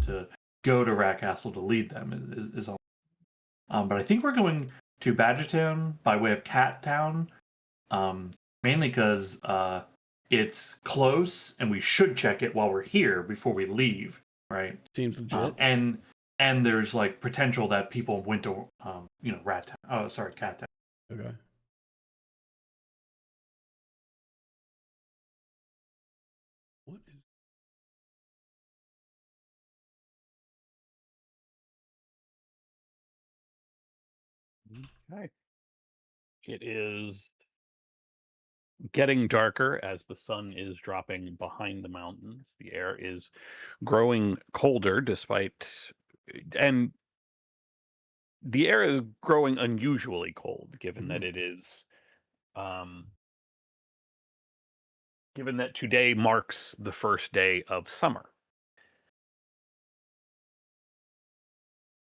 to go to Rat Castle to lead them. Is all. But I think we're going to Badgertown by way of Cat Town, mainly because it's close and we should check it while we're here before we leave, right? Seems legit. And there's like potential that people went to Rat Town. Oh, sorry, Cat Town. Okay. What is... Okay. It is getting darker as the sun is dropping behind the mountains. The air is growing colder and the air is growing unusually cold given that it is given that today marks the first day of summer.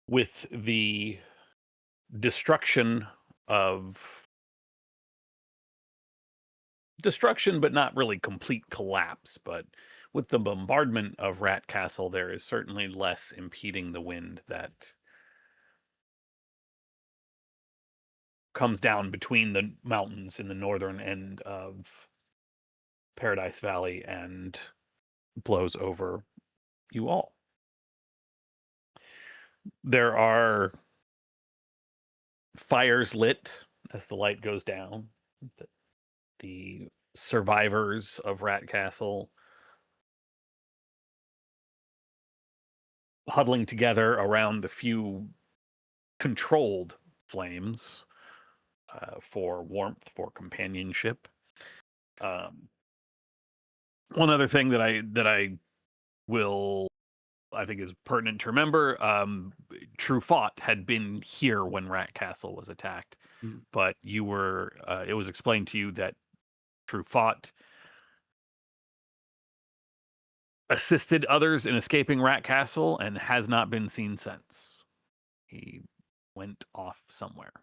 With the destruction, but not really complete collapse. But with the bombardment of Rat Castle, there is certainly less impeding the wind that comes down between the mountains in the northern end of Paradise Valley and blows over you all. There are fires lit as the light goes down. The survivors of Rat Castle huddling together around the few controlled flames for warmth, for companionship. One other thing that I think is pertinent to remember, Truffaut had been here when Rat Castle was attacked, but it was explained to you that Truffaut assisted others in escaping Rat Castle and has not been seen since. He went off somewhere.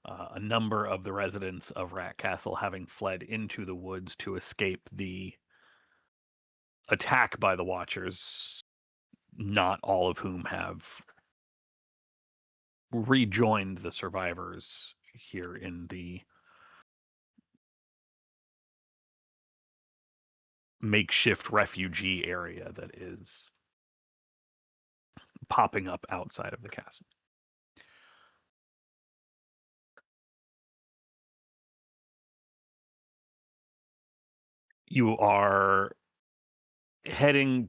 A number of the residents of Rat Castle having fled into the woods to escape the attack by the Watchers, not all of whom have rejoined the survivors here in the makeshift refugee area that is popping up outside of the castle. You are heading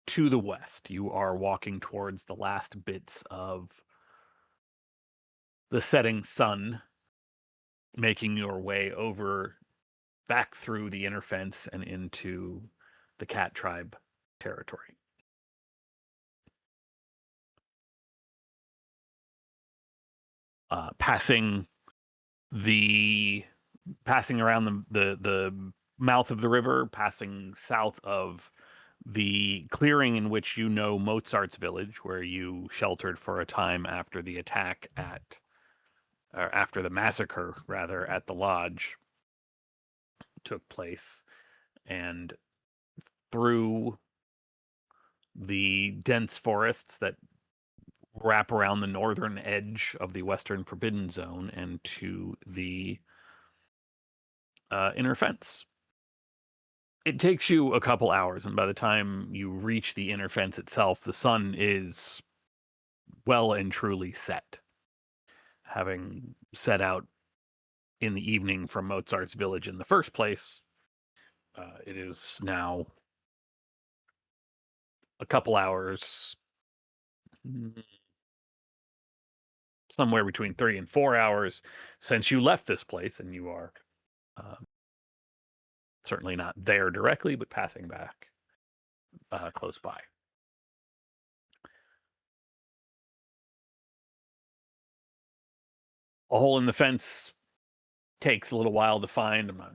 to the west. You are walking towards the last bits of the setting sun, making your way over back through the inner fence and into the Cat Tribe territory. Passing around the mouth of the river, passing south of the clearing in which you know Mozart's village, where you sheltered for a time after the attack after the massacre, rather, at the lodge took place, and through the dense forests that wrap around the northern edge of the Western Forbidden Zone and to the inner fence. It takes you a couple hours, and by the time you reach the inner fence itself, the sun is well and truly set. Having set out in the evening from Mozart's village in the first place, it is now a couple hours, somewhere between 3 and 4 hours since you left this place, and you are certainly not there directly, but passing back close by. A hole in the fence takes a little while to find. I'm not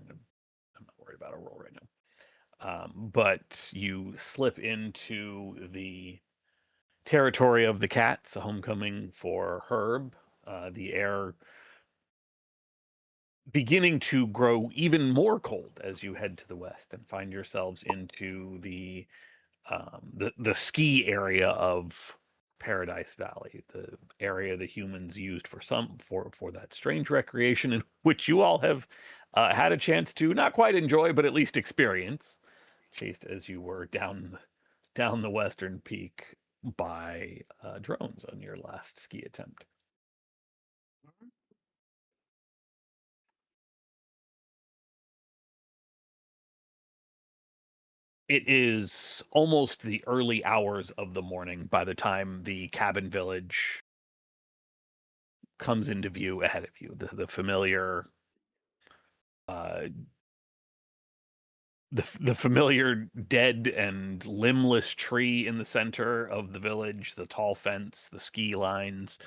worried about a roll right now. But you slip into the territory of the cats, a homecoming for Herb. The air beginning to grow even more cold as you head to the west and find yourselves into the the ski area of Paradise Valley, the area the humans used for that strange recreation in which you all have had a chance to not quite enjoy, but at least experience, chased as you were down the western peak by drones on your last ski attempt. It is almost the early hours of the morning by the time the cabin village comes into view ahead of you. The familiar, uh, the familiar dead and limbless tree in the center of the village, the tall fence, the ski lines,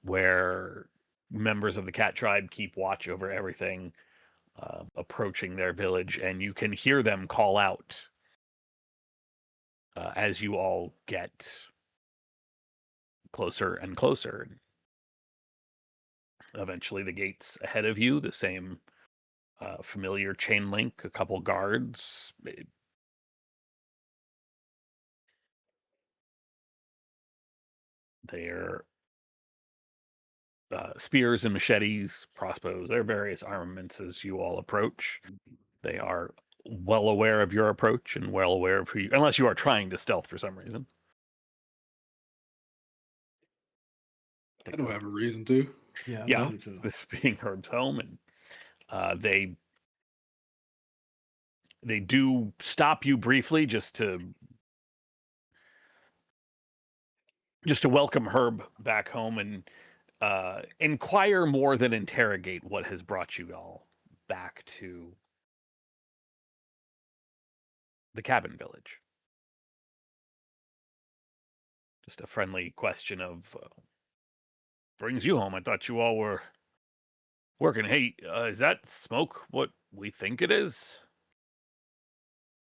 where members of the cat tribe keep watch over everything approaching their village, and you can hear them call out as you all get closer and closer. Eventually, the gates ahead of you, the same familiar chain link, a couple guards. Their spears and machetes, crossbows, their various armaments as you all approach. They are well aware of your approach and well aware of who you, unless you are trying to stealth for some reason. I don't have a reason to. Yeah. Yeah, me too. this being Herb's home, and they do stop you briefly just to welcome Herb back home and inquire more than interrogate what has brought you all back to the cabin village. Just a friendly question of brings you home. I thought you all were working. Hey, is that smoke what we think it is?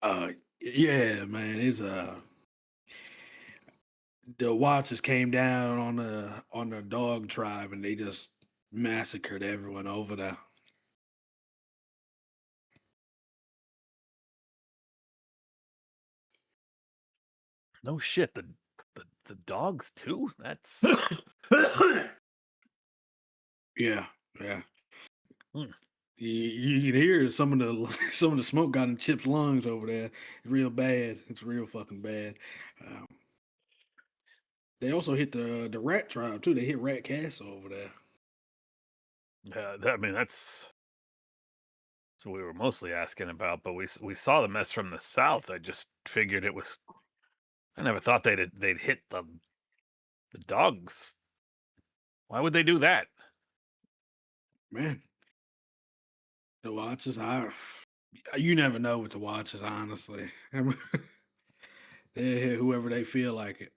Yeah, man, it's the Watchers came down on the dog tribe and they just massacred everyone over there. No shit. The dogs too. That's Yeah, yeah. Hmm. You can hear some of the some of the smoke got in Chip's lungs over there. It's real bad. It's real fucking bad. Um, they also hit the rat tribe too. They hit Rat Castle over there. I mean that's what we were mostly asking about. But we saw the mess from the south. I just figured it was. I never thought they'd hit the dogs. Why would they do that? Man, the Watchers. You never know with the Watchers, honestly. They hit whoever they feel like it.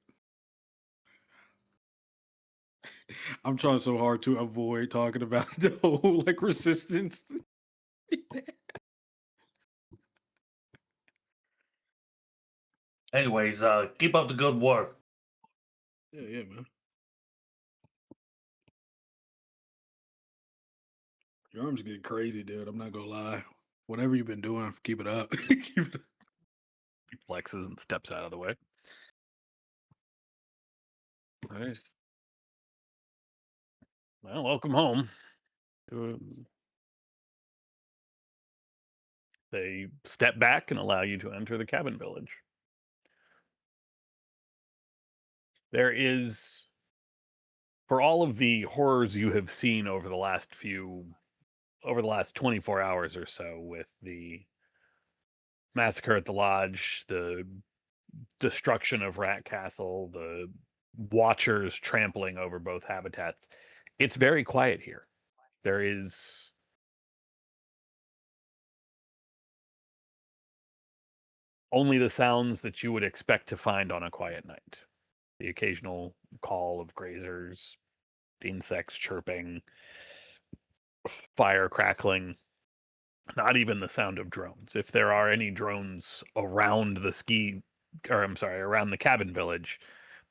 I'm trying so hard to avoid talking about the whole like resistance. Anyways, keep up the good work. Yeah, man. Your arm's getting crazy, dude. I'm not gonna lie. Whatever you've been doing, keep it up. Keep it up. He flexes and steps out of the way. All right. Well, welcome home. They step back and allow you to enter the cabin village. There is, for all of the horrors you have seen over the last 24 hours or so, with the massacre at the lodge, the destruction of Rat Castle, the Watchers trampling over both habitats, it's very quiet here. There is only the sounds that you would expect to find on a quiet night. The occasional call of grazers, insects chirping, fire crackling, not even the sound of drones. If there are any drones around around the cabin village,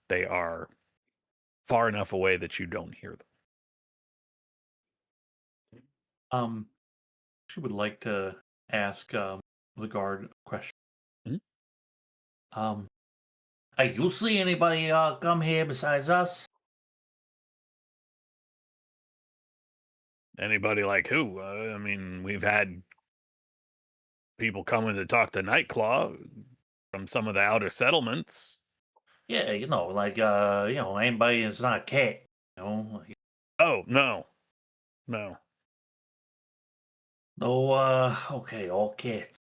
they are far enough away that you don't hear them. She would like to ask the guard a question. Mhm. Hey, you see anybody come here besides us? Anybody like who? I mean, we've had people coming to talk to Nightclaw from some of the outer settlements. Yeah, like anybody that's not a cat. Oh, no. No. No, okay, all cats.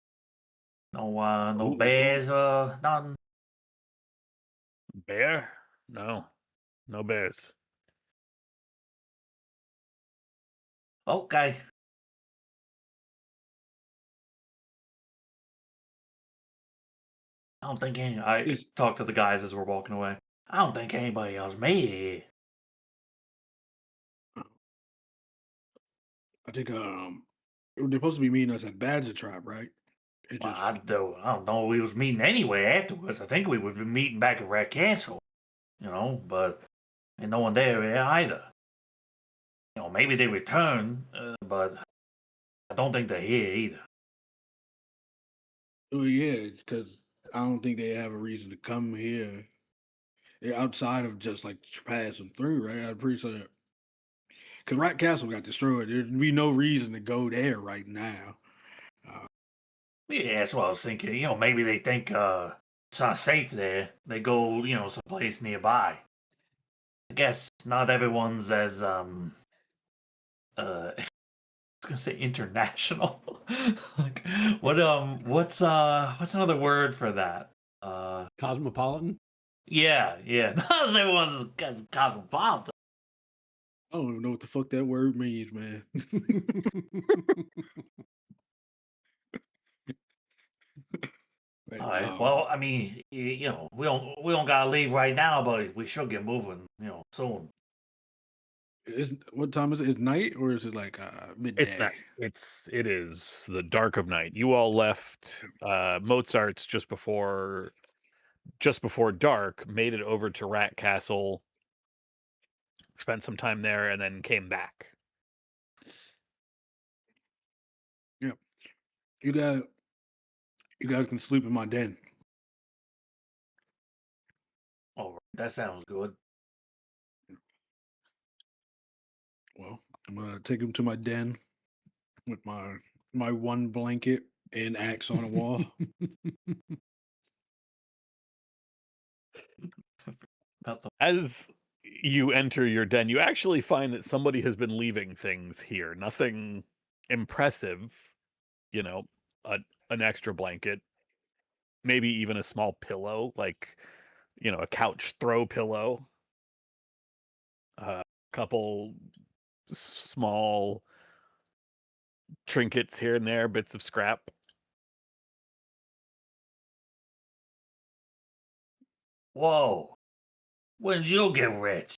No Ooh. bears, nothing. Bear? No. No bears. Okay. I don't think I Is- talked to the guys as we're walking away. I don't think anybody else made it here. I think they're supposed to be meeting us at Badger Tribe, right? It Well, just I don't know. We was meeting anyway afterwards. I think we would be meeting back at Red Castle, but ain't no one there either. Maybe they return, but I don't think they're here either. oh yeah, because I don't think they have a reason to come here. Outside of just like passing through, right? I'm pretty sure because Rat Castle got destroyed. There'd be no reason to go there right now. Yeah, that's what I was thinking. Maybe they think it's not safe there. They go, someplace nearby. I guess not everyone's as I was gonna say international. Like, what's another word for that? Cosmopolitan? Yeah. Not everyone's as cosmopolitan. I don't even know what the fuck that word means, man. But, All right. Well, I mean, we don't gotta leave right now, but we should get moving, soon. what time is it? Is night or is it like midday? It's not. It is the dark of night. You all left Mozart's just before dark, made it over to Rat Castle, spent some time there, and then came back. You guys can sleep in my den. Oh, that sounds good. Well, I'm gonna take him to my den with my one blanket and axe on a wall. About the As you enter your den, you actually find that somebody has been leaving things here. Nothing impressive, you know, a, an extra blanket, maybe even a small pillow, like, a couch throw pillow, a couple small trinkets here and there, bits of scrap. Whoa. When did you get rich?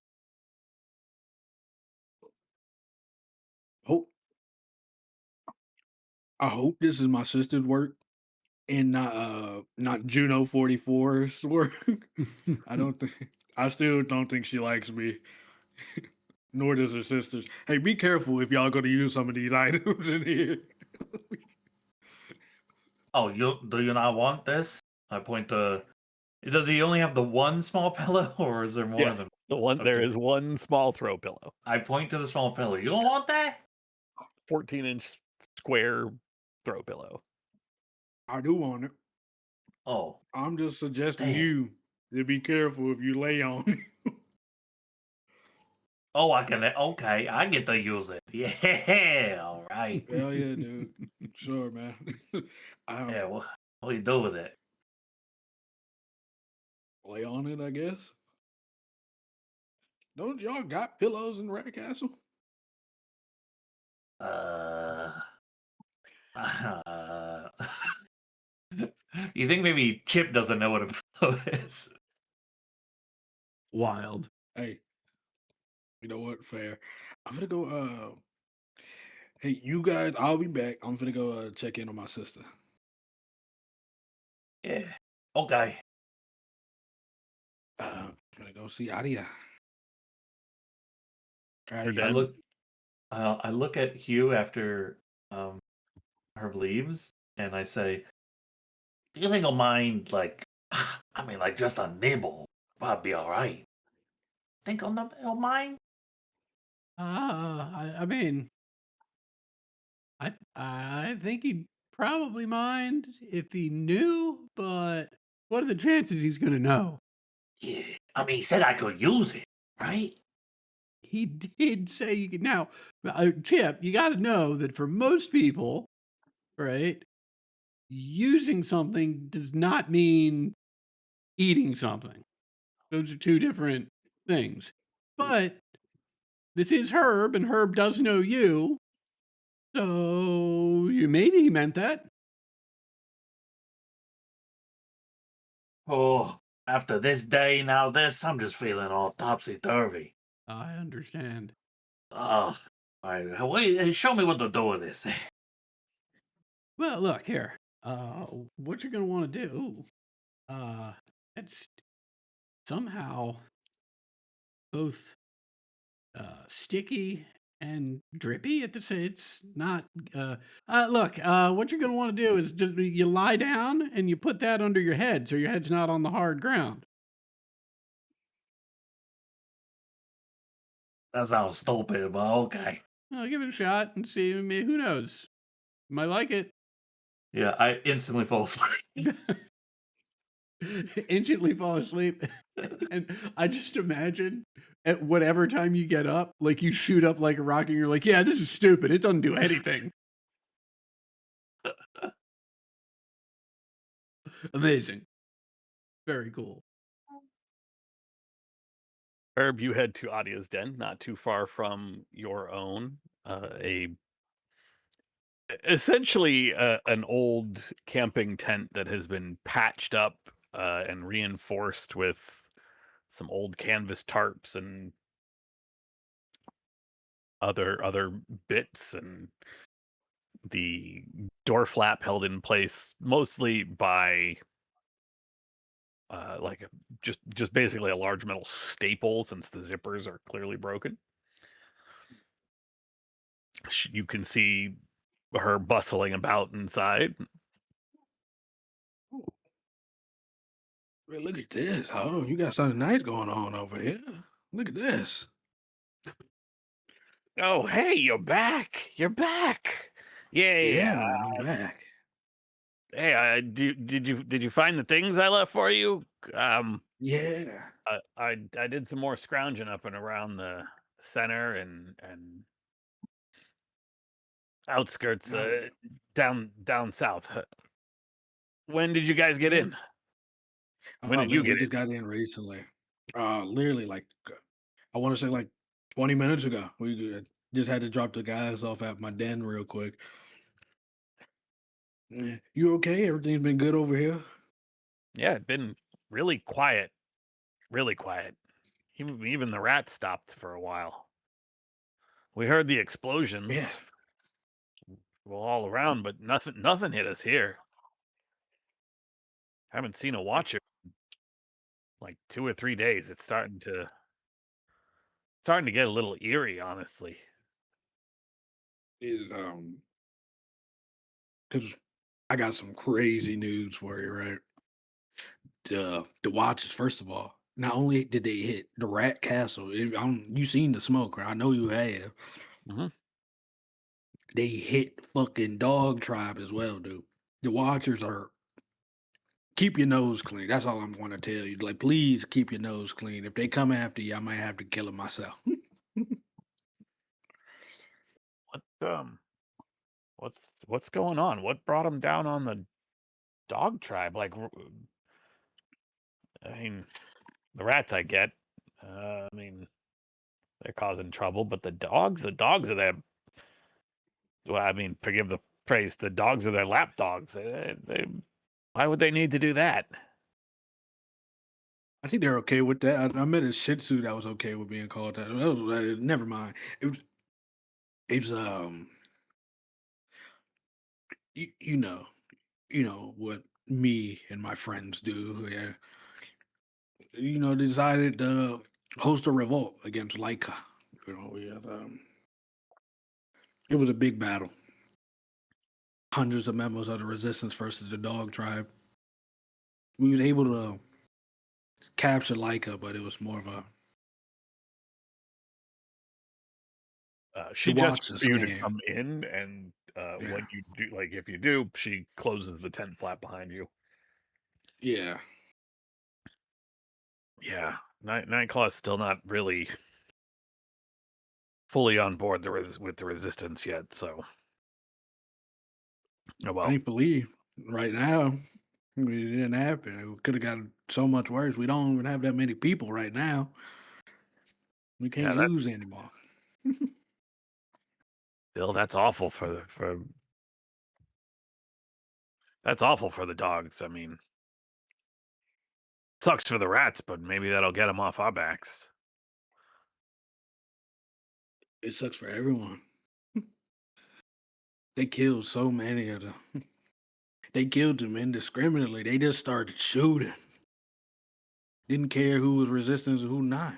Hope I hope this is my sister's work and not Juno 44's work. I still don't think she likes me. Nor does her sisters. Hey, be careful if y'all gonna use some of these items in here. Oh, do you not want this? I point to. Does he only have the one small pillow, or is there more Yeah, than? There Okay. is one small throw pillow, I point to the small pillow. You don't want that? 14-inch square throw pillow. I do want it. Oh, I'm just suggesting Damn. you to be careful if you lay on it. oh, I can. Okay, I get to use it. Yeah, all right. Hell yeah, dude. Sure, man. Yeah, what do you do with it? Lay on it, I guess. Don't y'all got pillows in Rat Castle? Uh, uh you think maybe Chip doesn't know what a pillow is? Wild. Hey, you know what? Fair. I'm gonna go. Hey, you guys, I'll be back. I'm gonna go check in on my sister. Yeah. Okay. I'm gonna go see Adia. You're I dead. look. I look at Hugh after Herb leaves, and I say, "Do you think he'll mind like I mean, like just a nibble. I'd be all right. Think he'll mind? I mean, I think he'd probably mind if he knew, but what are the chances he's gonna know? Yeah. I mean, he said I could use it, right? He did say you could. Now, Chip, you got to know that for most people, right, using something does not mean eating something. Those are two different things. But this is Herb, and Herb does know you, so maybe he meant that. Oh, after this day, now this, I'm just feeling all topsy turvy. I understand. Ugh. All right, wait, show me what to do with this. Well, look here. What you're gonna want to do? It's somehow both sticky and drippy at the same. It's not. Look. What you're gonna want to do is just you lie down and you put that under your head, so your head's not on the hard ground. That sounds stupid, but okay. I'll give it a shot and see. Maybe, who knows? You might like it. Yeah, I instantly fall asleep. Instantly fall asleep. And I just imagine at whatever time you get up, like you shoot up like a rocket and you're like, yeah, this is stupid. It doesn't do anything. Amazing. Very cool. Herb, you head to Adia's den, not too far from your own. Essentially an old camping tent that has been patched up and reinforced with some old canvas tarps and other bits, and the door flap held in place mostly by just basically a large metal staple, since the zippers are clearly broken. You can see her bustling about inside. Ooh, man, look at this. Oh, you got something nice going on over here. Look at this. Oh, hey, you're back! You're back! Yay! Yeah, man, I'm back. Hey, did you find the things I left for you? Yeah. I did some more scrounging up and around the center and outskirts Oh, down south. When did you guys get in? When oh did you man, we get in? just got in recently. Literally like I want to say like 20 minutes ago. We just had to drop the guys off at my den real quick. You okay? Everything's been good over here? Yeah, it's been really quiet. Really quiet. Even the rats stopped for a while. We heard the explosions Yeah. well all around, but nothing hit us here. Haven't seen a watcher in like 2 or 3 days. It's starting to get a little eerie, honestly. Is because I got some crazy news for you, right? The Watchers, first of all, not only did they hit the Rat Castle, you seen the smoke, right? I know you have. hmm They hit fucking Dog Tribe as well, dude. The Watchers are keep your nose clean. That's all I'm going to tell you. Like, please keep your nose clean. If they come after you, I might have to kill them myself. What what's going on? What brought them down on the dog tribe? Like, I mean, the rats I get. I mean, they're causing trouble, but the dogs are their. Well, I mean, forgive the phrase. The dogs are their lap dogs. Why would they need to do that? I think they're okay with that. I met a Shih Tzu that was okay with being called that. Never mind. It's you, you know you know what me and my friends do. Yeah, decided to host a revolt against Laika. We have it was a big battle. Hundreds of members of the resistance versus the Dog Tribe. We was able to capture Leica, but it was more of a She to just watch the for you to scan. come in, and Yeah, when you do, like if you do, she closes the tent flap behind you. yeah. Yeah, Nightclaw's still not really fully on board with the resistance yet. So, oh well. Thankfully, right now, it didn't happen. It could have gotten so much worse. We don't even have that many people right now. We Yeah, can't lose anymore. that's awful that's awful for the dogs. I mean, sucks for the rats, but maybe that'll get them off our backs. It sucks for everyone. They killed so many of them. They killed them indiscriminately. They just started shooting. Didn't care who was resistance and who not.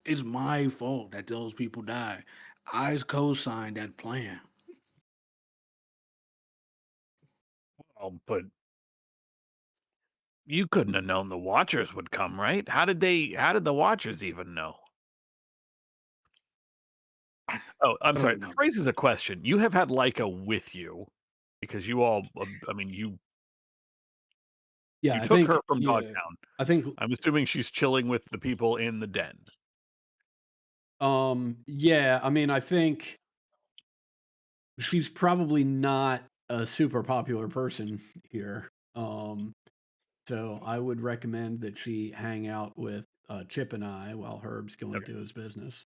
It's my fault that those people died. I co-signed that plan. But you couldn't have known the Watchers would come, right? How did the Watchers even know? Oh, I'm I sorry. don't This know. raises a question. You have had Leica with you because you all, I mean, Yeah, you I took think her from Yeah. Dogtown. I think I'm assuming she's chilling with the people in the den. yeah, I mean, I think she's probably not a super popular person here. So I would recommend that she hang out with Chip and I while Herb's going Okay. to his business.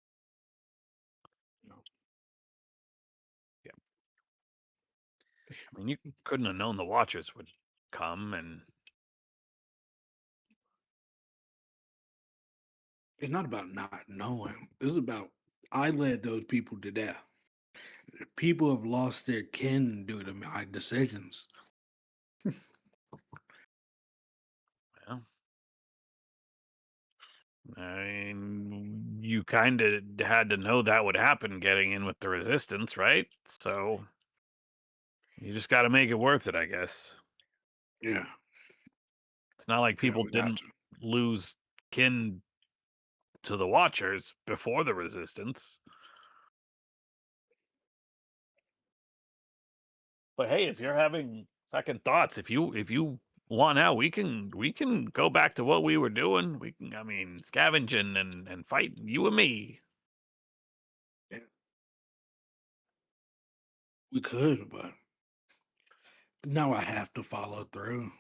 Yeah. I mean, you couldn't have known the Watchers would come, and It's not about not knowing. It's about I led those people to death. People have lost their kin due to my decisions. well, I mean, you kind of had to know that would happen getting in with the Resistance, right? So you just got to make it worth it, I guess. Yeah. It's not like Yeah, people we got didn't to. lose kin to the Watchers before the Resistance. But hey, if you're having second thoughts, if you want out, we can go back to what we were doing. We can, I mean, scavenging and fighting, you and me. Yeah, we could, but now I have to follow through.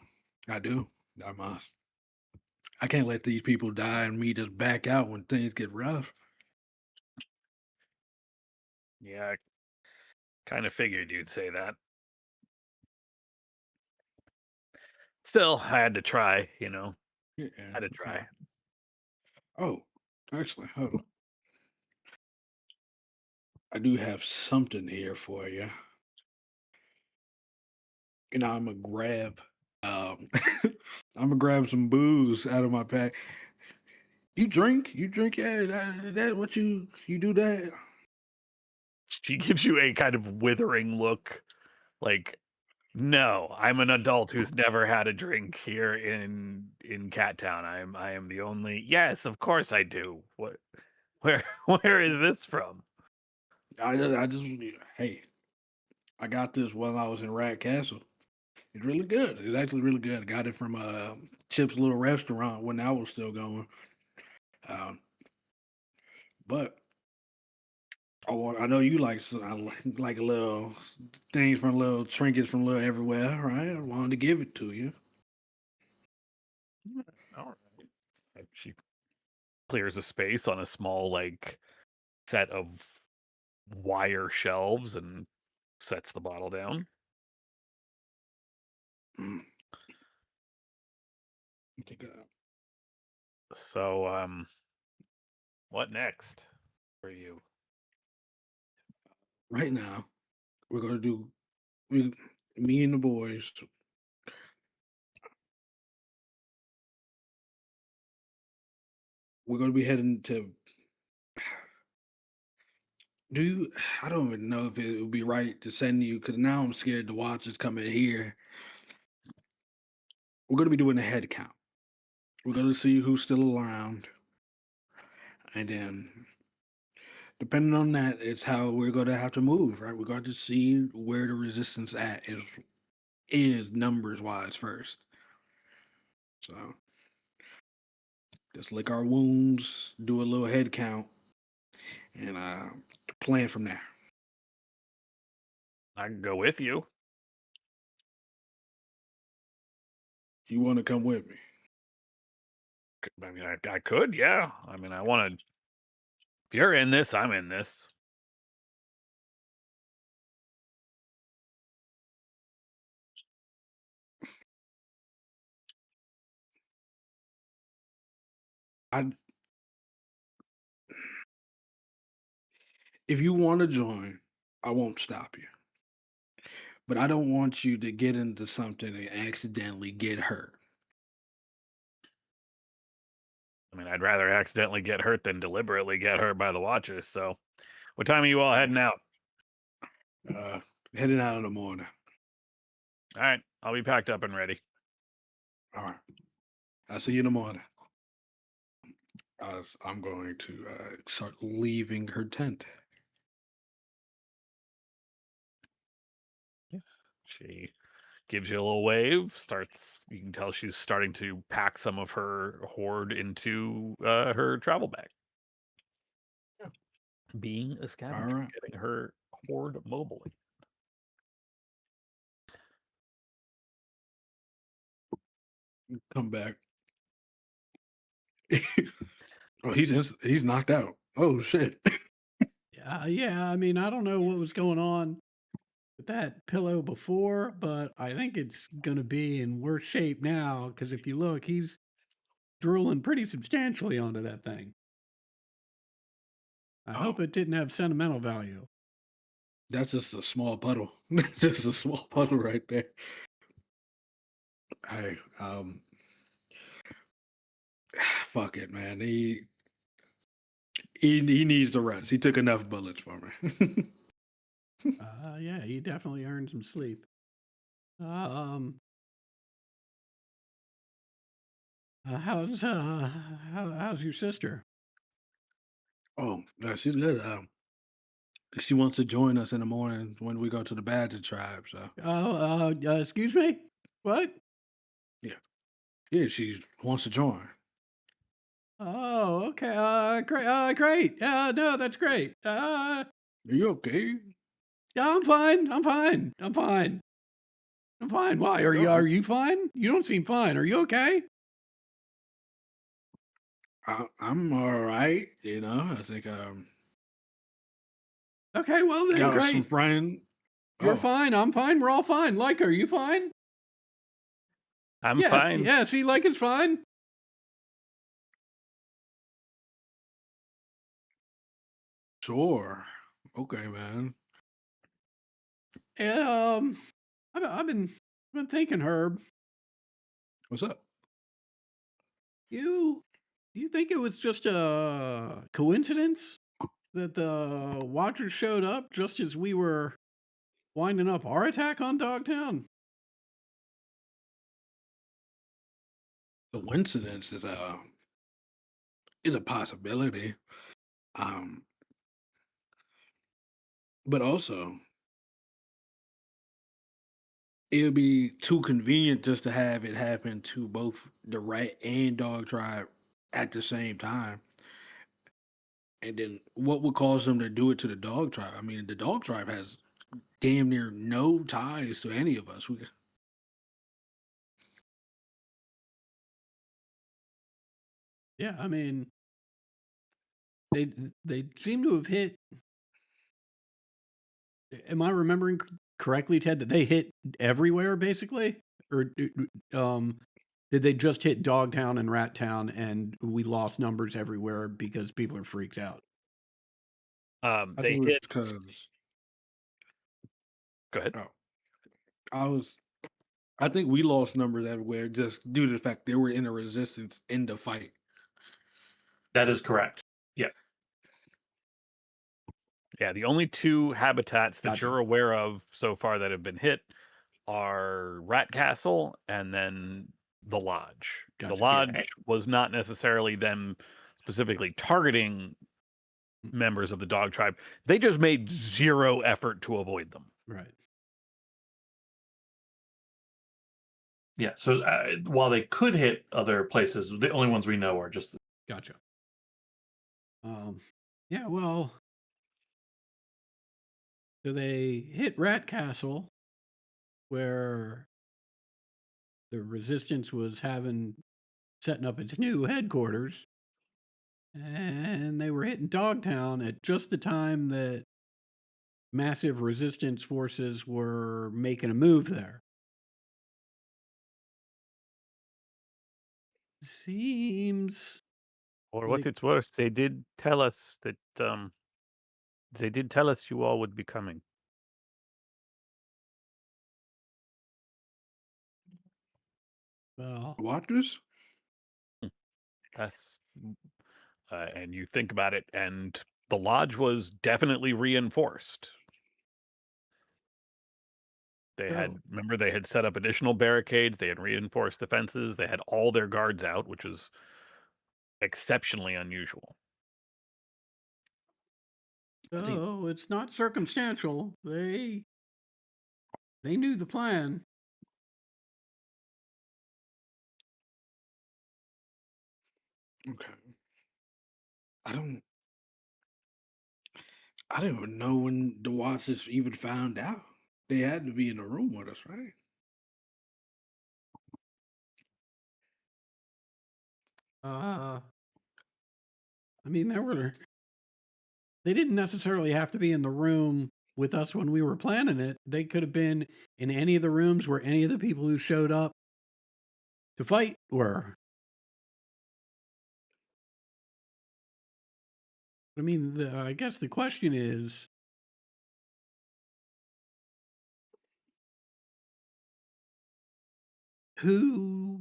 I do. I must. I can't let these people die and me just back out when things get rough. Yeah, I kind of figured you'd say that. Still, I had to try, Yeah. had to try. Oh, actually, hold on. I do have something here for you. I'm gonna grab um I'm gonna grab some booze out of my pack. You drink? You drink? Yeah, that what you do that? She gives you a kind of withering look, like, no, I'm an adult who's never had a drink here in Cat Town. I am the only. Yes, of course I do. What? Where? Where is this from? I just hey, I got this while I was in Rat Castle. It's really good. It's actually really good. I got it from Chip's little restaurant when I was still going. Um, but I know you like like a little things from little trinkets from little everywhere, right? I wanted to give it to you. All right. She clears a space on a small like set of wire shelves and sets the bottle down. Mm. Take it out. So, what next for you? Right now, we're gonna do we, me and the boys. We're gonna be heading to. Do you? I don't even know if it would be right to send you because now I'm scared to watch this come in here. We're gonna be doing a head count. We're gonna see who's still around, and then depending on that, it's how we're gonna have to move. Right, we're going to see where the resistance at is numbers wise first. So just lick our wounds, do a little head count, and plan from there. I can go with you. You want to come with me? I mean, I could, yeah. I mean, I want to. If you're in this, I'm in this. I If you want to join, I won't stop you. But I don't want you to get into something and accidentally get hurt. I mean, I'd rather accidentally get hurt than deliberately get hurt by the Watchers. So, what time are you all heading out? Heading out in the morning. All right, I'll be packed up and ready. All right. I'll see you in the morning. I'm going to start leaving her tent. She gives you a little wave. You can tell she's starting to pack some of her hoard into her travel bag. Yeah. Being a scavenger, right. getting her hoard mobile. Come back. Oh, he's knocked out. Oh shit. Yeah. I mean, I don't know what was going on with that pillow before, but I think it's gonna be in worse shape now. Because if you look, he's drooling pretty substantially onto that thing. I hope Oh, it didn't have sentimental value. that's just a small puddle. That's just a small puddle right there. Hey, fuck it, man. He needs the rest. He took enough bullets for me. Yeah, he definitely earned some sleep. Um, how's your sister? Oh, she's good. She wants to join us in the morning when we go to the Badger tribe. So Excuse me? What? yeah, she wants to join. Oh, okay. Great. Great. No, that's great. Are you okay? Yeah, I'm fine. I'm fine. I'm fine. I'm fine. Why? Are No, you fine? You don't seem fine. Are you okay? I'm all right. I think Okay, well then, got some great. friend. You're Oh, fine. I'm fine. We're all fine. Like, are you fine? I'm Yeah. fine. Yeah. See, like, it's fine. sure. Okay, man. Um, I've been thinking, Herb. What's up? You do you think it was just a coincidence that the Watchers showed up just as we were winding up our attack on Dogtown? Coincidence is a possibility. Um, but also it would be too convenient just to have it happen to both the rat and dog tribe at the same time. And then what would cause them to do it to the dog tribe? I mean, the dog tribe has damn near no ties to any of us. Yeah, I mean, they seem to have hit. Am I remembering correctly, Ted, that they hit everywhere basically, or did they just hit Dogtown and Rat Town, and we lost numbers everywhere because people are freaked out? I They think it was hit. because Go ahead. oh, I think we lost numbers everywhere just due to the fact they were in a resistance in the fight. That is correct. Yeah, the only two habitats that Gotcha. you're aware of so far that have been hit are Rat Castle and then the lodge. The Gotcha. lodge was not necessarily them specifically targeting members of the dog tribe. They just made zero effort to avoid them. Right. Yeah. So while they could hit other places, the only ones we know are just Gotcha. Yeah, well, so they hit Rat Castle where the resistance was setting up its new headquarters, and they were hitting Dogtown at just the time that massive resistance forces were making a move there. Seems For what like it's worth, they did tell us that they did tell us you all would be coming. well, Watchers? That's and you think about it, and the lodge was definitely reinforced. They had remember they had set up additional barricades, they had reinforced the fences, they had all their guards out, which was exceptionally unusual. I think so it's not circumstantial. They knew the plan. okay. I don't I don't even know when the Watchers even found out. They had to be in the room with us, right? I mean, they didn't necessarily have to be in the room with us when we were planning it. They could have been in any of the rooms where any of the people who showed up to fight were. I mean, I guess the question is, who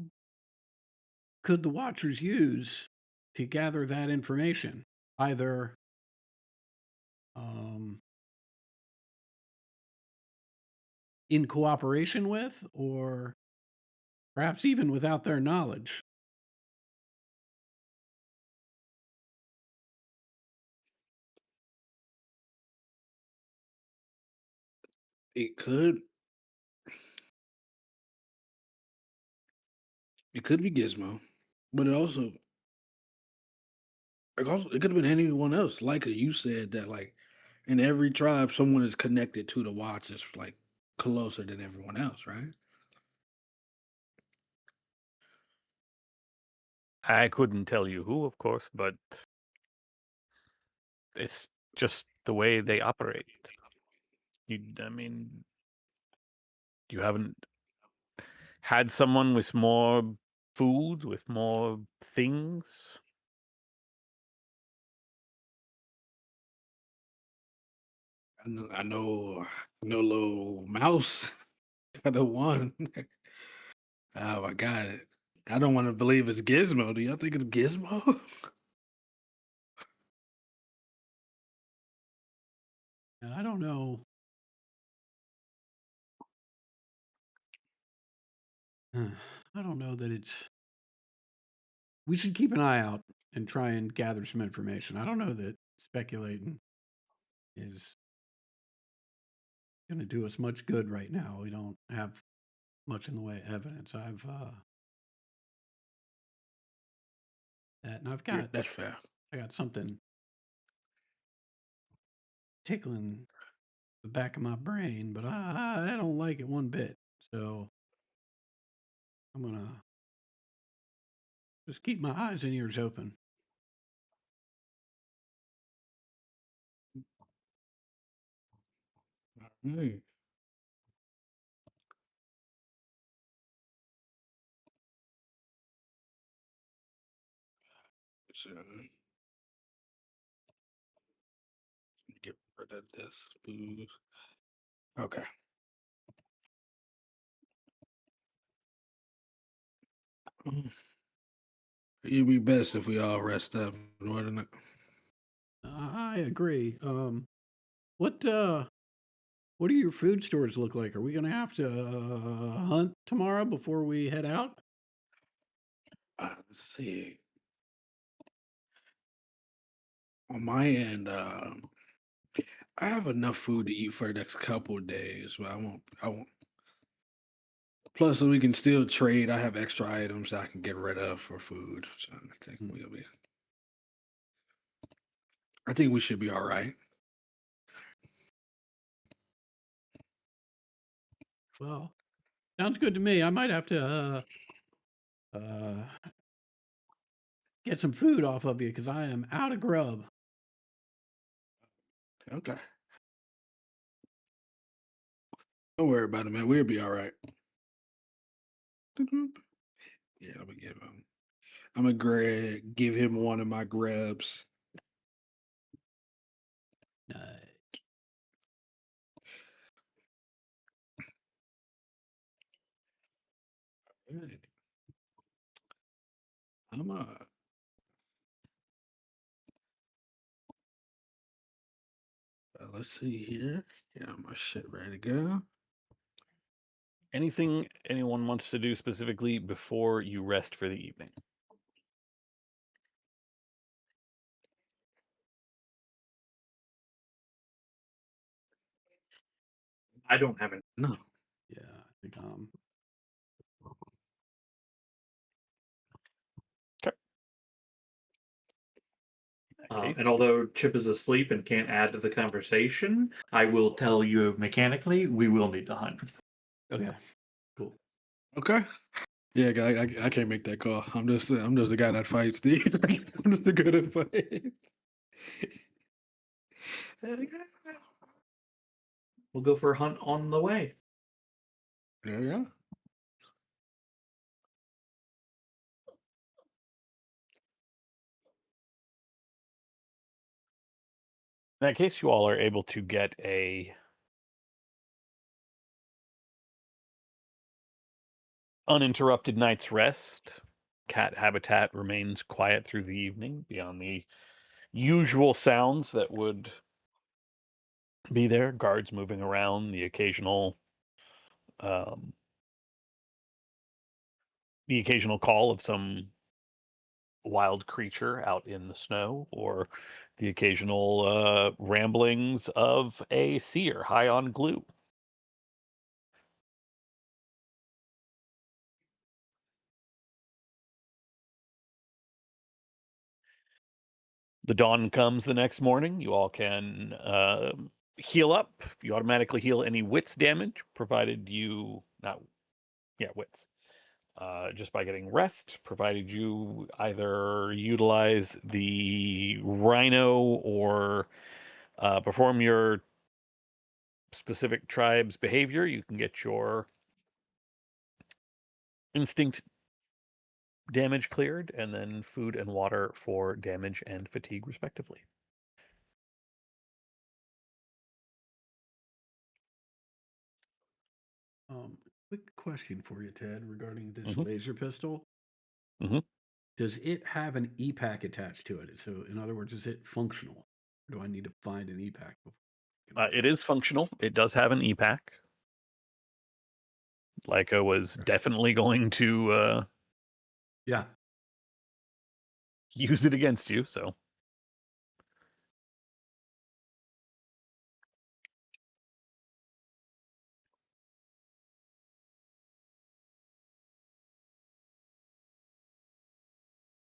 could the Watchers use to gather that information? Either um, in cooperation with, or perhaps even without their knowledge. It could be Gizmo, but it could have been anyone else. Like you said, that like in every tribe, someone is connected to the Watchers, like closer than everyone else, right? I couldn't tell you who, of course, but it's just the way they operate. I mean, you haven't had someone with more food, with more things. I know little mouse. I know one. Oh my god. I don't want to believe it's Gizmo. Do y'all think it's Gizmo? I don't know. I don't know that it's. We should keep an eye out and try and gather some information. I don't know that speculating is going to do us much good right now. We don't have much in the way of evidence. And I've Yeah, got that's fair. I got something tickling the back of my brain, but I don't like it one bit. So I'm gonna just keep my eyes and ears open. Hey, so, get rid of this food. Okay. Mm. It'd be best if we all rest up, wouldn't it? I agree. What do your food stores look like? Are we gonna have to hunt tomorrow before we head out? Let's see. On my end, I have enough food to eat for the next couple of days, but I won't. I won't. Plus, we can still trade. I have extra items I can get rid of for food, so I think Mm. we'll be. I think we should be all right. Well, sounds good to me. I might have to uh, get some food off of you because I am out of grub. Okay. Don't worry about it, man. We'll be all right. Yeah, I'm gonna give him. I'm gonna give him one of my grubs. Uh, Right. I'm let's see here. Yeah, my shit ready to go. Anything anyone wants to do specifically before you rest for the evening? I don't have any. No. yeah, I think In that case, And although Chip is asleep and can't add to the conversation, I will tell you mechanically we will need to hunt. okay, cool. Okay. Yeah, guy, I can't make that call. I'm just the guy that fights, Steve. I'm just the guy that fights. We'll go for a hunt on the way. There you go. in that case, you all are able to get a uninterrupted night's rest. Cat habitat remains quiet through the evening beyond the usual sounds that would be there, guards moving around, um, the occasional call of some wild creature out in the snow, or the occasional ramblings of a seer high on glue. The dawn comes the next morning. You all can heal up. You automatically heal any wits damage, provided you not, yeah, wits. Just by getting rest, provided you either utilize the rhino or perform your specific tribe's behavior, you can get your instinct damage cleared, and then food and water for damage and fatigue, respectively. Quick question for you, Ted, regarding this Mhm. laser pistol. Mhm. Does it have an EPAC attached to it? So, in other words, is it functional? Or do I need to find an EPAC before I can It is functional. It does have an EPAC. Leica was definitely going to Yeah. use it against you, so.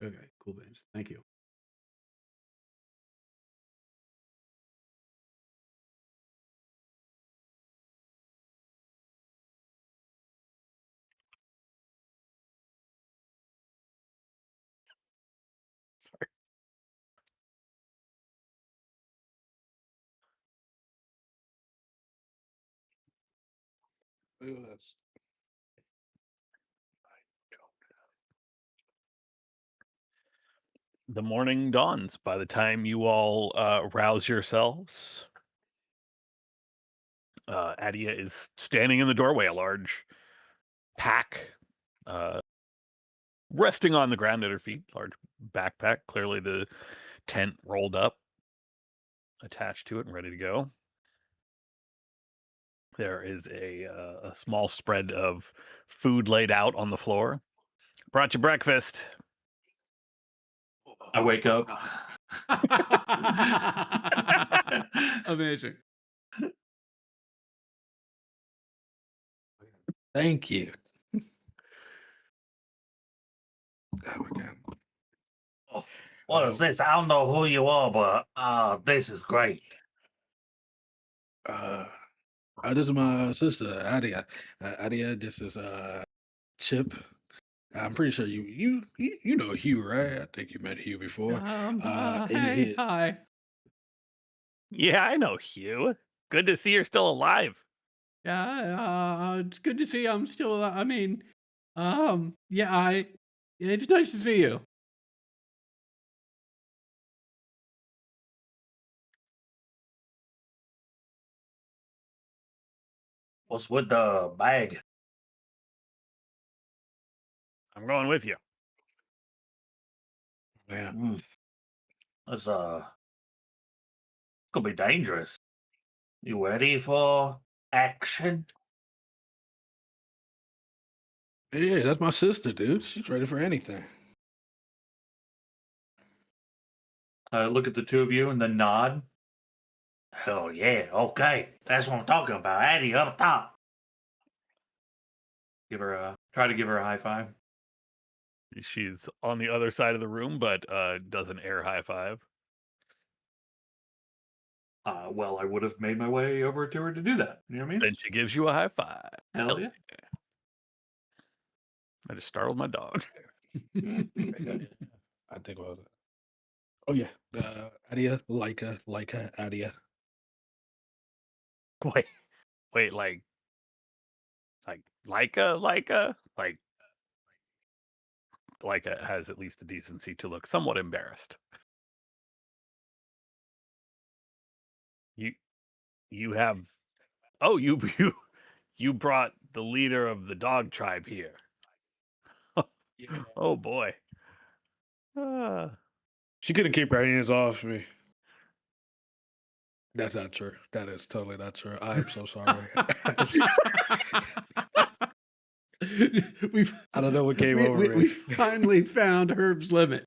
Okay, cool beans. Thank you. Sorry. Yes. The morning dawns. By the time you all rouse yourselves, Adia is standing in the doorway, a large pack resting on the ground at her feet, large backpack, clearly the tent rolled up, attached to it and ready to go. There is a small spread of food laid out on the floor. Brought you breakfast. I wake up. Amazing. Thank you. Oh my God. What is this? I don't know who you are, but this is great. This is my sister, Adia. Adia, this is Chip. I'm pretty sure you know Hugh, right? I think you met Hugh before. Hey, hi. Yeah, I know Hugh. Good to see you're still alive. Yeah, it's good to see you. I'm still. I mean, yeah, it's nice to see you. What's with the bag? I'm going with you. Yeah. It's gonna be dangerous. You ready for action? Yeah, that's my sister, dude. She's ready for anything. I look at the two of you and then nod. Hell yeah, okay. That's what I'm talking about. Addy up top. Try to give her a high five. She's on the other side of the room, but does an air high five. Well, I would have made my way over to her to do that. You know what I mean? Then she gives you a high five. Hell yeah. I just startled my dog. I think about it. Oh yeah, Adia, Leica, Adia. Wait, like Leica, like Leica has at least the decency to look somewhat embarrassed. You have, oh, you brought the leader of the dog tribe here. Yeah. Oh boy. She couldn't keep her hands off me. That's not true. That is totally not true. I am so sorry. I don't know what came over me. We finally found Herb's limit.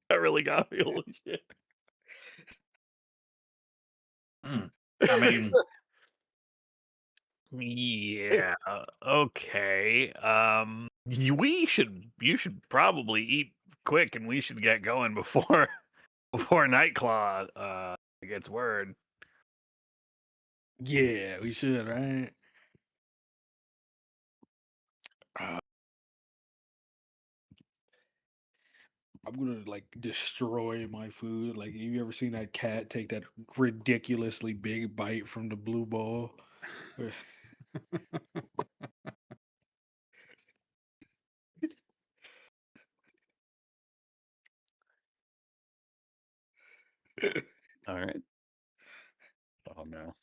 That really got me. Holy shit. I mean, Yeah. Okay. You should probably eat quick, and we should get going before Nightclaw gets word. Yeah, we should, right? I'm gonna like destroy my food. Like, have you ever seen that cat take that ridiculously big bite from the blue ball? All right. Oh no.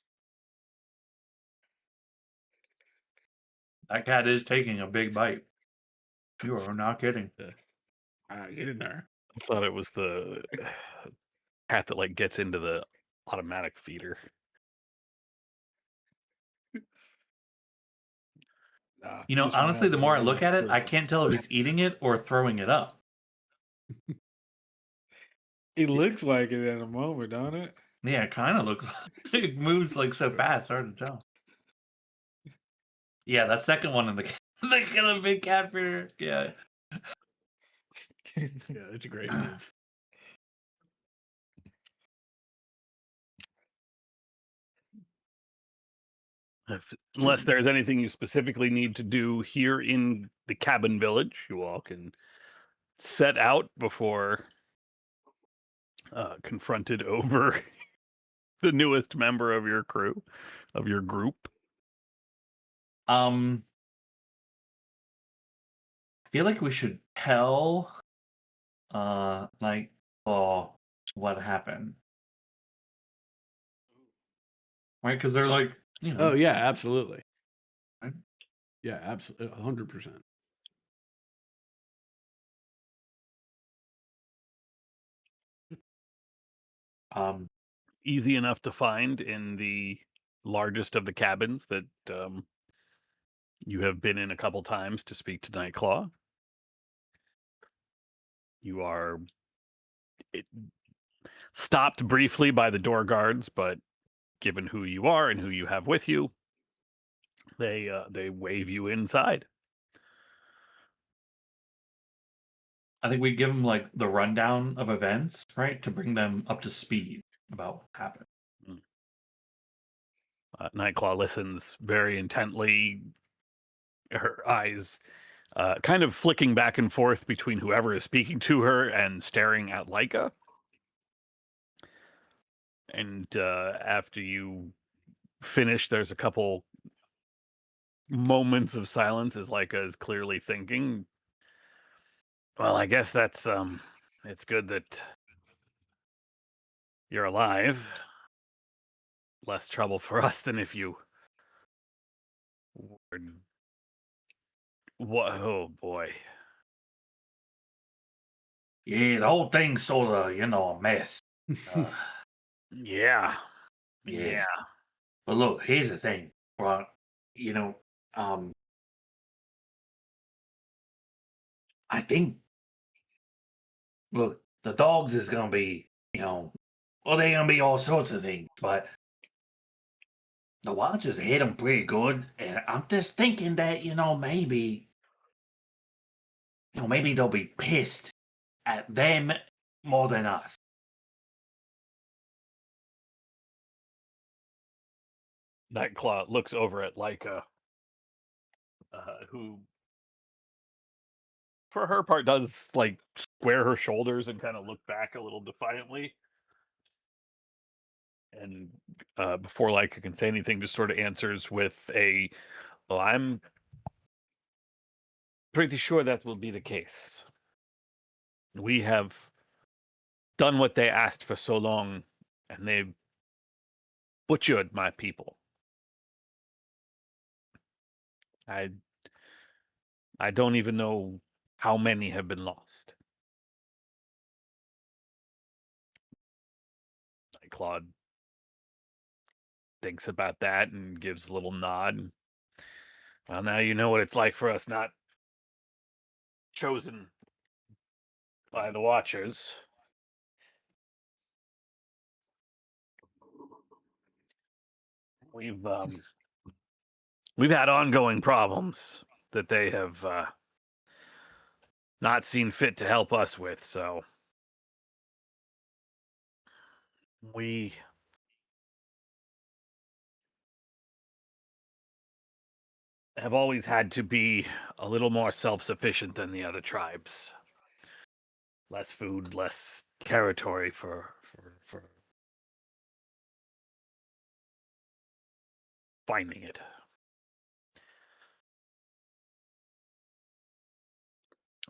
that cat is taking a big bite. You are not kidding. Get in there. I thought it was the cat that like gets into the automatic feeder. You know, this one honestly, has the to more I be look at it, I crisp. can't tell if he's eating it or throwing it up. It looks like it at the moment, don't it? Yeah, it kind of looks like it moves like so fast. Hard to tell. Yeah, that second one in the the big cat feeder. Yeah. Yeah, that's a great move. Unless there's anything you specifically need to do here in the cabin village, you all can set out before confronted over the newest member of your crew, of your group. I feel like we should tell like what happened. Right? Because they're like, you know. Oh yeah, absolutely. Right? Yeah, absolutely, 100%. Um, Easy enough to find in the largest of the cabins that you have been in a couple times to speak to Nightclaw. You are it, stopped briefly by the door guards, but given who you are and who you have with you, they wave you inside. I think we give them like the rundown of events, right, to bring them up to speed about what happened. Nightclaw listens very intently, her eyes kind of flicking back and forth between whoever is speaking to her and staring at Leica. And after you finish, there's a couple moments of silence as Leica is clearly thinking. Well, I guess that's it's good that you're alive. Less trouble for us than if you were. What? Oh boy. Yeah, the whole thing's sort of, a mess. Uh, Yeah. yeah. But look, here's the thing, right? Um, I think, look, the dogs is gonna be, well, they're gonna be all sorts of things, but the Watchers hit them pretty good, and I'm just thinking that, maybe they'll be pissed at them more than us. Nightclaw looks over at Leica, who, for her part, does like square her shoulders and kind of look back a little defiantly. And before Leica can say anything, just sort of answers with a, "Well, I'm pretty sure that will be the case. We have done what they asked for so long, and they butchered my people. I I don't even know how many have been lost." Claude thinks about that and gives a little nod. Well, now you know what it's like for us not chosen by the Watchers. We've had ongoing problems that they have not seen fit to help us with, so we have always had to be a little more self-sufficient than the other tribes. Less food, less territory for finding it.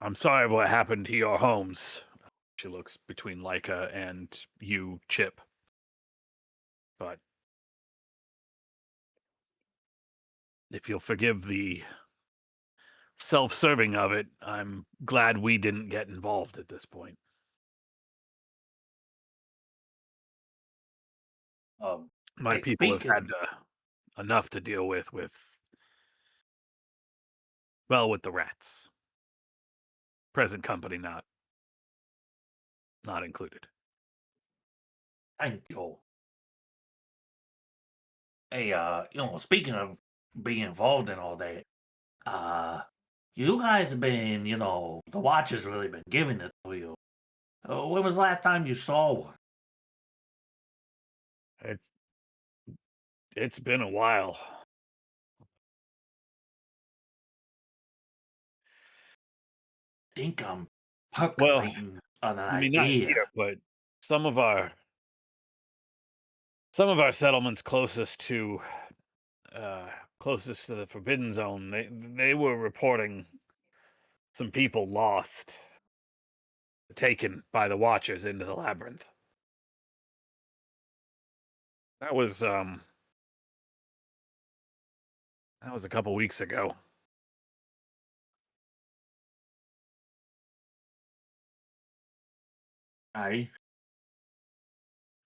I'm sorry what happened to your homes. She looks between Leica and you, Chip. But if you'll forgive the self-serving of it, I'm glad we didn't get involved at this point. My Hey, people have had speaking, enough to deal with well, with the rats. Present company not included. thank you. Hey, speaking of being involved in all that, you guys have been, the Watchers really been giving it to you. When was the last time you saw one? It's been a while. I think I'm Well, percolating on an I mean, not idea. here, but some of our settlements closest to the Forbidden Zone, they were reporting some people lost, taken by the Watchers into the labyrinth. That was a couple weeks ago. I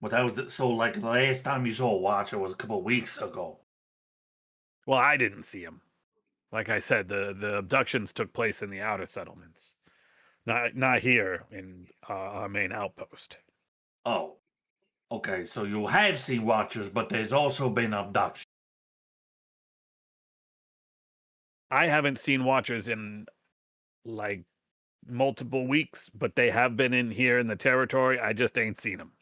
But that was so like the last time you saw a Watcher was a couple of weeks ago. Well, I didn't see him. Like I said, the abductions took place in the outer settlements, not here in our main outpost. Oh, okay. So you have seen Watchers, but there's also been abduction. I haven't seen Watchers in like multiple weeks, but they have been in here in the territory. I just ain't seen them.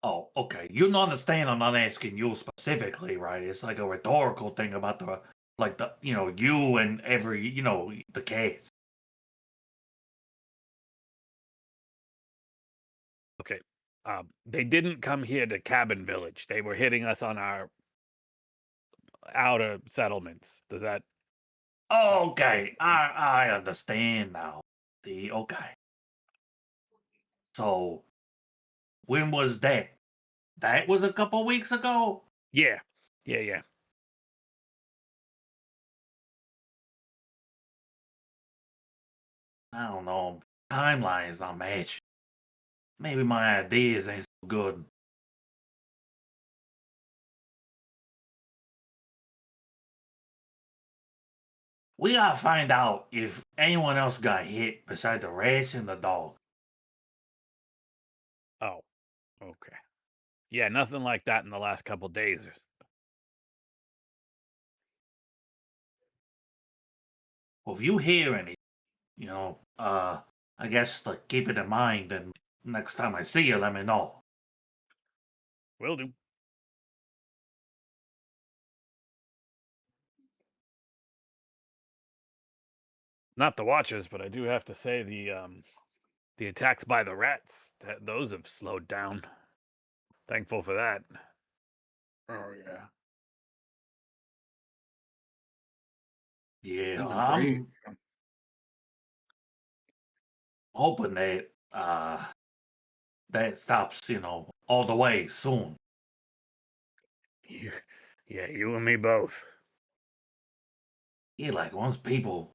Oh, okay. You don't understand. I'm not asking you specifically, right? It's like a rhetorical thing about the you and every the case. Okay. They didn't come here to Cabin Village. They were hitting us on our outer settlements. Does that? Okay, I understand now. See, okay. So, when was that? That was a couple weeks ago? Yeah. I don't know. Timeline's not matching. Maybe my ideas ain't so good. We gotta find out if anyone else got hit besides the rats and the dog. Oh, okay. Yeah, nothing like that in the last couple days. Well, if you hear any, I guess like keep it in mind, and next time I see you, let me know. Will do. Not the Watchers, but I do have to say the attacks by the rats, those have slowed down. Thankful for that. Oh yeah. Yeah, That'd been I'm great. hoping that stops, all the way soon. Yeah, you and me both. Yeah, like once people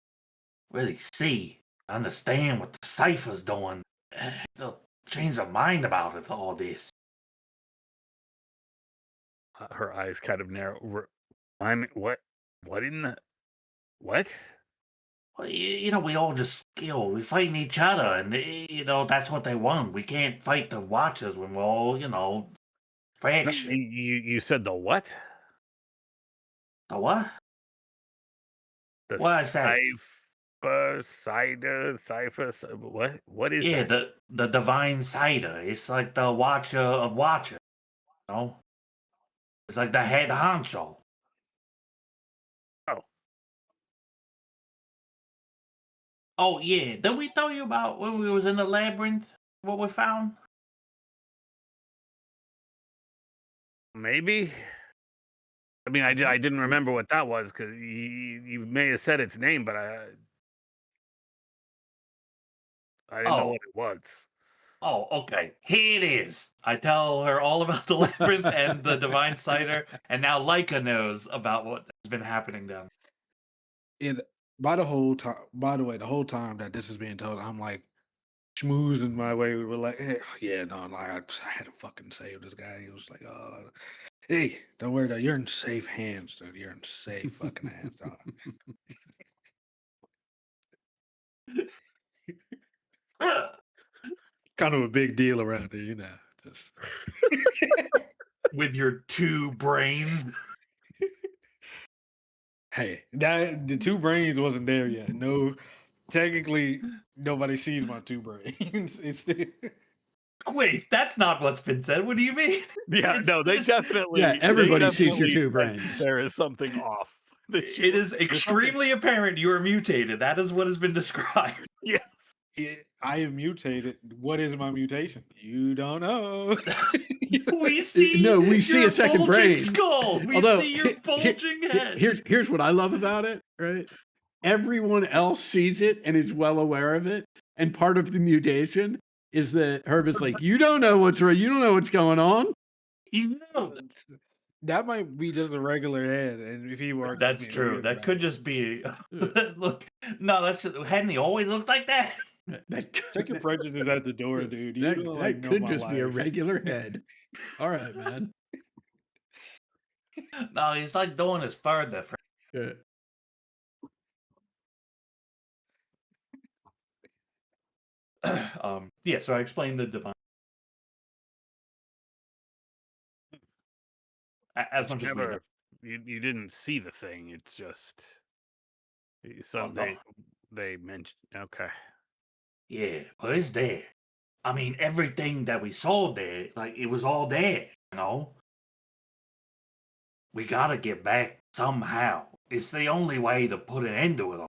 really see, understand what the cipher's doing, they'll change their mind about it. All this. Her eyes kind of narrow. I mean, what? What in the? What? Well, we all just skill. We fighting each other, and that's what they want. We can't fight the Watchers when we're all, No, faction. you said the what? The what? The What I say? cipher. What is Yeah, that? the divine cider. It's like the Watcher of Watchers. It's like the head honcho. Oh, Oh yeah, did we tell you about when we was in the labyrinth? What we found? maybe. I mean, I didn't remember what that was because you may have said its name, but I didn't know Oh, what it was. oh, okay. Here it is. I tell her all about the labyrinth and the divine cider, and now Leica knows about what has been happening down. And by the way, the whole time that this is being told, I'm like schmoozing my way. We were like, hey, yeah, no, like I had to fucking save this guy. He was like, hey, don't worry, though. You're in safe hands, dude. You're in safe fucking hands, dog. Kind of a big deal around here, Just With your two brains. hey, that the two brains wasn't there yet. No, technically, nobody sees my two brains. It's Wait, that's not what's been said. What do you mean? Yeah, It's- no, they definitely. Yeah, they everybody sees your definitely two sense brains. There is something off. That you- It is extremely apparent you are mutated. That is what has been described. Yes. I am mutated. What is my mutation? You don't know. We see No, we see your a second bulging brain. skull. We Although, see your bulging head. Here's what I love about it, right? Everyone else sees it and is well aware of it. And part of the mutation is that Herb is like, you don't know what's right. You don't know what's going on. You know. That might be just a regular head, and if he were, That's true. That could just be. Look, no, hadn't he always looked like that? Check your prejudice at the door, dude. You that don't like that know could my just be a life. regular head. All right, man. No, he's like doing his further. Yeah. Yeah, so I explained the divine as But much you as we know. never, you didn't see the thing. It's just some no. they mentioned. Okay, Yeah, but it's there. I mean, everything that we saw there, like it was all there. You know, we gotta get back somehow. It's the only way to put an end to it all.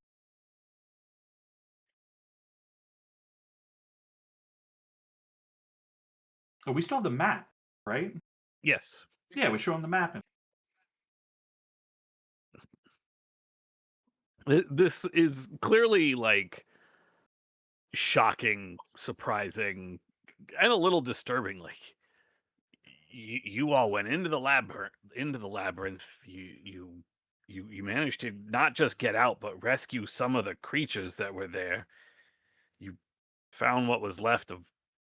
Oh, we still have the map, right? yes, Yeah, we're showing the map. this is clearly like shocking, surprising, and a little disturbing. Like you all went into the labyrinth. You managed to not just get out, but rescue some of the creatures that were there. You found what was left of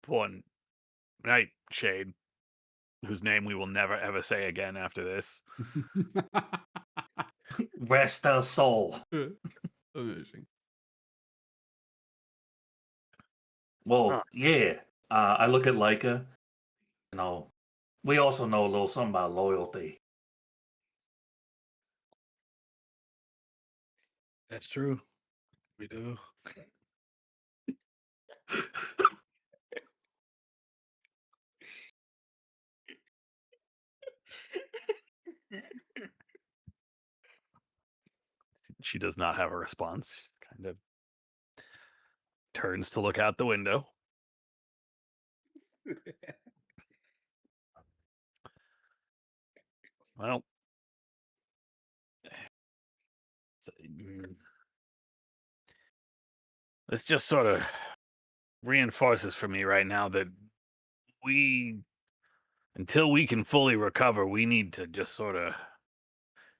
one Nightshade, whose name we will never ever say again after this. Rest her soul. Amazing. Well, Huh. yeah. I look at Leica. You know, we also know a little something about loyalty. That's true. We do. She does not have a response. She kind of turns to look out the window. Well, this just sort of reinforces for me right now that until we can fully recover, we need to just sort of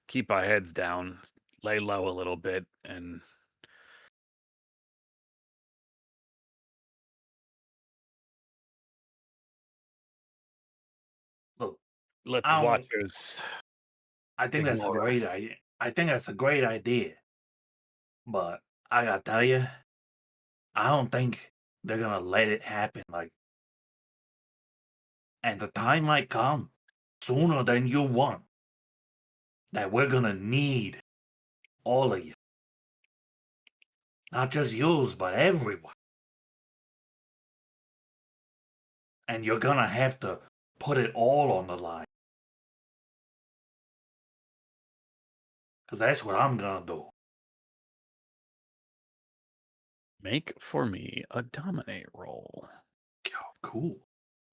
keep our heads down, lay low a little bit, and Look, let the I don't- Watchers. I think that's a Ignore great us. idea. I think that's a great idea. But I gotta tell you, I don't think they're gonna let it happen. Like, and the time might come sooner than you want that we're gonna need all of you. Not just yous, but everyone. And you're gonna have to put it all on the line. Because that's what I'm gonna do. Make for me a dominate roll. Cool.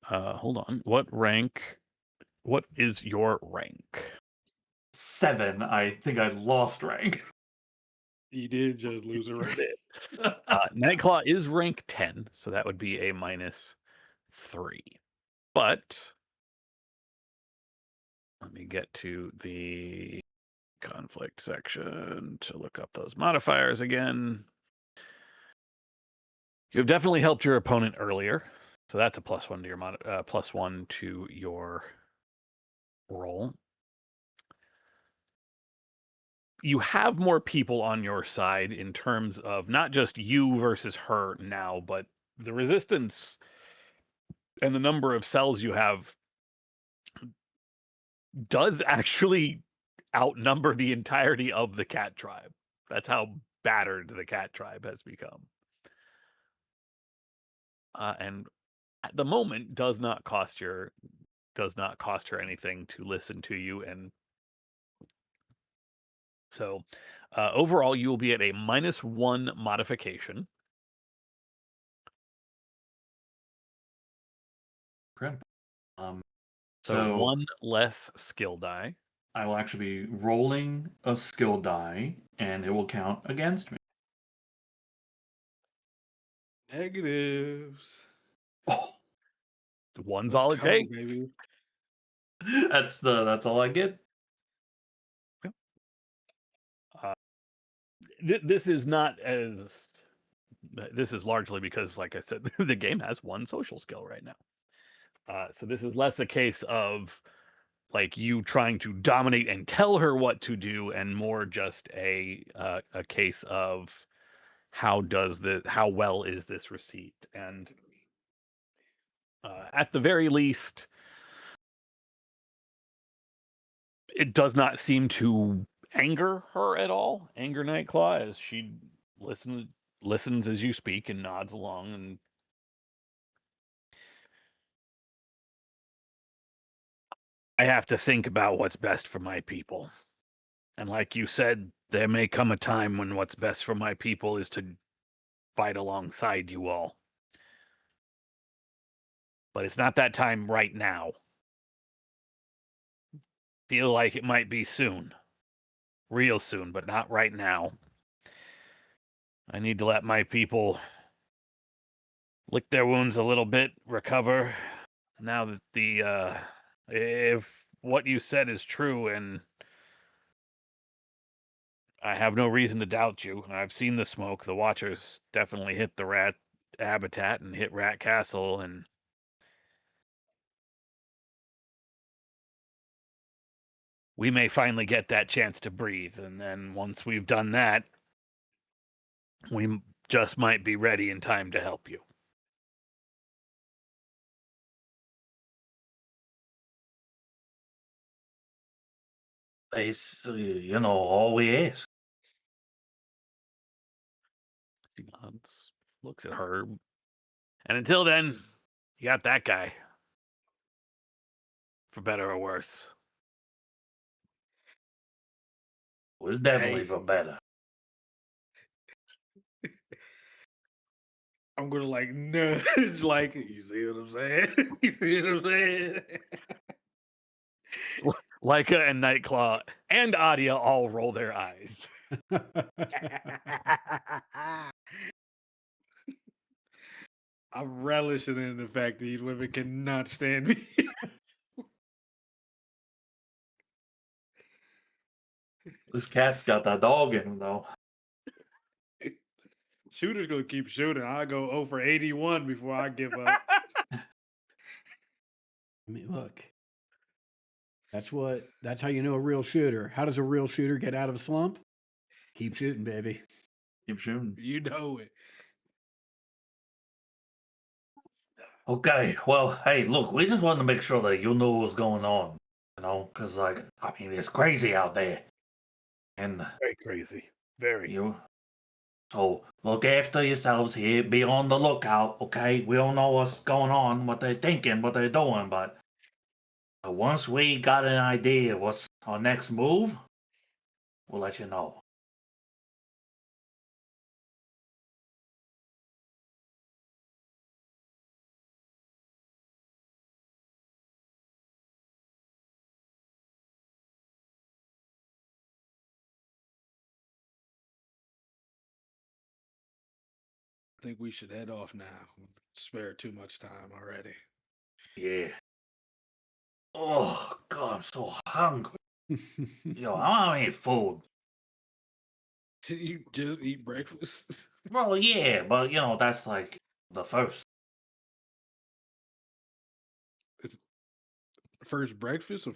Hold on. What is your rank? 7. I think I lost rank. You did just lose a rank. Nightclaw is rank 10, so that would be a -3. But let me get to the conflict section to look up those modifiers again. You've definitely helped your opponent earlier, so that's a +1 to your +1 to your roll. You have more people on your side in terms of not just you versus her now, but the resistance and the number of cells you have does actually outnumber the entirety of the cat tribe. That's how battered the cat tribe has become. And at the moment does not cost her anything to listen to you. And so overall you will be at a -1 modification. Okay. So So 1 less skill die. I will actually be rolling a skill die, and it will count against me. Negatives. Oh, One's all it Come on, takes. baby. that's all I get. This is not as This is largely because, like I said, the game has one social skill right now. So this is less a case of like you trying to dominate and tell her what to do, and more just a case of how well is this received, and at the very least, it does not seem to anger her at all. Anger Nightclaw, as she listens as you speak and nods along, and I have to think about what's best for my people. And like you said, there may come a time when what's best for my people is to fight alongside you all. But it's not that time right now. Feel like it might be soon. Real soon, but not right now. I need to let my people lick their wounds a little bit, recover. Now that if what you said is true, and I have no reason to doubt you. I've seen the smoke. The Watchers definitely hit the rat habitat and hit Rat Castle, and we may finally get that chance to breathe. And then once we've done that, we just might be ready in time to help you. It's, all we ask. She nods, looks at her. And until then, you got that guy. For better or worse. It was definitely Hey. for better. I'm gonna like nudge, like, you see what I'm saying? You see what I'm saying? Leica and Nightclaw and Adia all roll their eyes. I'm relishing in the fact that these women cannot stand me. This cat's got that dog in him, though. Shooter's gonna keep shooting. I go 0 for 81 before I give up. I mean, look. That's how you know a real shooter. How does a real shooter get out of a slump? Keep shooting, baby. Keep shooting. You know it. Okay, well, hey, look, we just wanted to make sure that you knew what was going on, because, it's crazy out there. And Very crazy. Very. So look after yourselves here. Be on the lookout, okay? We don't know what's going on, what they're thinking, what they're doing, but once we got an idea what's our next move, we'll let you know. I think we should head off now. Spare too much time already. Yeah. Oh, God, I'm so hungry. I want to eat food. You just eat breakfast? Well, yeah, but, that's like the first. First breakfast?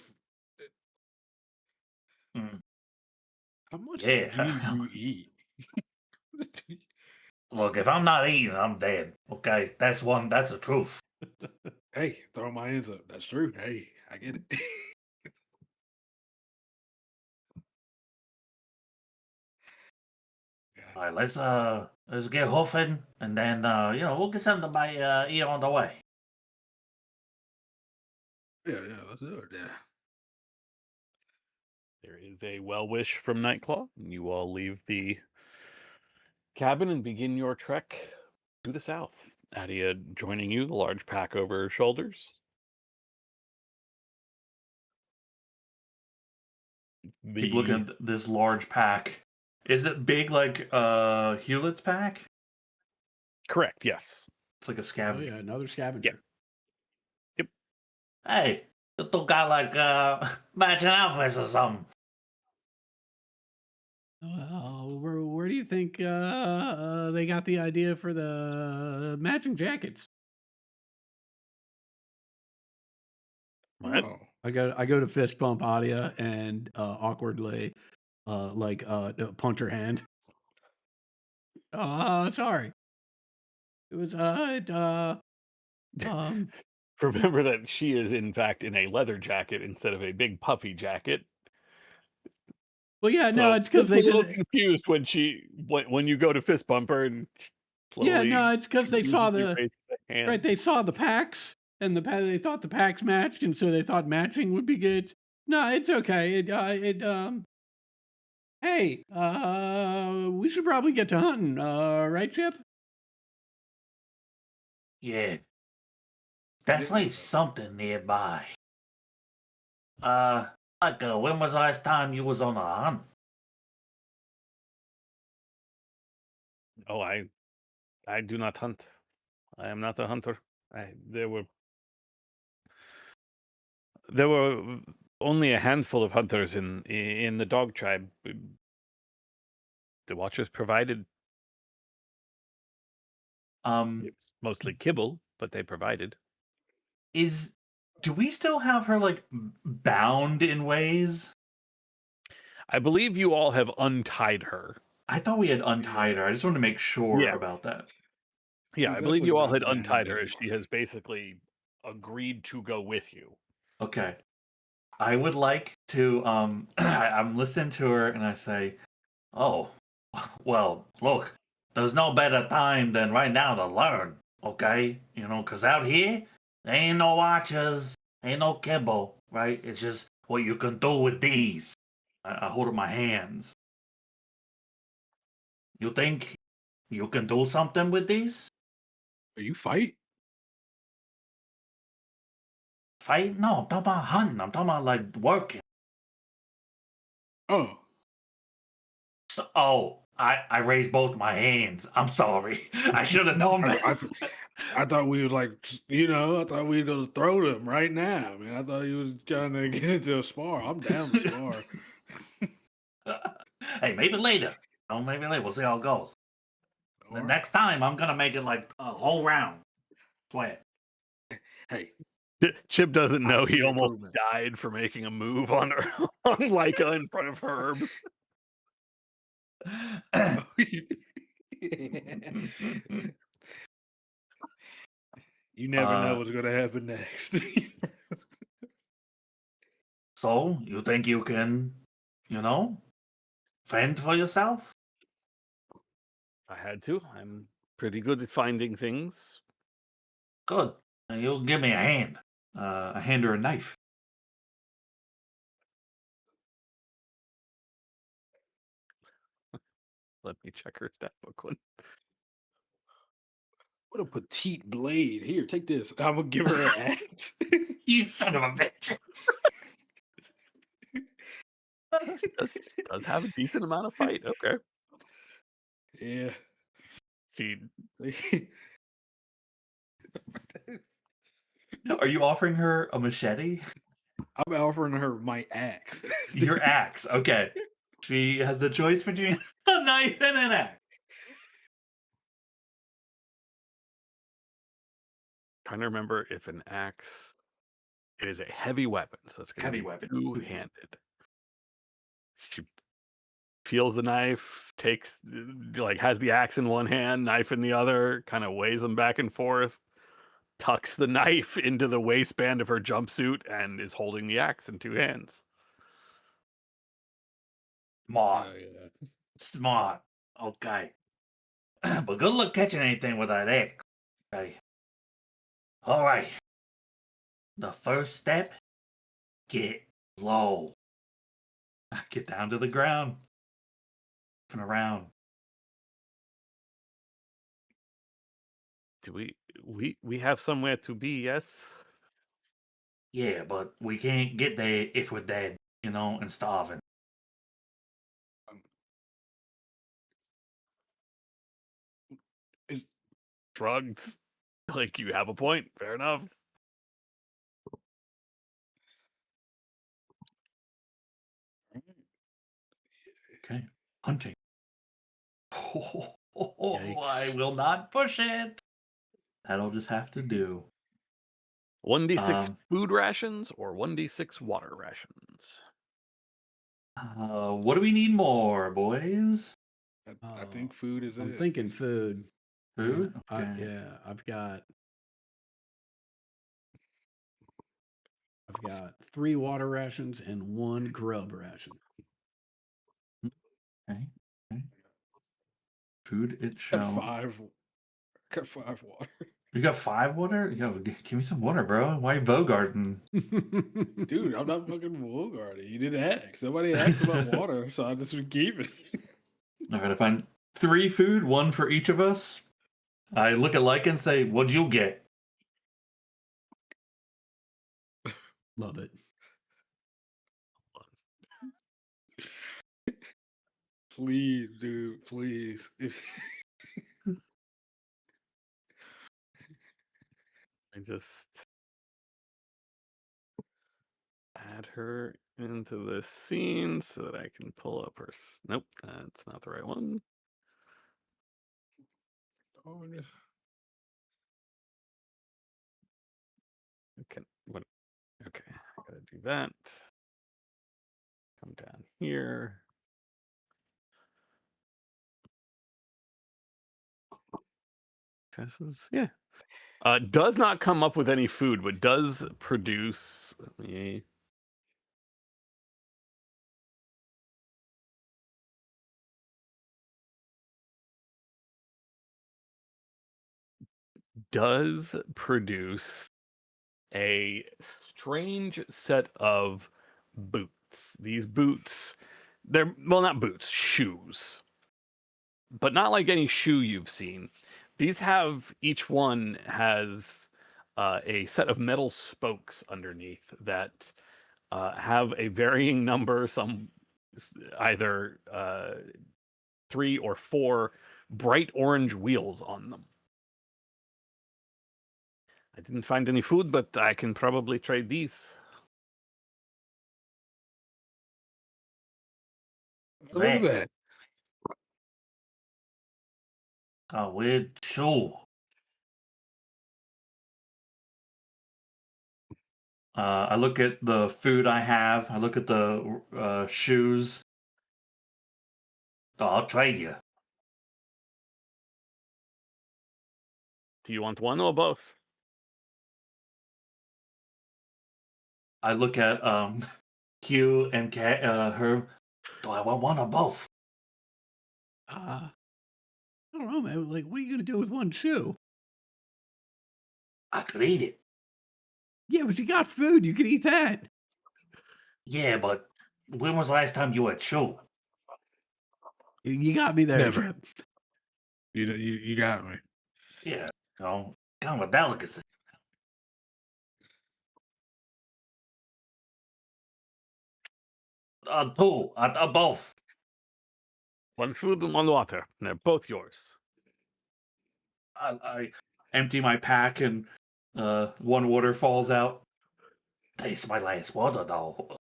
Mm. How much Yeah. do you eat? Look, if I'm not eating, I'm dead. Okay, that's the truth. Hey, throw my hands up. That's true. Hey, I get it. All right, let's get hoofing, and then we'll get something to buy eat on the way. Yeah, let's do it. Yeah. There is a well wish from Nightclaw, and you all leave the cabin and begin your trek to the south. Adia joining you, the large pack over her shoulders. Keep looking at this large pack. Is it big like Hewlett's pack? Correct, yes. It's like a Oh scavenger. yeah, another scavenger. Hey, you two got like matching outfits or something. Well, where do you think they got the idea for the matching jackets? What? Oh, I go to fist bump Adia and awkwardly punch her hand. Sorry. It was um Remember that she is in fact in a leather jacket instead of a big puffy jacket. well yeah, no, So it's because looks a they little said confused when you go to fist bump her and yeah, slowly no, it's because they saw confusedly the raises a right, hand. they saw the packs and they thought the packs matched, and so they thought matching would be good. No, it's okay. Hey, we should probably get to hunting, right, Chip? Yeah, definitely something nearby. Uh, when was the last time you was on a hunt? Oh, I do not hunt. I am not a hunter. There were only a handful of hunters in the dog tribe. The Watchers provided. It was mostly kibble, but they provided. Is do we still have her like bound in ways? I believe you all have untied her. I thought we had untied her. I just wanted to make sure Yeah. about that. Yeah, She's I believe definitely you all not had bound untied her as anymore. she has basically agreed to go with you. Okay. I would like to I'm listening to her and I say, "Oh, well, look, there's no better time than right now to learn, okay? You know, cuz out here there ain't no watches, ain't no kibble, right? It's just what you can do with these." I hold up my hands. You think you can do something with these? Are you fight? Fight? No, I'm talking about hunting. I'm talking about like working. Oh, Oh, I raised both my hands. I'm sorry. I should have known I, better. I thought we was like, I thought we were gonna throw them right now. Man, I thought he was trying to get into a spar. I'm down to spar. Hey, maybe later. Oh, maybe later. We'll see how it goes. The All right. next time, I'm gonna make it like a whole round. Swear. Hey, Chip doesn't I know see he almost improvement. died for making a move on her on Leica in front of Herb. You never know Uh, what's gonna happen next. So, you think you can, you know, fend for yourself? I had to. I'm pretty good at finding things. Good. Then you'll give me a hand. I hand her a knife. Let me check her stat book one. What a petite blade. Here, take this. I'm gonna give her an axe. You son of a bitch. Does have a decent amount of fight. Okay. Yeah. She Are you offering her a machete? I'm offering her my axe. Your axe. Okay. She has the choice between a knife and an axe. trying to remember if an axe. It is a heavy weapon, so it's going to Heavy be weapon. two-handed. She peels the knife, takes has the axe in one hand, knife in the other, kind of weighs them back and forth, tucks the knife into the waistband of her jumpsuit, and is holding the axe in two hands. Smart. Oh, yeah. Smart. Okay. But good luck catching anything with that axe. Okay. All right. The first step, get low. Get down to the ground. And around. Do we have somewhere to be? Yes. Yeah, but we can't get there if we're dead, you know, and starving. Is- Shrugged. Like you have a point. Fair enough. Okay. Hunting. I Yikes. will not push it. That'll just have to do. 1d6 Um, food rations or 1d6 water rations. What do we need more, boys? I think food is I'm it. thinking food. Food? Okay. Yeah, I've got 3 water rations and 1 grub ration. Okay. Okay. Food it Got shall. 5. Got 5 water. You got 5 water? Yo, give me some water, bro. Why you bogarting? Dude, I'm not fucking Wolgardy. You didn't ask. Nobody asked about water, so I just would keep it. I gotta find 3 food, 1 for each of us. I look at Lycan and say, "What'd you get?" Love it. Please, dude, please. I just add her into this scene so that I can pull up her. Nope, that's not the right one. Oh, no. Okay, what? Okay, I gotta do that. Come down here. Successes, yeah. Does not come up with any food, but does produce. Let me. Does produce a strange set of boots. These boots, they're not boots, shoes. But not like any shoe you've seen. These have, each one has a set of metal spokes underneath that have a varying number, some either 3 or 4 bright orange wheels on them. I didn't find any food, but I can probably trade these. Look at that. A weird shoe. I look at the food I have. I look at the shoes. Oh, I'll trade you. Do you want one or both? I look at Q and Herb. Do I want one or both? I don't know, man. Like, what are you gonna do with 1 shoe? I could eat it. Yeah, but you got food. You can eat that. Yeah, but when was the last time you had shoe? You got me there, Never. Chip. You got me. Yeah, kind of a delicacy. Two, both. One food and one water. They're both yours. I empty my pack and 1 water falls out. Taste my last water, though.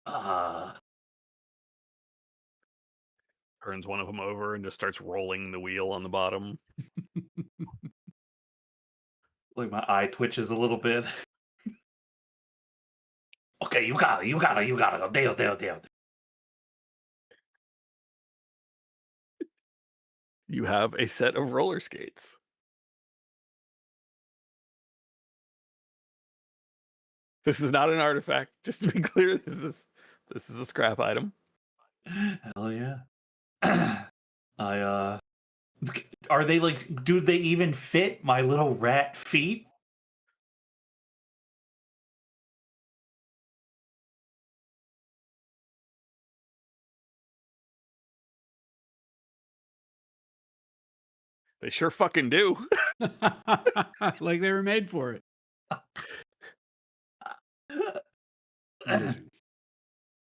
Turns one of them over and just starts rolling the wheel on the bottom. Like my eye twitches a little bit. Okay, you got it. Deal. You have a set of roller skates. This is not an artifact. Just to be clear, this is a scrap item. Hell yeah. Are they like, do they even fit my little rat feet? They sure fucking do. Like they were made for it. Amazing.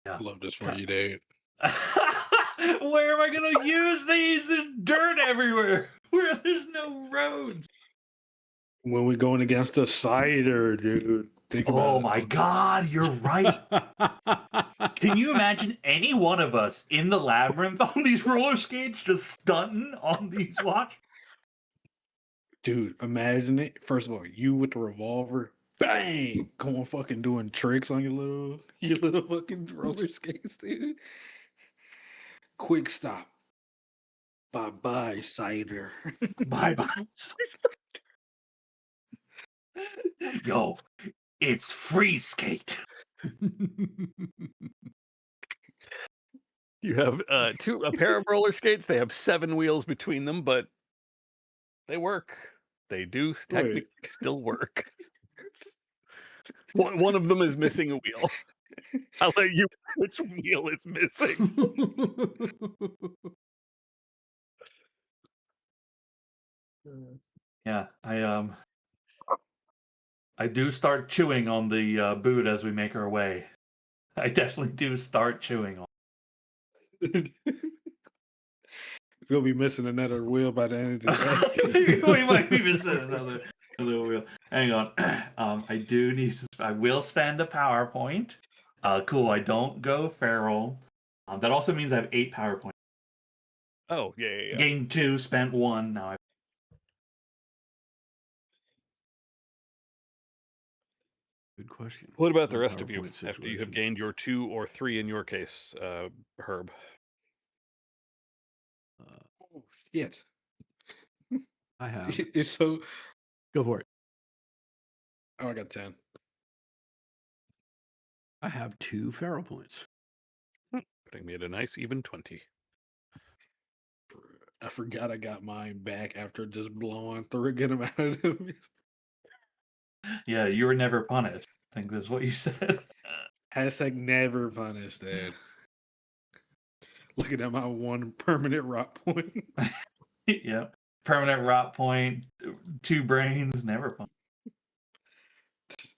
Yeah. Love this for you, dude. Where am I gonna use these? There's dirt everywhere. Where there's no roads. When we're going against a cider, dude. Think about Oh it. my God, you're right. Can you imagine any one of us in the labyrinth on these roller skates just stunting on these watch? Dude, imagine it. First of all, you with the revolver, bang, going fucking doing tricks on your little fucking roller skates, dude. Quick stop. Bye bye, cider. Bye bye. Yo, it's free skate. You have a pair of roller skates. They have 7 wheels between them, but they work. They do technically still work. One of them is missing a wheel. I'll let you which wheel is missing. Yeah, I do start chewing on the boot as we make our way. I definitely do start chewing on. We'll be missing another wheel by the end of the day. We might be missing another wheel. Hang on. I will spend a PowerPoint. Cool. I don't go feral. That also means I have 8 PowerPoints. Oh, yeah. Gained 2, spent 1. Now I. Good question. What about the The rest of you PowerPoint after you have situation. gained your 2 or 3 in your case, Herb? Oh shit! I have. It's so. Go for it. Oh, I got 10. I have 2 feral points. Putting me at a nice even 20. I forgot I got mine back after just blowing through it, get them out of them. Yeah, you were never punished. I think that's what you said. Hashtag never punished, Dad. Looking at my 1 permanent rock point. Yeah. Permanent rot point, 2 brains, never punished.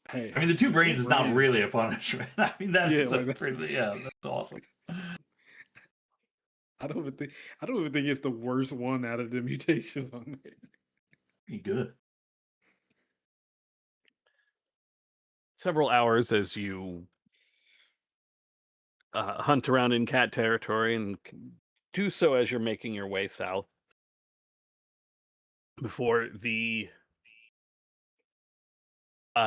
Hey, I mean, the 2 brains is not brains. really a punishment. I mean, that Yeah, is like that- pretty. Yeah, that's awesome. I don't even think it's the worst one out of the mutations on there. You good? Several hours as you hunt around in cat territory and do so as you're making your way south before the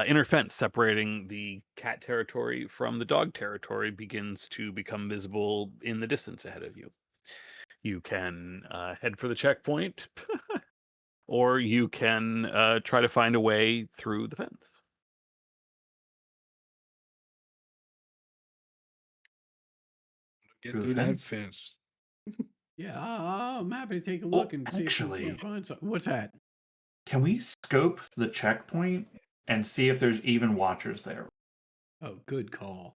inner fence separating the cat territory from the dog territory begins to become visible in the distance ahead of you. You can head for the checkpoint, or you can try to find a way through the fence. Get Through the through that fence? fence. Yeah, I'm happy to take a look and see if we actually- can't find something. What's that? Can we scope the checkpoint and see if there's even watchers there? Oh, good call.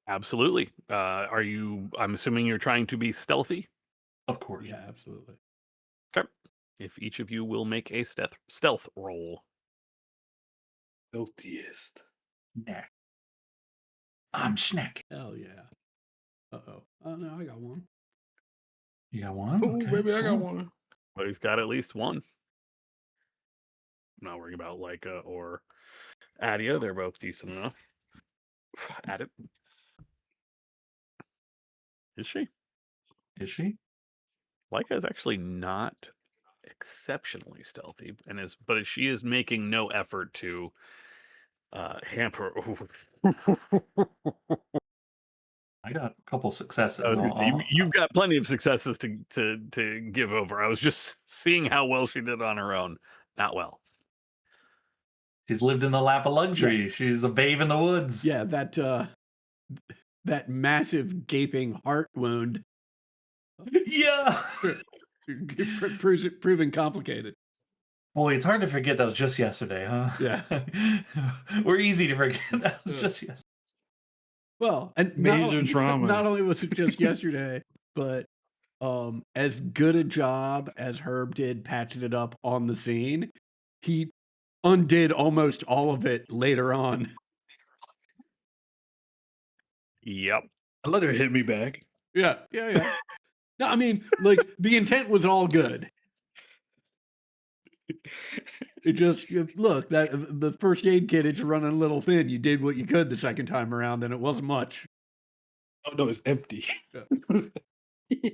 Absolutely. I'm assuming you're trying to be stealthy. Of course. Yeah, absolutely. Okay. If each of you will make a stealth roll. Filthiest. Nah. I'm Schneck. Hell yeah. Uh-oh. Oh, no, I got one. You got one? Oh, Okay, baby, I got cool. one. But he's got at least one. I'm not worrying about Leica or Adia. They're both decent enough. At it. Is she? Is she? Leica is actually not exceptionally stealthy, but she is making no effort to hamper. I got a couple successes. I was gonna say, you've got plenty of successes to give over. I was just seeing how well she did on her own. Not well. She's lived in the lap of luxury. She's a babe in the woods. Yeah, that massive gaping heart wound Yeah. proving complicated. Boy, it's hard to forget that was just yesterday, huh? Yeah. We're easy to forget that was Yeah. just yesterday. Well, and Major trauma. Not only was it just yesterday, but as good a job as Herb did patching it up on the scene, he undid almost all of it later on. Yep. I let her hit me back. Yeah. No, I mean, like the intent was all good. It just look that the first aid kit. It's running a little thin. You did what you could the second time around, and it wasn't much. Oh no, it's empty. Yeah.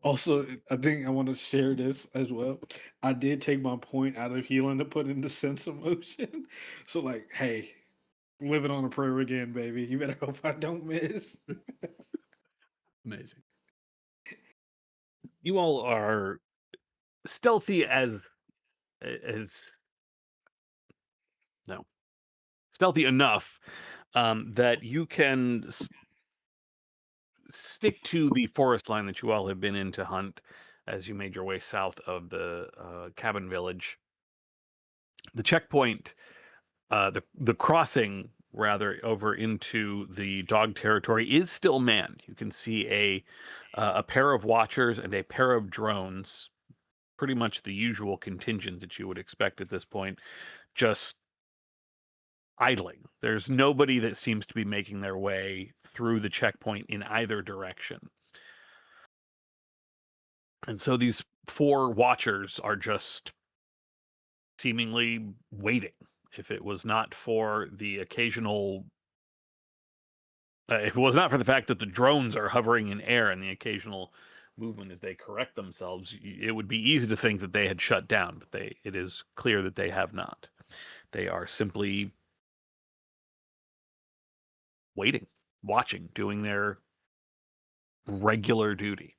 Also, I think I want to share this as well. I did take my point out of healing to put into sense of motion. So, like, hey, living on a prayer again, baby. You better hope I don't miss. Amazing. You all are stealthy no, stealthy enough that you can stick to the forest line that you all have been in to hunt as you made your way south of the cabin village. The checkpoint, the crossing rather over into the dog territory is still manned. You can see a pair of watchers and a pair of drones, pretty much the usual contingent that you would expect at this point, just idling. There's nobody that seems to be making their way through the checkpoint in either direction. And so these 4 watchers are just seemingly waiting. If it was not for the occasional if it was not for the fact that the drones are hovering in air and the occasional movement as they correct themselves, it would be easy to think that they had shut down, but it is clear that they have not. They are simply waiting, watching, doing their regular duty.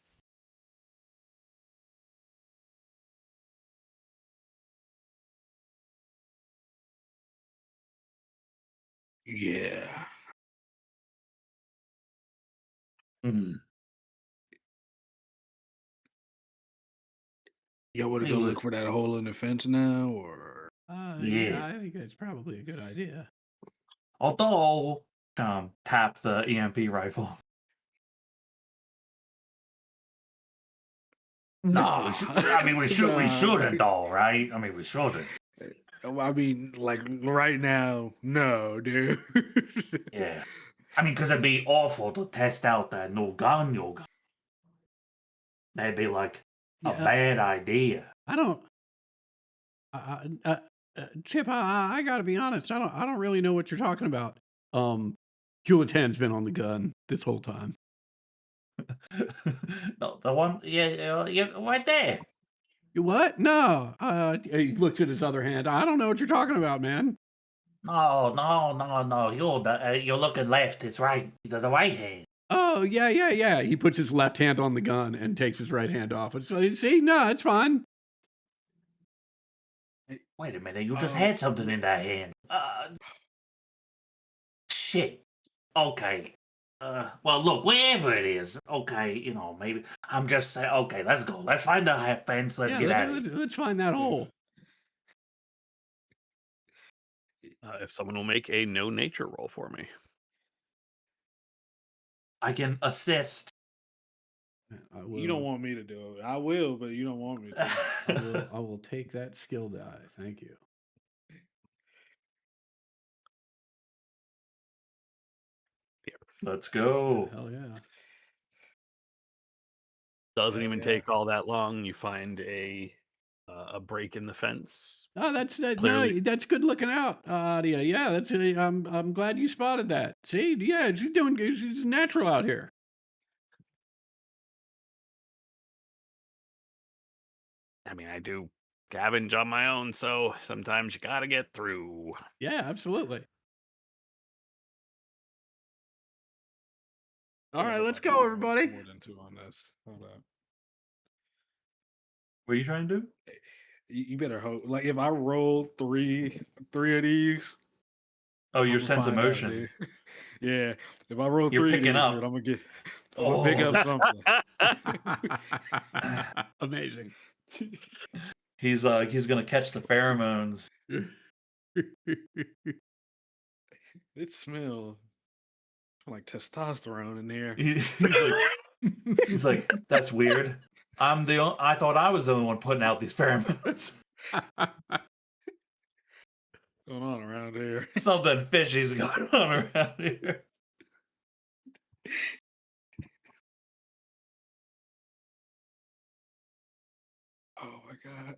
Yeah. Hmm. Y'all want to Hey, go look. look for that hole in the fence now, or Yeah, Yeah. I think that's probably a good idea. Although, tap the EMP rifle. No, I mean we Nah. shouldn't though, right? I mean we shouldn't. I mean, like right now, no, dude. Yeah. I mean, because it'd be awful to test out that new gun you got. That'd be like a Yeah, bad idea. I don't. Chip, I got to be honest. I don't really know what you're talking about. Hewlett's hand's been on the gun this whole time. No, the one, yeah, right there. You what? No. He looks at his other hand. I don't know what you're talking about, man. No. You're looking left. It's right. The right hand. Oh, yeah. He puts his left hand on the gun and takes his right hand off. It's like, see, no, it's fine. Wait a minute. You just Oh. had something in that hand. Shit. Okay. Well, look, wherever it is, okay, maybe I'm just saying, okay, let's go. Let's find the fence. Let's Yeah, get out of here. let's find that hole. If someone will make a no nature roll for me. I can assist. You don't want me to do it. I will, but you don't want me to. I will take that skill die. Thank you. Let's go. Hell yeah. Doesn't Hell even yeah. take all that long. You find a break in the fence. Oh, that's that. Clearly- No, that's good looking out, Adia. Yeah, that's. I'm glad you spotted that. See, yeah, she's doing good. She's natural out here. I mean, I do scavenge on my own, so sometimes you gotta get through. Yeah, absolutely. All right, let's go, everybody. More than 2 on this. Hold up. What are you trying to do? You better hope. Like if I roll three of these. Oh, your I'ma sense of find out, motion. dude. Yeah, if I roll You're 3 of picking these, up. dude, I'm gonna pick Oh. up something. Amazing. He's gonna catch the pheromones. It smells like testosterone in here. He's like, that's weird. I thought I was the only one putting out these pheromones. Going on around here. Something fishy's going on around here. Oh my god.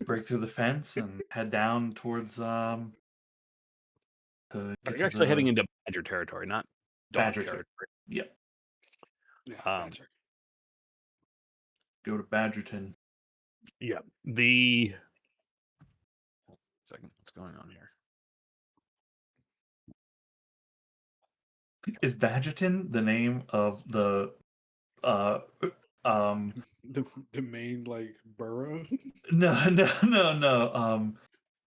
break through the fence and head down towards to But get you're to actually heading the into badger territory, not dog Badger territory. Yep. Yeah, Um, Badger. Go to Badgerton. Yeah. The second, what's going on here? Is Badgerton the name of the uh um The main like borough. no.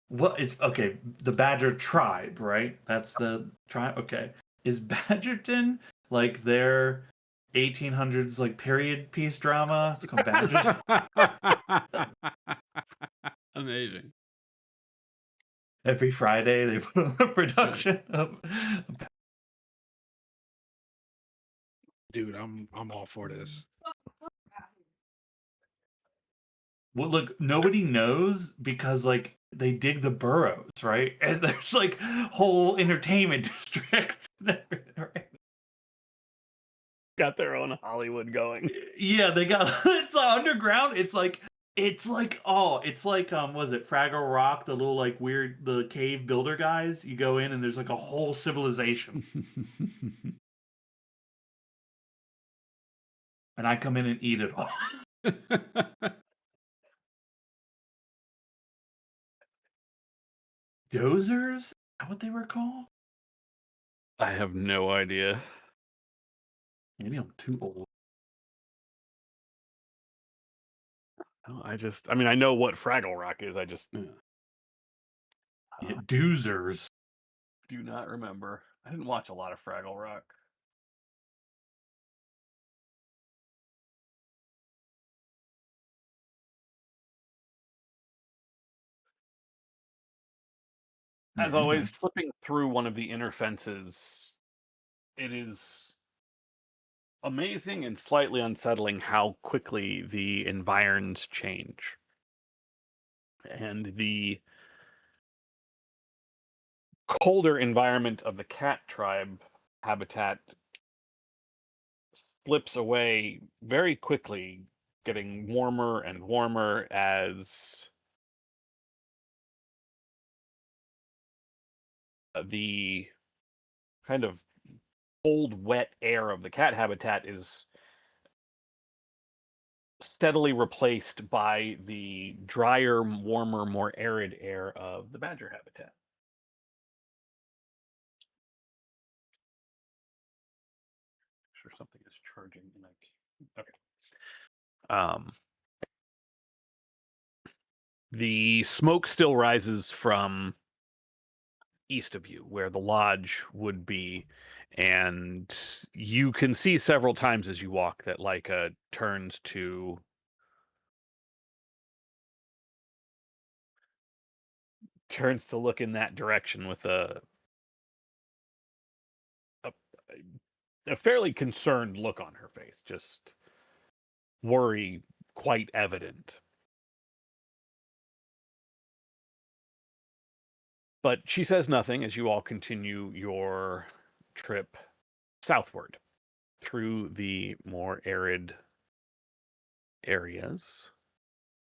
What it's okay, the Badger tribe, right? That's the tribe. Okay. Is Badgerton like their 1800s like period piece drama? It's called Badgerton. Amazing. Every Friday they put on a production of Dude, I'm all for this. well, look, nobody knows because like they dig the burrows, right? And there's like whole entertainment district. Right? Got their own Hollywood going. Yeah, they got it's underground. It's like was it Fraggle Rock, the little like weird the cave builder guys? You go in and there's like a whole civilization. And I come in and eat it all. Dozers? Is that what they were called? I have no idea. Maybe I'm too old. No, I mean, I know what Fraggle Rock is. I just Yeah, doozers. do not remember. I didn't watch a lot of Fraggle Rock. As Mm-hmm. always, slipping through one of the inner fences, it is amazing and slightly unsettling how quickly the environs change. And the colder environment of the cat tribe habitat slips away very quickly, getting warmer and warmer as the kind of cold, wet air of the cat habitat is steadily replaced by the drier, warmer, more arid air of the badger habitat. Sure, something is charging. Okay. The smoke still rises from east of you, where the lodge would be, and you can see several times as you walk that Leica turns to look in that direction with a fairly concerned look on her face, just worry quite evident. But she says nothing as you all continue your trip southward through the more arid areas.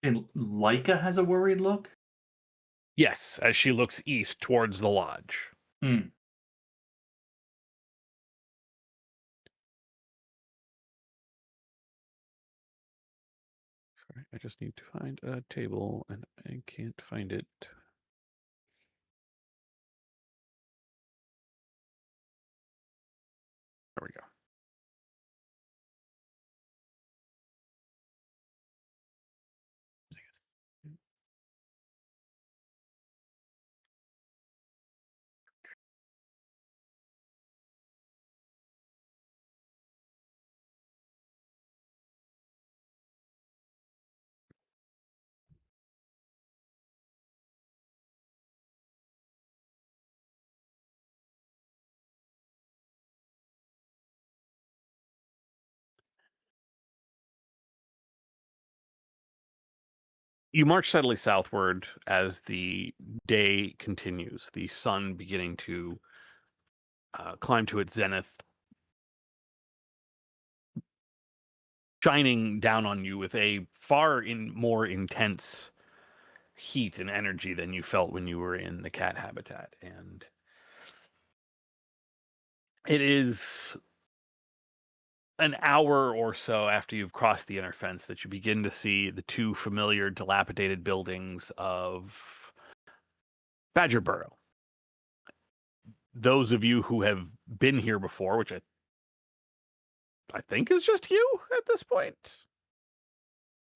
And Leica has a worried look? Yes, as she looks east towards the lodge. Hmm. Sorry, I just need to find a table and I can't find it. There we go. You march steadily southward as the day continues, the sun beginning to climb to its zenith. shining down on you with a far more intense heat and energy than you felt when you were in the cat habitat. And it is an hour or so after you've crossed the inner fence that you begin to see the two familiar dilapidated buildings of Badger Burrow. Those of you who have been here before, which I think is just you at this point,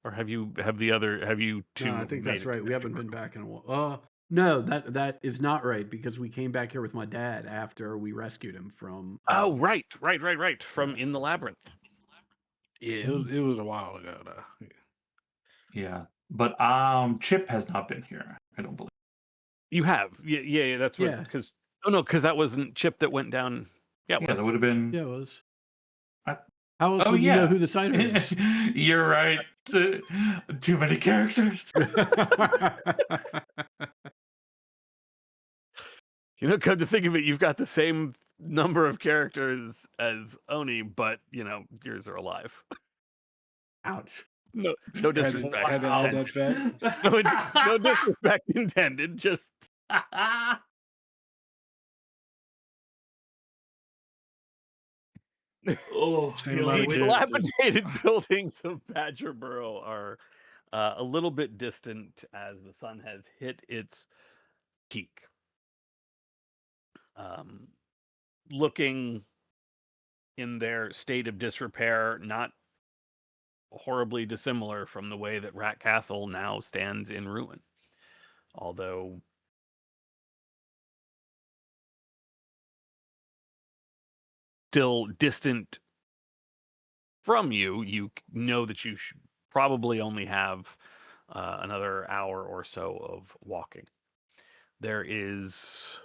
or have you two? No, I think made that's it to right. We Badger haven't been Burrow? back in a while. No, that is not right because we came back here with my dad after we rescued him from. Oh, right. From In the Labyrinth. Yeah, it was a while ago though. Yeah. But Chip has not been here, I don't believe. You have, yeah. That's what. Yeah. Because that wasn't Chip that went down. Yeah, it Yeah, was. that would have been. Yeah, it was. I- How else Oh, would you know yeah. who the cider is? You're right. Too many characters. Come to think of it, you've got the same number of characters as Oni, but yours are alive. Ouch. No Had to disrespect. add that intended. fact. No disrespect intended. Just Oh, Same yeah, amount of wait- characters. dilapidated buildings of Badger Burrow are a little bit distant as the sun has hit its peak. Looking in their state of disrepair, not horribly dissimilar from the way that Rat Castle now stands in ruin. Although still distant from you, you know that you should probably only have another hour or so of walking. There is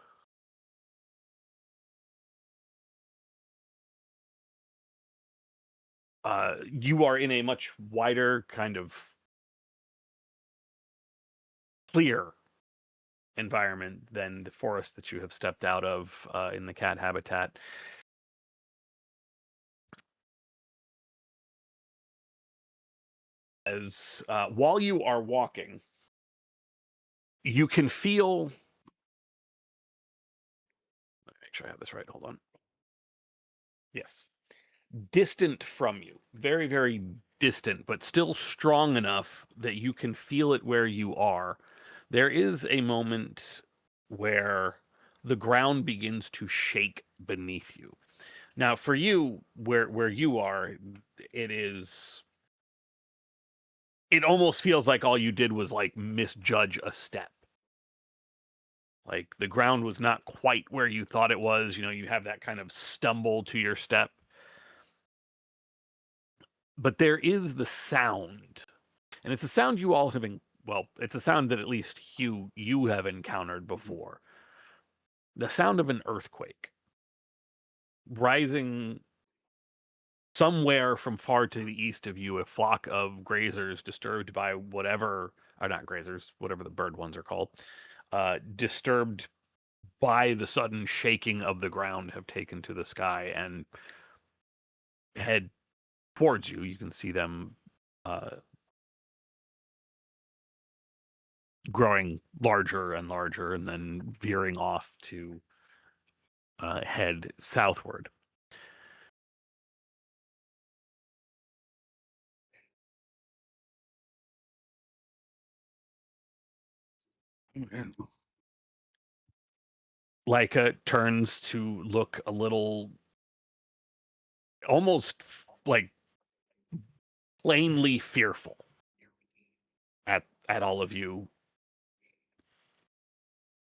you are in a much wider kind of clear environment than the forest that you have stepped out of in the cat habitat. As while you are walking, you can feel. Let me make sure I have this right. Hold on. Yes. Distant from you, very, very distant, but still strong enough that you can feel it where you are. There is a moment where the ground begins to shake beneath you. Now, for you, where you are, it almost feels like all you did was like misjudge a step. Like the ground was not quite where you thought it was. You have that kind of stumble to your step. But there is the sound, and it's a sound you all have. It's a sound that at least you have encountered before. The sound of an earthquake rising somewhere from far to the east of you. A flock of grazers disturbed by whatever the bird ones are called, disturbed by the sudden shaking of the ground, have taken to the sky and head towards you. You can see them growing larger and larger and then veering off to head southward. Leica turns to look a little almost like plainly fearful at all of you.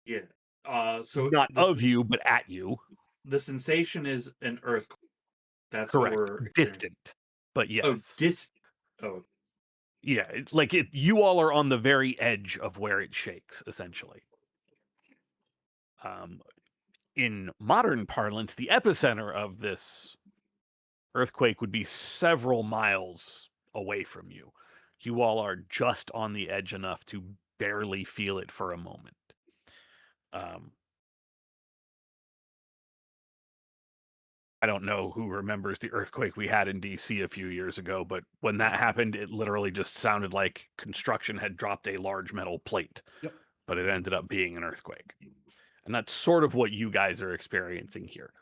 Yeah. So Not of you, but at you. The sensation is an earthquake. That's Correct. what we're Distant. But yes. Oh, Yeah, it's like you all are on the very edge of where it shakes, essentially. In modern parlance, the epicenter of this earthquake would be several miles away from you. You all are just on the edge enough to barely feel it for a moment. I don't know who remembers the earthquake we had in DC a few years ago, but when that happened, it literally just sounded like construction had dropped a large metal plate, Yep. but it ended up being an earthquake. And that's sort of what you guys are experiencing here.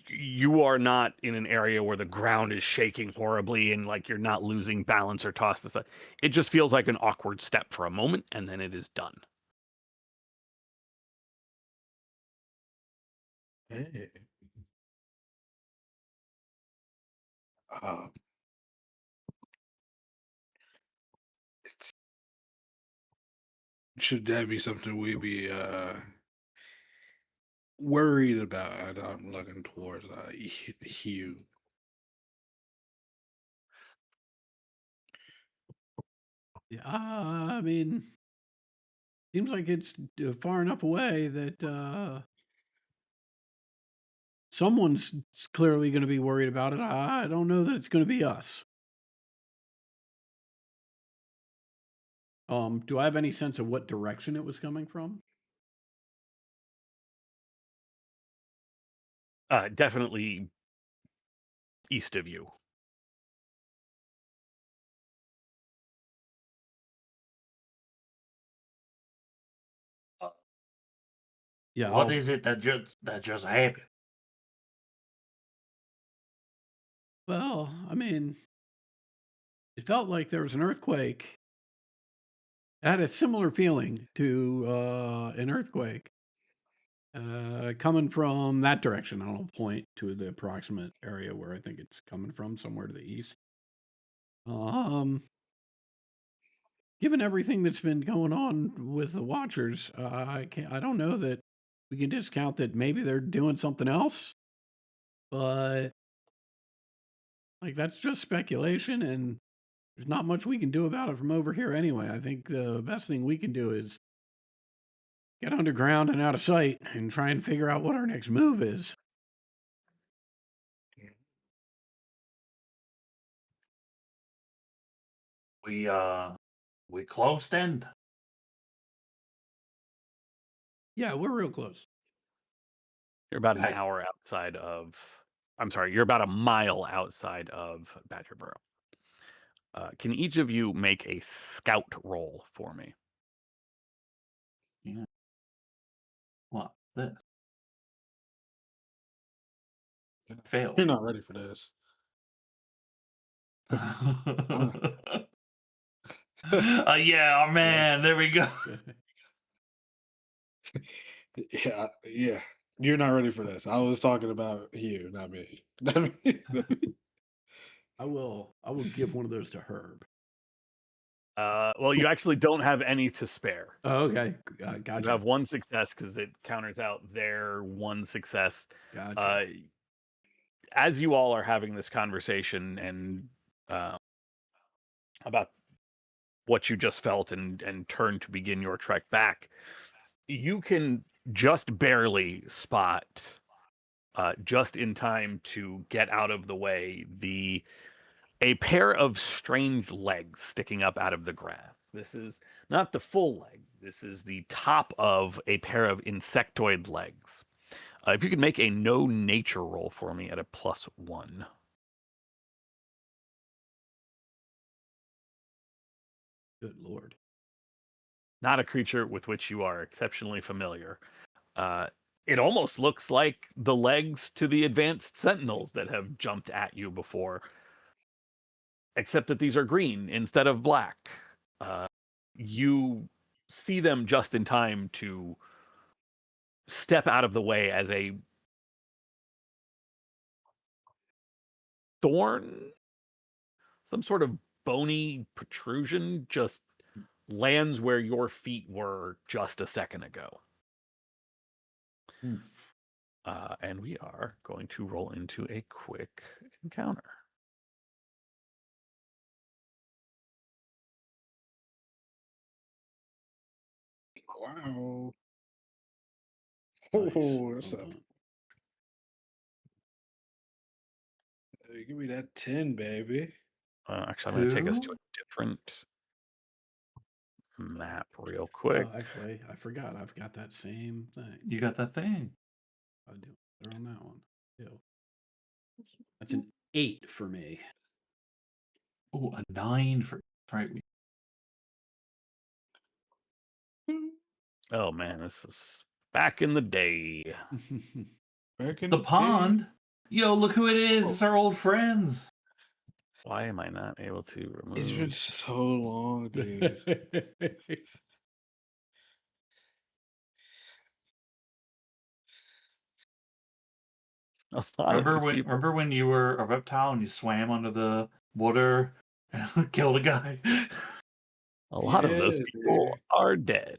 You are not in an area where the ground is shaking horribly and like you're not losing balance or tossed aside. It just feels like an awkward step for a moment, and then it is done. Hey. Uh, should that be something we be worried about? I'm looking towards Hugh. Yeah, I mean, seems like it's far enough away that someone's clearly going to be worried about it. I don't know that it's going to be us. Do I have any sense of what direction it was coming from? Definitely east of you. Yeah. What is it that just happened? Well, I mean, it felt like there was an earthquake. It had a similar feeling to an earthquake coming from that direction. I'll point to the approximate area where I think it's coming from, somewhere to the east. Um, Given everything that's been going on with the Watchers, I don't know that we can discount that maybe they're doing something else, but like that's just speculation, and there's not much we can do about it from over here anyway. I think the best thing we can do is get underground and out of sight and try and figure out what our next move is. We close then? Yeah, we're real close. You're about an Right. hour outside of. I'm sorry, you're about a mile outside of Badgerboro. Can each of you make a scout roll for me? Yeah. What? This? Fail. You're not ready for this. Yeah, man. There we go. Yeah. You're not ready for this. I was talking about Hugh, not me. Not me. I will give one of those to Herb. Well, you actually don't have any to spare. Oh, okay. You Gotcha. have one success because it counters out their one success. Gotcha. As you all are having this conversation and about what you just felt and turn to begin your trek back, you can just barely spot, just in time to get out of the way, a pair of strange legs sticking up out of the grass. This is not the full legs. This is the top of a pair of insectoid legs. If you could make a no nature roll for me at a +1. Good Lord. Not a creature with which you are exceptionally familiar. It almost looks like the legs to the advanced sentinels that have jumped at you before, except that these are green instead of black. You see them just in time to step out of the way as a thorn, some sort of bony protrusion, just lands where your feet were just a second ago. Hmm. And we are going to roll into a quick encounter. Wow. Nice. Oh, that's Well a, done. give me that 10, baby. Actually, I'm going to take us to a Two? different map real quick. Oh, actually, I forgot. I've got that same thing. You got that thing. I do. They're on that one. Ew. That's an 8 for me. Oh, a 9 for right. Oh man, this is back in the day. Back in The day. pond. Yo, look who it is. It's our old friends. Why am I not able to remove? It's been so long, dude. a lot of these people. Remember when you were a reptile and you swam under the water and killed a guy? A lot of those Yeah, people dude. are dead.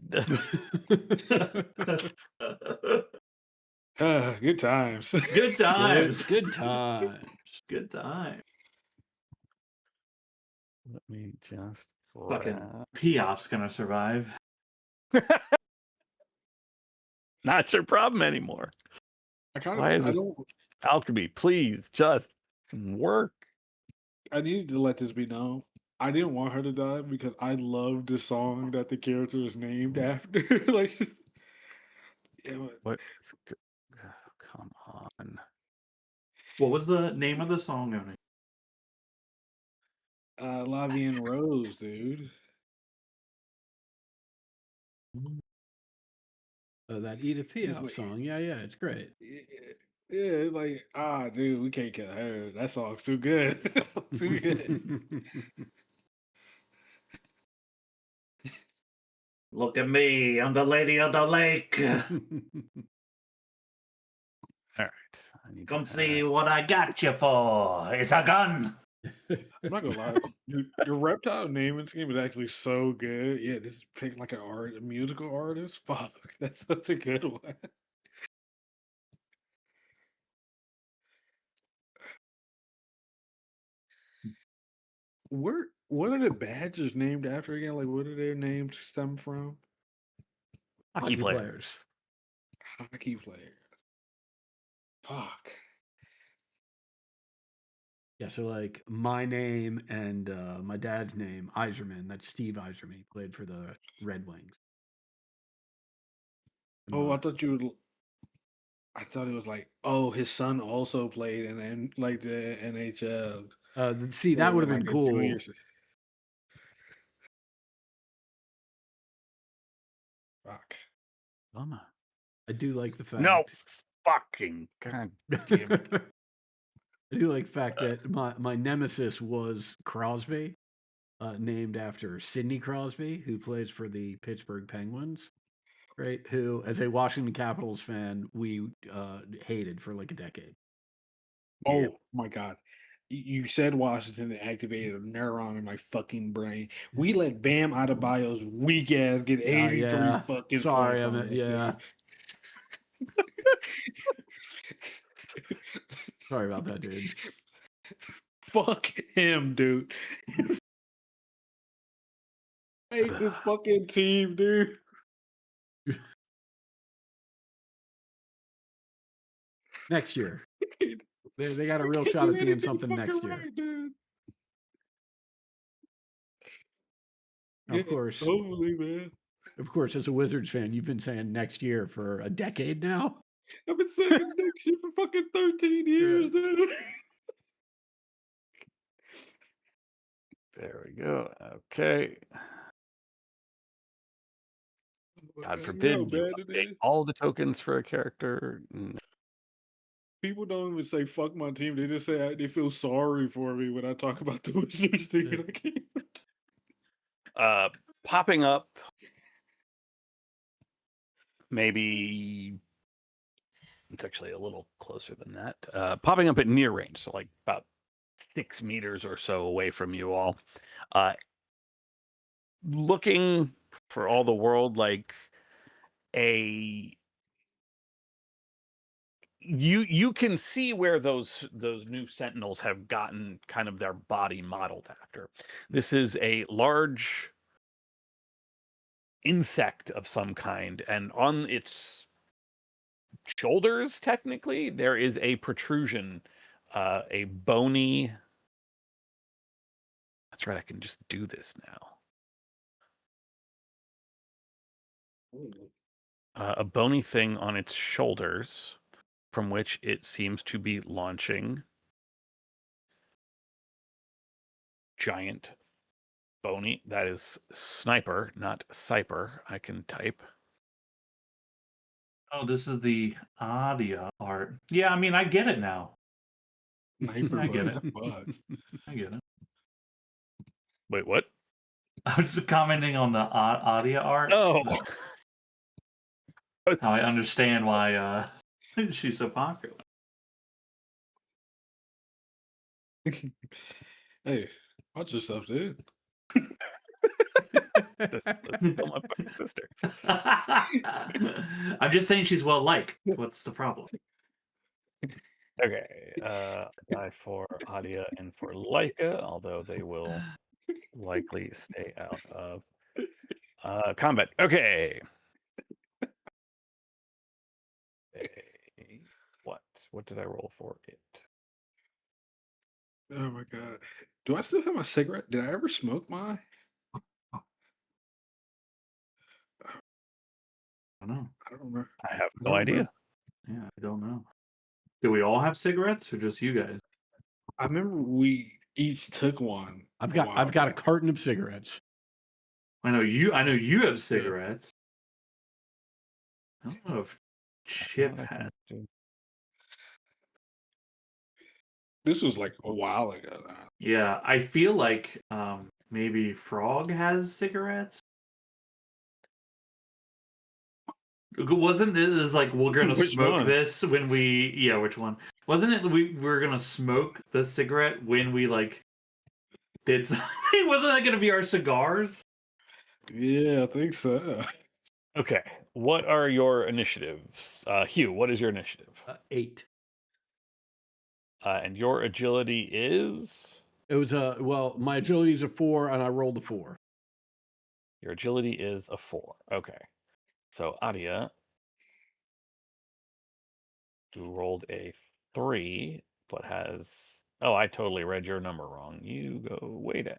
Good times. Good times. Good times. Good time. Let me just Fucking grab- Piaf's gonna survive. Not your problem anymore. Why is this alchemy? Please just work. I needed to let this be known. I didn't want her to die because I love the song that the character is named after. Like, yeah, What? Come on. What was the name of the song, Oni? Lavian Rose, dude. Oh, that Edith Piaf like- song. Yeah, it's great. Yeah, like, dude, we can't kill her. That song's too good. That song's too good. Look at me, I'm the lady of the lake. All right. I need Come to see what I got you for. It's a gun. I'm not gonna lie, dude, your reptile naming scheme is actually so good. Yeah, this is pick like a musical artist. Fuck, that's such a good one. What are the badges named after again? Like, what are their names stem from? hockey players. Hockey players. Fuck. Yeah, so like my name and my dad's name, Iserman. That's Steve Iserman. He played for the Red Wings. Oh, I thought it was like, oh, his son also played in like the NHL. See, that So, would have been like, a cool. junior Fuck. Bummer. I do like the fact. No fucking god damn it. I do like the fact that my nemesis was Crosby, named after Sidney Crosby, who plays for the Pittsburgh Penguins, right? Who, as a Washington Capitals fan, we hated for like a decade. Oh my god. You said Washington activated a neuron in my fucking brain. We let Bam Adebayo's weak ass get 83 yeah. fucking Sorry, points I on meant, us, yeah. dude. Sorry about that, dude. Fuck him, dude. I hate this fucking team, dude. Next year. They got a I real can't shot do at being anything something next fucking year. right, dude. Of Yeah, course. hopefully, man. Of course, as a Wizards fan, you've been saying next year for a decade now. I've been saying it next year for fucking 13 years, dude. There we go. Okay. God You forbid know how you bad it update is? all the tokens for a character. People don't even say fuck my team. They just say they feel sorry for me when I talk about the Wizards thing. Yeah. And I can't. Popping up maybe it's actually a little closer than that. Popping up at near range, so like about 6 meters or so away from you all. Looking for all the world like you can see where those new sentinels have gotten kind of their body modeled after. This is a large insect of some kind, and on its shoulders, technically, there is a protrusion, a bony. That's right, I can just do this now. A bony thing on its shoulders, from which it seems to be launching giant bony. That is sniper, not cyper. I can type. Oh, this is the Adia art. Yeah, I mean, I get it now. Sniper I get bug. it. Fuck. I get it. Wait, what? I was just commenting on the Adia art. Oh, How I understand why she's so popular. Hey, watch yourself, dude. that's still my fucking sister. I'm just saying she's well liked. What's the problem? Okay, guy for Adia and for Leica, although they will likely stay out of combat. Okay. What? What did I roll for it? Oh my god. Do I still have my cigarette? Did I ever smoke mine? I don't know. I don't remember. I have I no don't idea. Yeah, I don't know. Do we all have cigarettes or just you guys? I remember we each took one. I've a got while I've got a back. carton of cigarettes. I know you have cigarettes. I don't know if Chip What I can had. do- This was like a while ago now. Yeah, I feel like maybe Frog has cigarettes. Wasn't this like we're gonna Which smoke one? this when we? Yeah, which one? Wasn't it we were gonna smoke the cigarette when we like did something? Wasn't that gonna be our cigars? Yeah, I think so. Okay, what are your initiatives? Hugh, what is your initiative? 8. And your agility is? It was well, my agility is a 4, and I rolled a 4. Your agility is a 4. Okay. So Adia, who rolled a 3, but has... Oh, I totally read your number wrong. You go way down.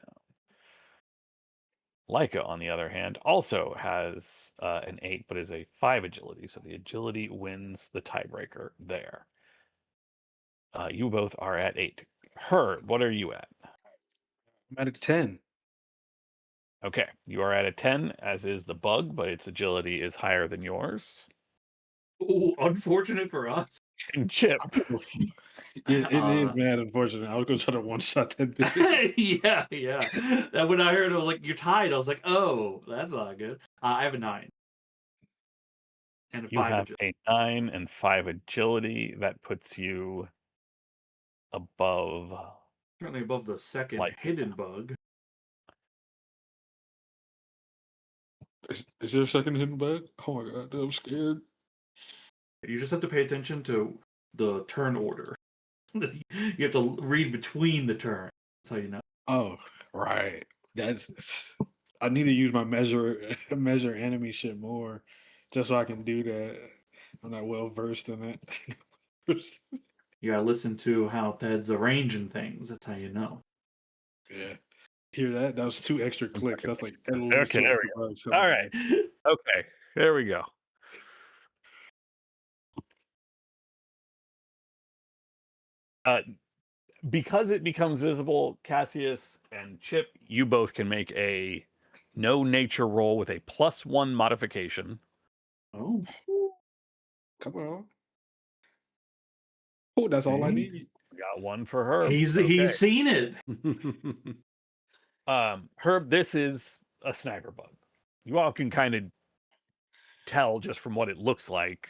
Leica, on the other hand, also has an 8, but is a 5 agility. So the agility wins the tiebreaker there. You both are at 8. Herb, what are you at? I'm at a 10. Okay, you are at a 10, as is the bug, but its agility is higher than yours. Ooh, unfortunate for us. And Chip, It is bad, unfortunately. I was gonna try to one shot that bitch. yeah. That when I heard it was like you're tied, I was like, oh, that's not good. I have a 9 and a you 5 have agility. a 9 and 5 agility. That puts you above. Certainly above the second Like- hidden bug. Is there a second hidden bug? Oh my god, I'm scared. You just have to pay attention to the turn order. You have to read between the turns. That's how you know. Oh, right. That's I need to use my measure enemy shit more, just so I can do that. I'm not well versed in it. You gotta listen to how Thed's arranging things. That's how you know. Yeah. Hear that? That was 2 extra clicks. That's like at least Okay, there we go. All right. Okay, there we go. Because it becomes visible, Cassius and Chip, you both can make a no nature roll with a +1 modification. Oh, Come on. Oh, that's all I Okay. need. Got one for Herb. he's Okay. seen it. Herb, this is a sniper bug. You all can kind of tell just from what it looks like,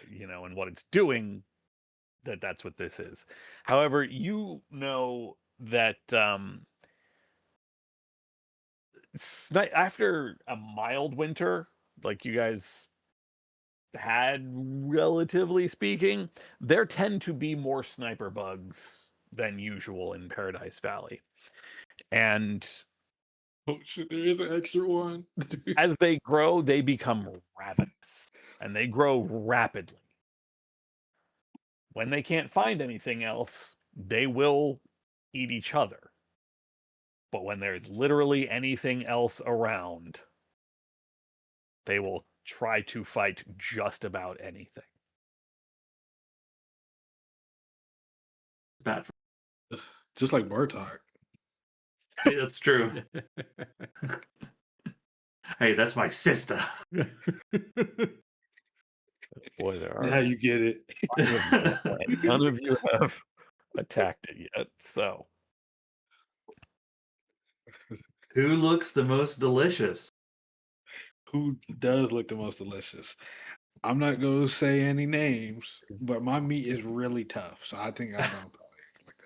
and what it's doing, that that's what this is. However, you know that after a mild winter, like you guys had, relatively speaking, there tend to be more sniper bugs than usual in Paradise Valley. And Oh shit, there is an extra one. as they grow, they become ravenous, and they grow rapidly. When they can't find anything else, they will eat each other. But when there's literally anything else around, they will try to fight just about anything. Bad for Just like Bartok. Hey, that's true. Hey, that's my sister. Boy, there Now are you get it. none of you have attacked it yet. So Who looks the most delicious? Who does look the most delicious? I'm not going to say any names, but my meat is really tough, so I think I don't probably like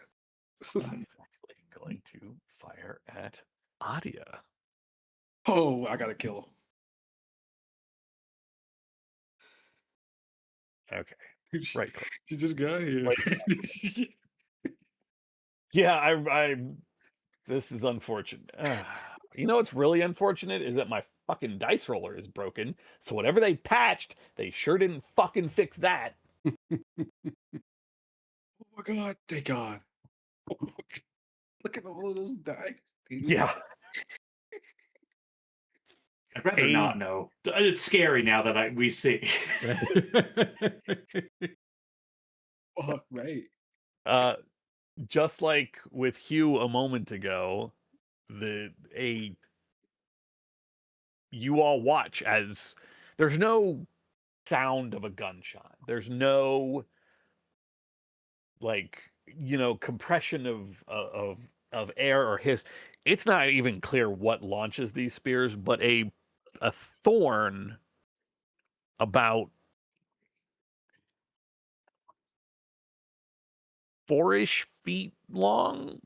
that. I'm actually going to fire at Adia. Oh, I gotta kill Okay, him. right click. She just got here. Yeah, I this is unfortunate. You know what's really unfortunate is that my fucking dice roller is broken. So whatever they patched, they sure didn't fucking fix that. Oh my god, thank God. Look at all of those die. Yeah. I'd rather not know. It's scary now that we see. Oh, right. Just like with Hugh a moment ago, you all watch as there's no sound of a gunshot. There's no compression of air or hiss. It's not even clear what launches these spears, but a thorn about 4-ish feet long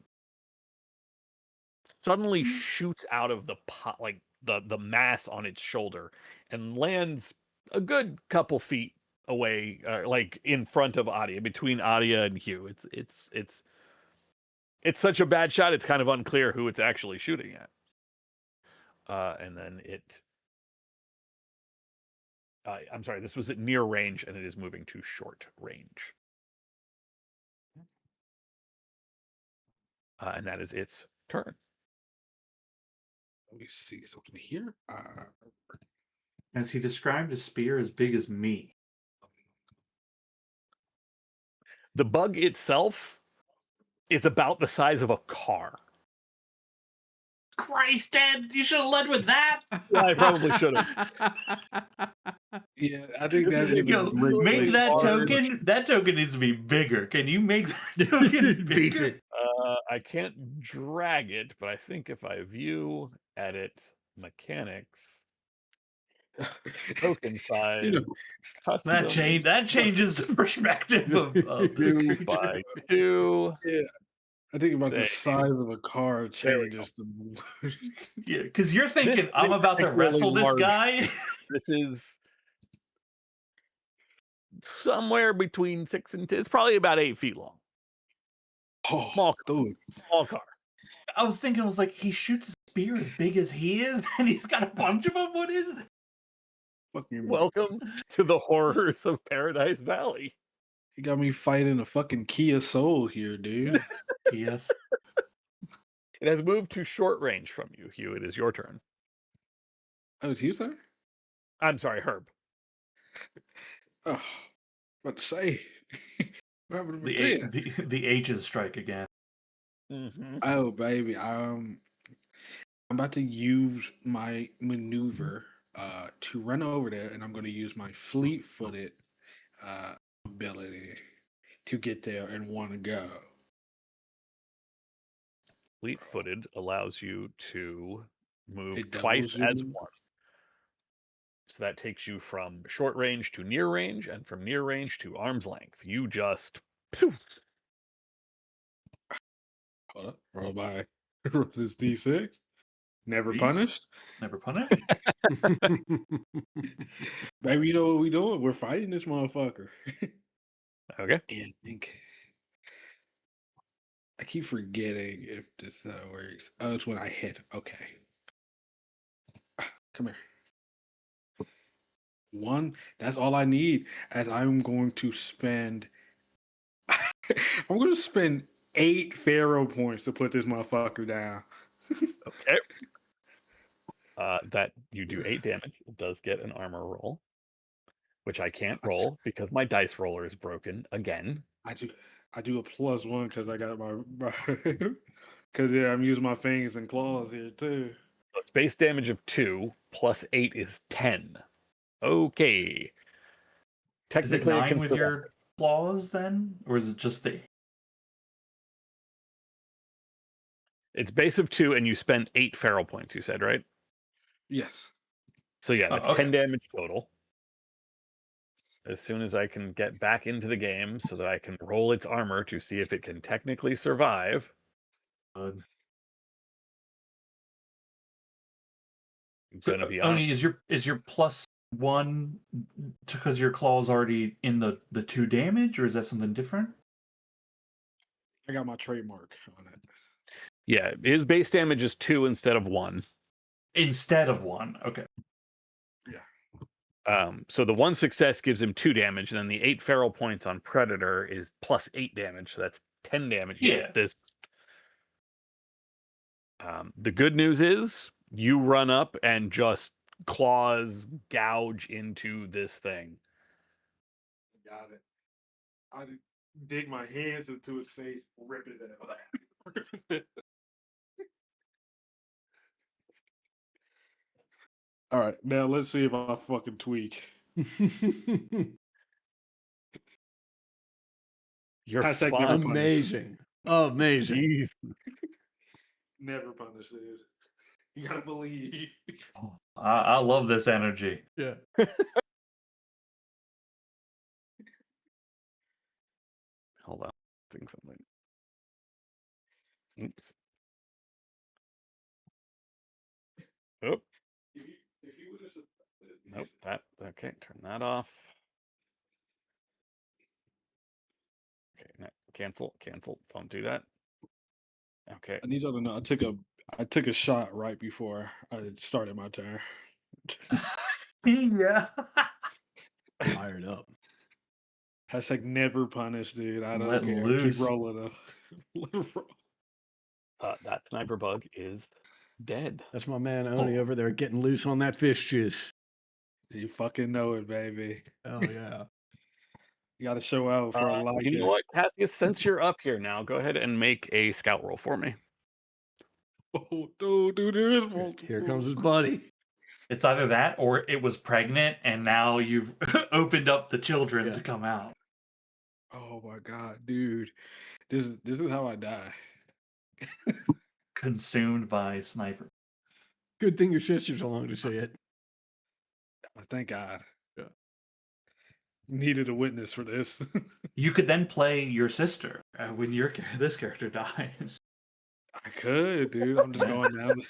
suddenly shoots out of the pot, like the mass on its shoulder, and lands a good couple feet away, like in front of Adia, between Adia and Hugh. It's such a bad shot. It's kind of unclear who it's actually shooting at. And then I'm sorry, this was at near range, and it is moving to short range. And that is its turn. Let me see something here. As he described a spear as big as me. The bug itself is about the size of a car. Christ, Dad, you should have led with that. Yeah, I probably should have. Yeah, I think that's Yo, make that token. That token needs to be bigger. Can you make that token bigger? I can't drag it, but I think if I view, edit, mechanics, token size, That changes the perspective of the creature. by 2. Yeah, I think about the There. size of a car There we changes the. Yeah, because you're thinking This I'm is about to like really wrestle this large. guy. This is somewhere between 6 and 10. It's probably about 8 feet long. Oh, Small, dude. small car. I was thinking, I was like, he shoots a spear as big as he is, and he's got a bunch of them. What is that? Fucking Welcome to the horrors of Paradise Valley. You got me fighting a fucking Kia Soul here, dude. Yes. It has moved to short range from you, Hugh. It is your turn. Oh, it's you, sir? I'm sorry, Herb. Oh, what to say? What happened to Matea? The H's strike again. Mm-hmm. Oh, baby. I'm about to use my maneuver to run over there, and I'm going to use my fleet-footed ability to get there in one go. Fleet-footed allows you to move It twice doubles as you. one. So that takes you from short range to near range, and from near range to arm's length. You just... Hold up. Roll by this D6. Never Beast. punished. Never punished. Baby, you know what we doing? We're fighting this motherfucker. Okay. And I keep forgetting if this works. Oh, it's when I hit. Okay. Come here. 1. That's all I need. As I'm going to spend. I'm going to spend 8 Pharaoh points to put this motherfucker down. Okay. That you do 8 damage. It does get an armor roll, which I can't roll because my dice roller is broken again. I do. I do a +1 because I got my because I'm using my fingers and claws here too. So it's base damage of 2 plus 8 is 10. Okay. Is it Technically, it 9 can with survive. your claws then? Or is it just the. It's base of 2, and you spend 8 feral points. You said, right? Yes. So yeah, Oh, that's okay. 10 damage total. As soon as I can get back into the game, so that I can roll its armor to see if it can technically survive. It's So, gonna be Oni, honest. is your +1 because your claw's already in the 2 damage, or is that something different? I got my trademark on it. Yeah, his base damage is 2 instead of 1. Instead of 1. Okay. So the 1 success gives him 2 damage, and then the 8 feral points on Predator is plus 8 damage, so that's 10 damage. Yeah. This. The good news is you run up and just claws gouge into this thing. Got it. I dig my hands into its face, rip it out. All right, now let's see if I fucking tweak. You're Hashtag never fine. punish. Amazing. Amazing. Jeez. Never punish, dude. You gotta believe. I love this energy. Yeah. Hold on. Think something. Oops. Oh, If you would have nope. That okay. Turn that off. Okay, no, cancel. Don't do that. Okay. I need y'all to know I took a shot right before I started my turn. Yeah. Fired up. Hashtag never punish, dude. I don't Let care. loose. Keep rolling though. Let it roll. That sniper bug is dead. That's my man Oni Oh. over there getting loose on that fish juice. You fucking know it, baby. Oh yeah. You gotta show out for a life. You know what, Cassius? Since you're up here now, go ahead and make a scout roll for me. Oh, dude, there is multiple. Here comes his buddy. It's either that or it was pregnant and now you've opened up the children Yeah. to come out. Oh my god, dude. This is how I die. Consumed by sniper. Good thing your sister's along to see it. Thank God. Yeah. Needed a witness for this. You could then play your sister when this character dies. I could, dude. I'm just going down.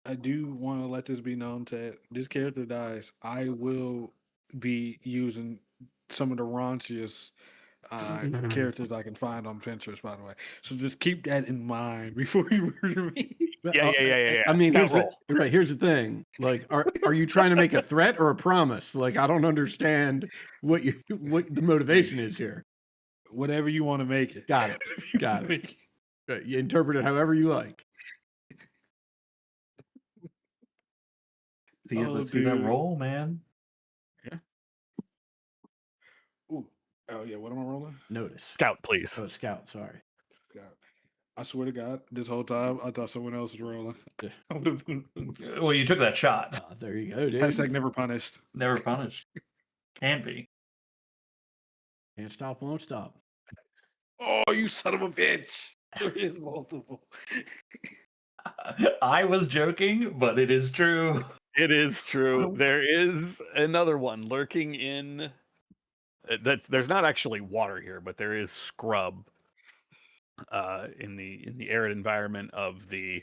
I do want to let this be known that this character dies. I will be using some of the raunchiest characters I can find on Pinterest, by the way. So just keep that in mind before you murder me. Yeah. I mean, Scout here's the thing. Like, are you trying to make a threat or a promise? Like, I don't understand what the motivation is here. Whatever you want to make it. Got it. Got it. You interpret it however you like. Let's see that dude. roll, man. Ooh. Oh yeah, what am I rolling? Notice. Scout, please. Oh, scout. Sorry. God. I swear to God, this whole time I thought someone else was rolling. Well, you took that shot. There you go, dude. Hashtag never punished. Never punished. Can be. Can't stop, won't stop. Oh, you son of a bitch! There is multiple. I was joking, but it is true. It is true. There is another one lurking in. There's not actually water here, but there is scrub. In the arid environment of the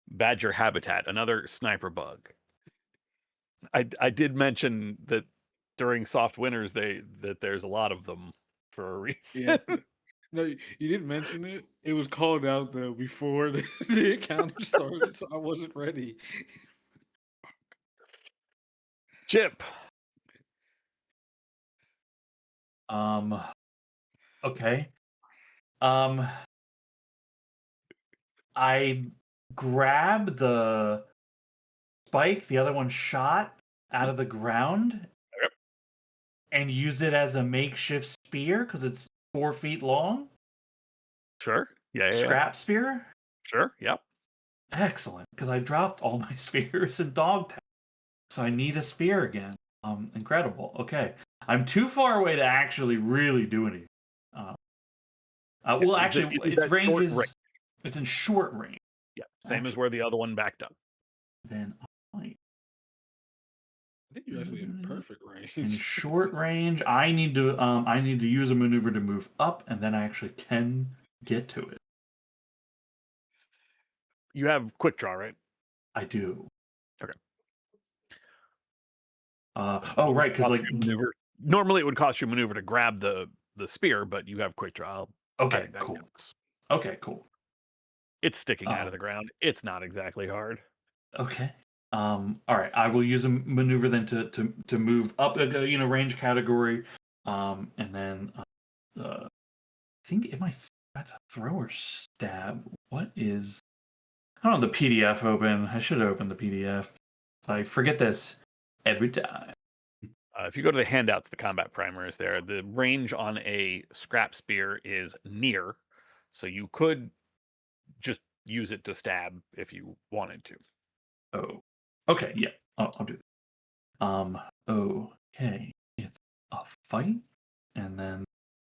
badger habitat, another sniper bug. I did mention that during soft winters that there's a lot of them for a reason. Yeah. No, you didn't mention it. It was called out though before the encounter started, so I wasn't ready. Chip. Okay. I grab the spike, the other one shot, out of the ground Yep. and use it as a makeshift spear because it's 4 feet long? Sure. Yeah. Scrap spear? Sure. Yep. Excellent, because I dropped all my spears in Dogtown, so I need a spear again. Incredible. Okay, I'm too far away to actually really do anything. Well, actually, its range is it's in short range. Yeah. Same as where the other one backed up. Then I might. I think you're actually in perfect range. In short range, I need to use a maneuver to move up, and then I actually can get to it. You have quick draw, right? I do. Okay. Oh, right, because like maneuver. Normally, it would cost you a maneuver to grab the spear, but you have quick draw. okay, cool. Counts. Okay, cool. It's sticking out of the ground. It's not exactly hard. Okay. All right. I will use a maneuver then to move up a range category, and then I think it might throw or stab. What is? I don't have the PDF open. I should have opened the PDF. I forget this every time. If you go to the handouts, the combat primer is there. The range on a scrap spear is near, so you could just use it to stab if you wanted to. Oh, okay. Yeah, I'll do that. Okay. It's a fight, and then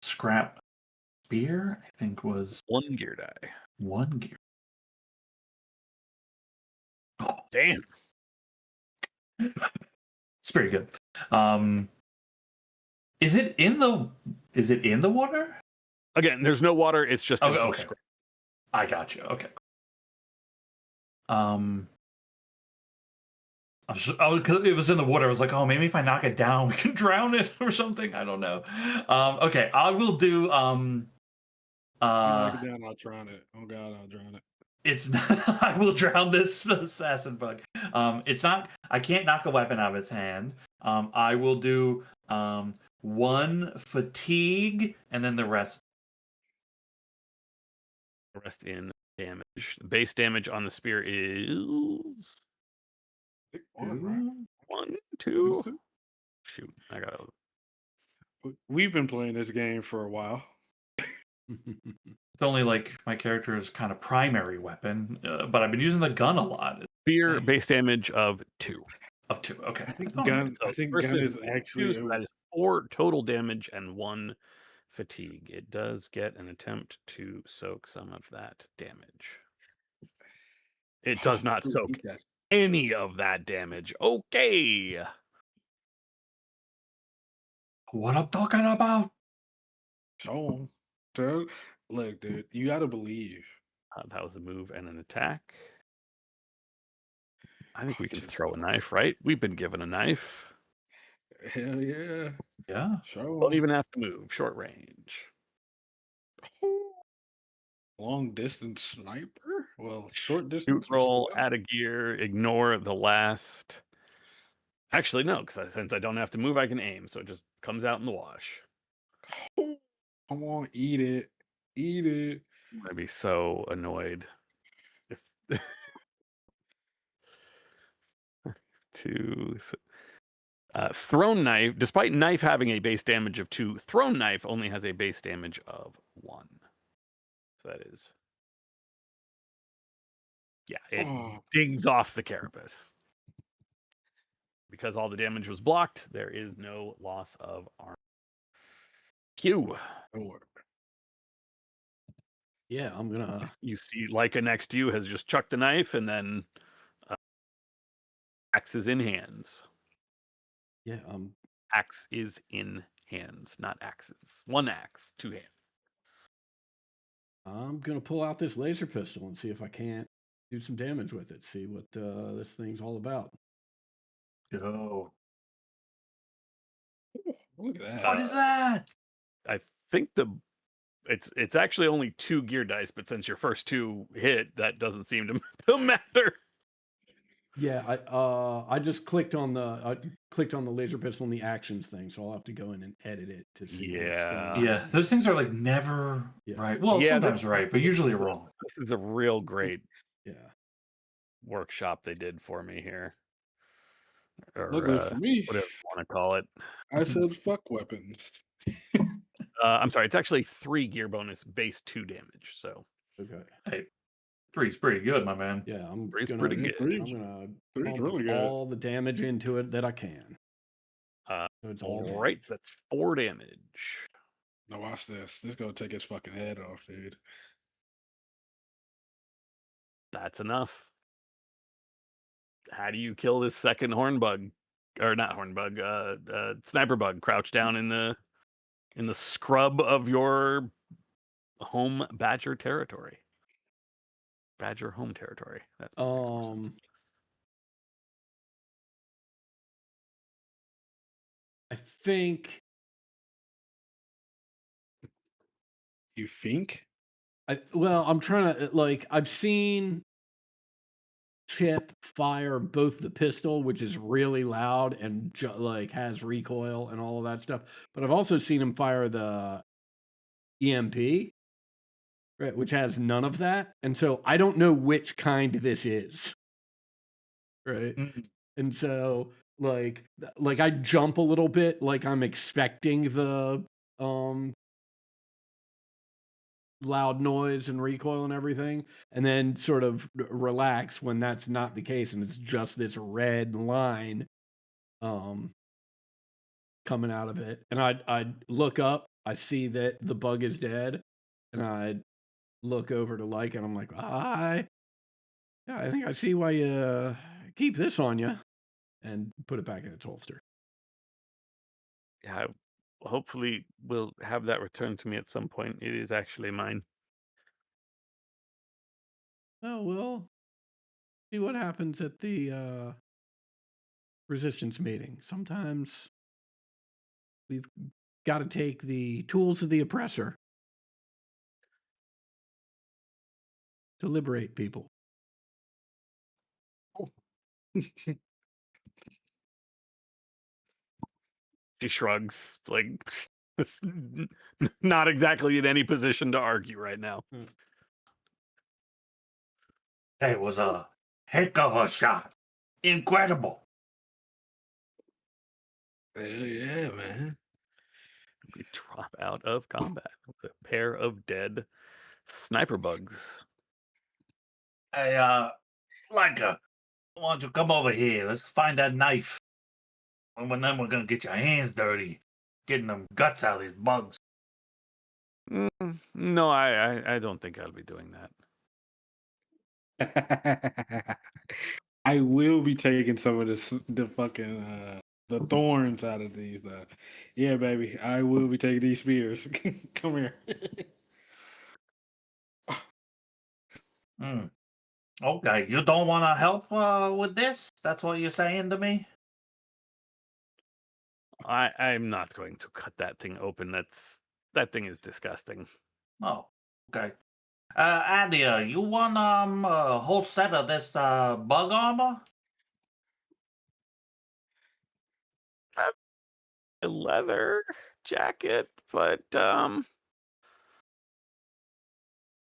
scrap spear. I think was 1 gear die. 1 gear. Oh, Damn. it's pretty good. Is it in the water? Again, there's no water. It's just in some okay. scrap. I got you. Okay. Because it was in the water. I was like, oh, maybe if I knock it down, we can drown it or something. I don't know. Okay, I will do. You knock it down, I'll drown it. Oh God, I'll drown it. It's not, I will drown this assassin bug. It's not. I can't knock a weapon out of its hand. I will do 1 fatigue, and then the rest. The rest in damage. The base damage on the spear is Pick one, right? 1, 2. Shoot, I gotta. We've been playing this game for a while. It's only like my character's kind of primary weapon, but I've been using the gun a lot. Spear base damage of 2. Of 2. Okay. I think Oh, gun. I So think gun versus is actually. that is 4 total damage and 1 fatigue. It does get an attempt to soak some of that damage. It does not soak any of that damage. Okay. What I'm talking about? So, look, dude, you gotta believe. That was a move and an attack. I think we can throw a knife, right? We've been given a knife. Hell yeah. Yeah. Show Don't even have to move. Short range. long distance sniper. Well, short Shoot distance. roll, add a gear, ignore the last. Actually, no, because since I don't have to move, I can aim. So it just comes out in the wash. Come on, eat it. Eat it. I'm going to be so annoyed. If thrown knife, despite knife having a base damage of 2, thrown knife only has a base damage of 1. So that is, yeah, it dings off the carapace. Because all the damage was blocked, there is no loss of armor. Q. Yeah, I'm gonna. You see, Leica next to you has just chucked a knife, and then axe is in hands. Yeah, Axe is in hands, not axes. 1 axe, 2 hands. I'm gonna pull out this laser pistol and see if I can't do some damage with it. See what this thing's all about. Go. Look at that. What is that? I think it's actually only 2 gear dice, but since your first 2 hit, that doesn't seem to matter. Yeah, I just clicked on the laser pistol and the actions thing, so I'll have to go in and edit it to see. Yeah. Yeah, those things are like never right. Well, Yeah, sometimes right, but usually wrong. This is a real great Yeah. workshop they did for me here. or Luckily for me, whatever you want to call it. I said fuck weapons. I'm sorry, it's actually 3 gear bonus, base 2 damage. So Okay. Hey, three's pretty good, my man. Yeah, I'm 3's gonna pretty Yeah, good. three's, I'm gonna three's pump really good. all the damage into it that I can. Uh, So it's all all right, damage. that's 4 damage. Now watch this. This is gonna take his fucking head off, dude. That's enough. How do you kill this second horn bug, or not horn bug? Sniper bug crouched down in the scrub of your home badger territory. Badger home territory. That's what makes more sense. I think You think? I'm trying to like I've seen Chip fire both the pistol, which is really loud and like has recoil and all of that stuff, but I've also seen him fire the EMP, right, which has none of that, and so I don't know which kind this is, right? And so like I jump a little bit, like I'm expecting the loud noise and recoil and everything, and then sort of relax when that's not the case and it's just this red line um coming out of it. And I'd look up, I see that the bug is dead, and I look over to Like, and I'm like, yeah, I think I see why you keep this on you, and put it back in its holster. Yeah, hopefully we'll have that returned to me at some point. It is actually mine. Oh, we'll see what happens at the resistance meeting. Sometimes we've got to take the tools of the oppressor to liberate people. She shrugs, like it's not exactly in any position to argue right now. That was a heck of a shot. Incredible. Hell yeah, man. We drop out of combat with a pair of dead sniper bugs. Hey, Leica, why don't you come over here? Let's find that knife. And then we're gonna get your hands dirty, getting them guts out of these bugs. No, I don't think I'll be doing that. I will be taking some of the fucking the thorns out of these. Yeah, baby, I will be taking these spears. Come here. Okay, you don't want to help with this? That's what you're saying to me? I'm not going to cut that thing open. That thing is disgusting. Oh, okay. Adia, you want a whole set of this bug armor? A leather jacket, but hold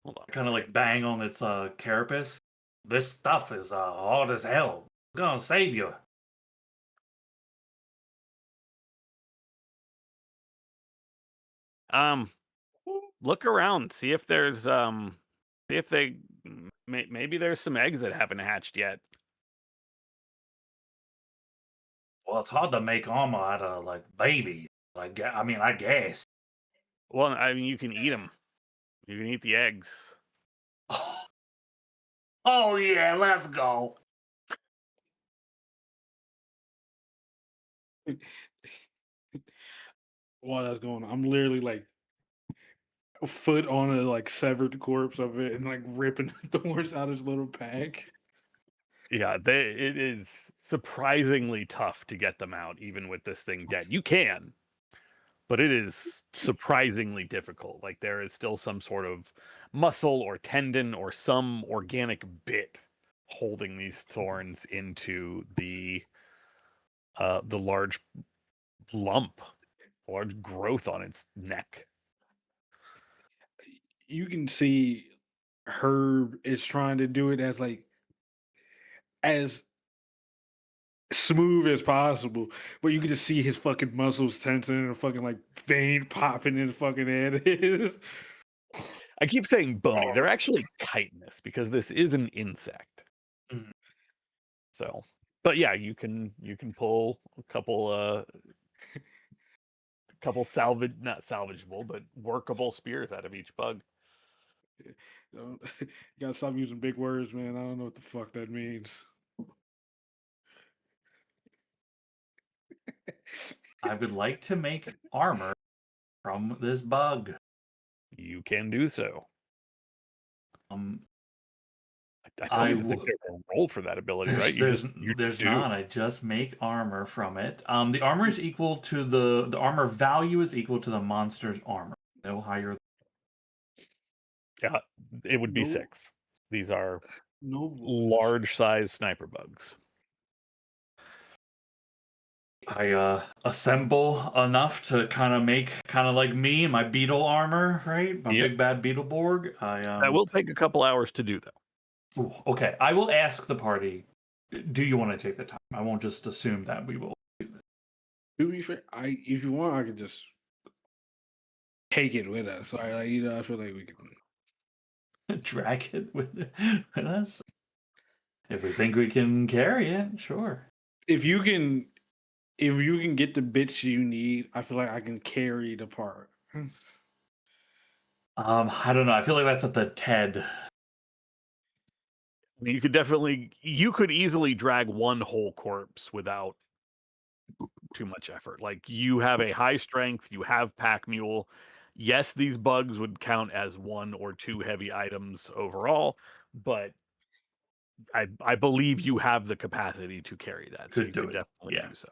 on. Kind of like bang on its carapace. This stuff is hard as hell. It's gonna save you. Look around, see if there's see if they maybe there's some eggs that haven't hatched yet. Well, it's hard to make armor out of like babies. Like, I mean, I guess. Well, I mean, you can eat them. You can eat the eggs. Oh yeah, let's go. While that's going on, I'm literally like a foot on a like severed corpse of it and like ripping thorns out his little pack. Yeah, it is surprisingly tough to get them out, even with this thing dead. You can, but it is surprisingly difficult. Like there is still some sort of muscle or tendon or some organic bit holding these thorns into the large lump, large growth on its neck. You can see Herb is trying to do it as like as smooth as possible, but you can just see his fucking muscles tensing and a fucking like vein popping in his fucking head. I keep saying bony. They're actually chitinous because this is an insect. Mhm. So, but yeah, you can pull a couple not salvageable, but workable spears out of each bug. You gotta stop using big words, man. I don't know what the fuck that means. I would like to make armor from this bug. You can do so. Um, I I don't even think w- there's a roll for that ability, there's right? there's You there's do. not. I just make armor from it. The armor is equal to the armor value is equal to the monster's armor. No higher. Yeah, it would be No. 6. These are No, large size sniper bugs. I assemble enough to kind of make kind of like me and my beetle armor, right? My Yep. big bad Beetleborg. That will take a couple hours to do, though. Ooh, okay, I will ask the party. Do you want to take the time? I won't just assume that we will do this. to be fair, if you want, I could just take it with us. I feel like we can. Drag it with us. If we think we can carry it, sure. If you can get the bits you need, I feel like I can carry the part. I don't know. I feel like that's at the TED. I mean, you could easily drag one whole corpse without too much effort. Like, you have a high strength, you have pack mule. Yes, these bugs would count as 1 or 2 heavy items overall, but I believe you have the capacity to carry that. So Could you do could it, definitely yeah. do so.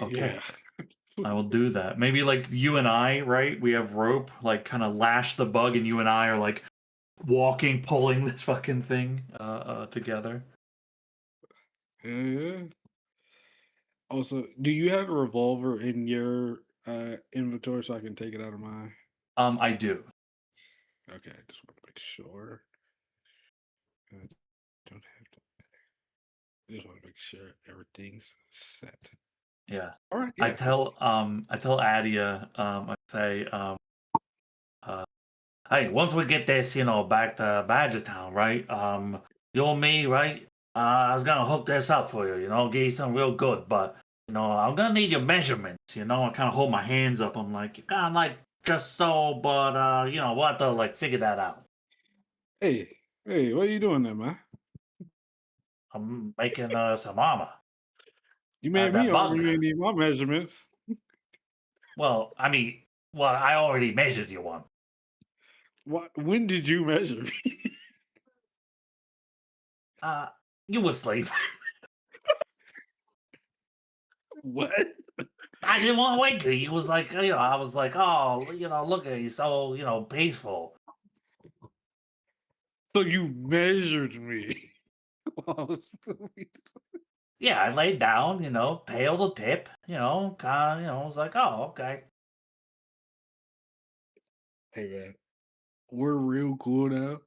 Okay. Yeah. I will do that. Maybe like you and I, right? We have rope, like kind of lash the bug, and you and I are like walking, pulling this fucking thing together. Yeah. Also, do you have a revolver in your inventory so I can take it out of mine? I do. Okay, I just want to make sure. I don't have to. I just want to make sure everything's set. Yeah. All right. I Yeah. tell Adia, I say, hey, once we get this, back to Badgertown, right? You and me, right? I was gonna hook this up for you, give you something real good, but I'm gonna need your measurements, I kind of hold my hands up. I'm like, you kind of like just so, but we'll have to like figure that out. Hey, what are you doing there, man? I'm making some armor. You made that me over. bug. You need my measurements. Well, I already measured you one. What? When did you measure me? You were asleep. What? I didn't want to wake you. You was like, I was like, oh, look at you, so, peaceful. So you measured me. Yeah, I laid down, tail to tip, kind of, I was like, oh, okay. Hey man, we're real cool now.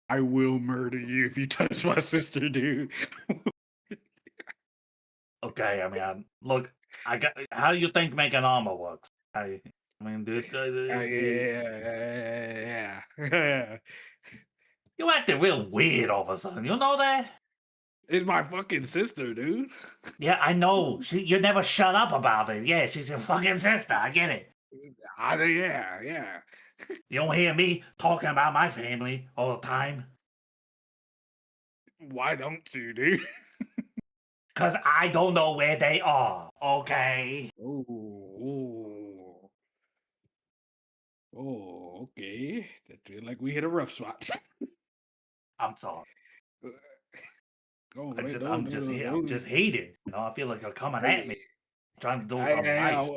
I will murder you if you touch my sister, dude. Okay, look, I got. How you think making armor works? Dude, Yeah. you acting real weird all of a sudden. You know that? It's my fucking sister, dude. Yeah, I know. You never shut up about it. Yeah, she's your fucking sister. I get it. Yeah. You don't hear me talking about my family all the time. Why don't you, dude? Because I don't know where they are, okay? Oh, okay. That feel like we hit a rough spot. I'm sorry. Oh, I'm just hated. I feel like they're coming at me, trying to do something nice.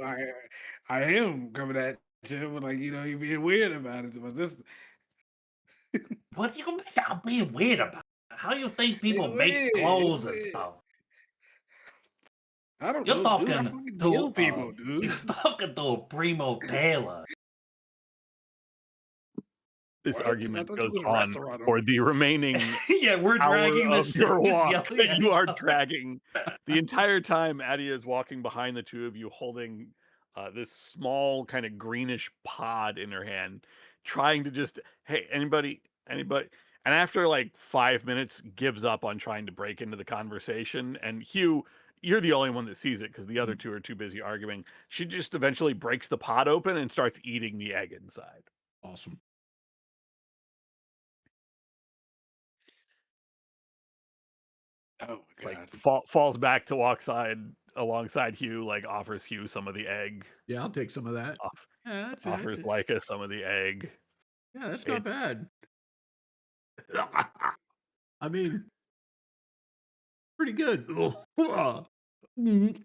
I am coming at you, but like, you're being weird about it. But this, What do you think I'm being weird about? How you think people make clothes and stuff? I don't You're know, dude. I talking fucking to kill people, dude. You're talking to a primo tailor. This Oh, I argument thought you goes was a on restaurant for owner. the remaining Yeah, we're hour dragging of this your just walk. yelling at You each are other. dragging the entire time. Adia is walking behind the two of you, holding this small kind of greenish pod in her hand, trying to just, hey, anybody. And after like 5 minutes, gives up on trying to break into the conversation. And Hugh, you're the only one that sees it because the other two are too busy arguing. She just eventually breaks the pod open and starts eating the egg inside. Awesome. Oh my Like god. falls back to walk side alongside Hugh, like offers Hugh some of the egg, Yeah, I'll take some of that. off, Yeah, that's offers it. Leica some of the egg. Yeah, that's not It's bad. I mean, pretty good. Mm.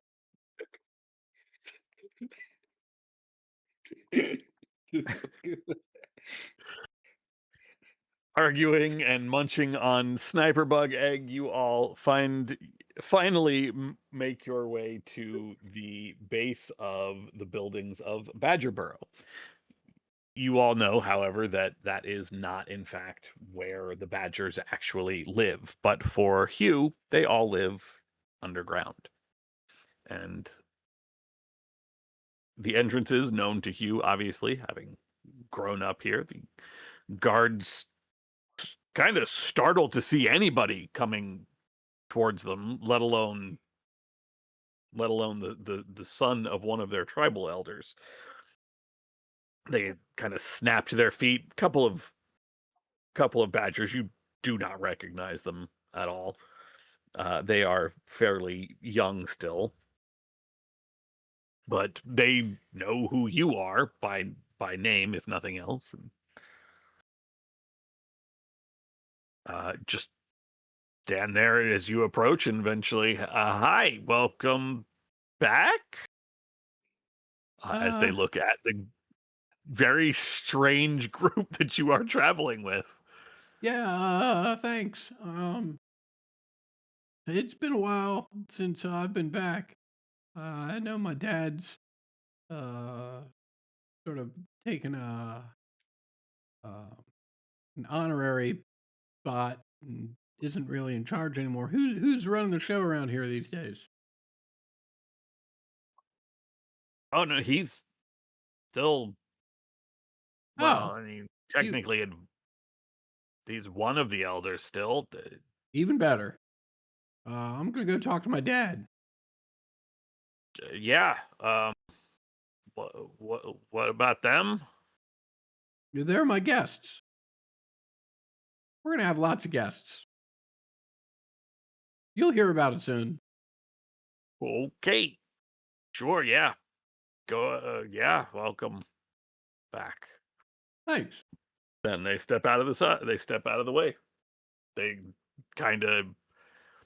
arguing and munching on sniper bug egg. You all finally make your way to the base of the buildings of Badgerboro. You all know, however, that that is not, in fact, where the Badgers actually live. But for Hugh, they all live underground. And the entrance is known to Hugh, obviously, having grown up here. The guards kind of startled to see anybody coming towards them, let alone the son of one of their tribal elders. They kind of snapped to their feet. Couple of badgers, you do not recognize them at all. They are fairly young still, but they know who you are by name, if nothing else. And just stand there as you approach, and eventually, hi, welcome back. As they Uh, look at the very strange group that you are traveling with. yeah, thanks. It's been a while since I've been back. I know my dad's uh sort of taken uh an honorary spot and isn't really in charge anymore. Who's running the show around here these days? Oh no, he's still, well, Oh, I mean, you technically he's one of the elders still. even better. I'm gonna go talk to my dad. Yeah. What about them? They're my guests. We're gonna have lots of guests. You'll hear about it soon. Okay. Sure, yeah. Go yeah, welcome back. Thanks. Then they step out of they step out of the way. They kind of,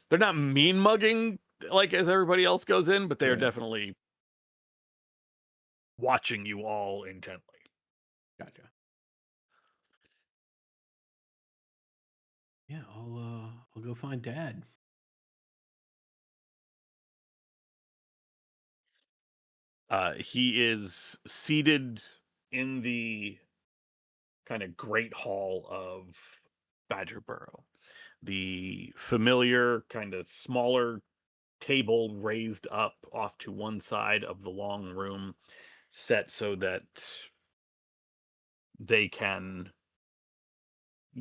they're not mean mugging like as everybody else goes in, but they're Yeah, definitely watching you all intently. gotcha. Yeah, I'll go find Dad. He is seated in the kind of great hall of Badgerboro. The familiar kind of smaller table raised up off to one side of the long room, set so that they can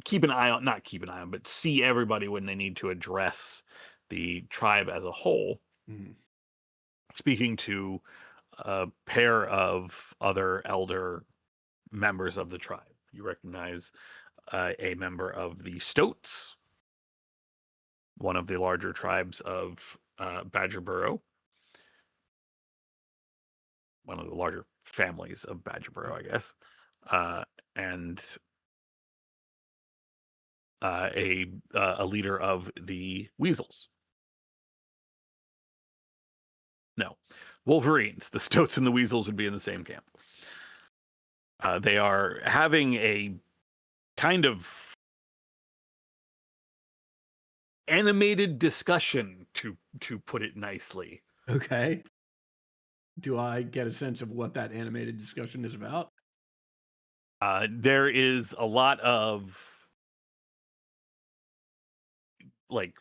keep an eye on, not keep an eye on, but see everybody when they need to address the tribe as a whole. Mhm. Speaking to a pair of other elder members of the tribe. You recognize a member of the Stoats, one of the larger tribes of Badgerboro, one of the larger families of Badgerboro, I guess, and a leader of the Weasels. No, Wolverines. The Stoats and the Weasels would be in the same camp. They are having a kind of animated discussion, to put it nicely. Okay. Do I get a sense of what that animated discussion is about? There is a lot of like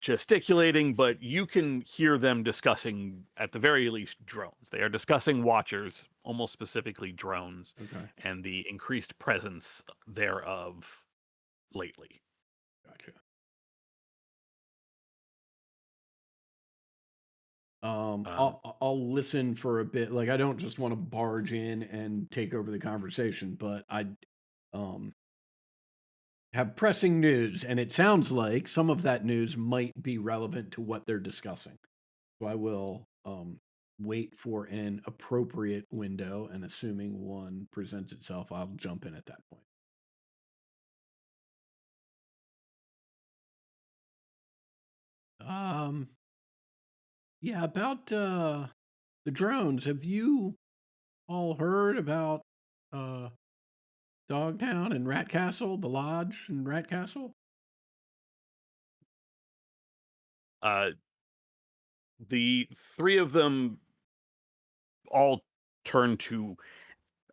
gesticulating, but you can hear them discussing, at the very least, drones. They are discussing watchers, almost specifically drones, Okay. and the increased presence thereof lately. Gotcha. Um, I'll listen for a bit. Like I don't just want to barge in and take over the conversation, but I um have pressing news, and it sounds like some of that news might be relevant to what they're discussing. So I will wait for an appropriate window, and assuming one presents itself, I'll jump in at that point. Um, yeah, about the drones. Have you all heard about uh Dogtown and Rat Castle, the lodge and Rat Castle? uh, the three of them all turn to,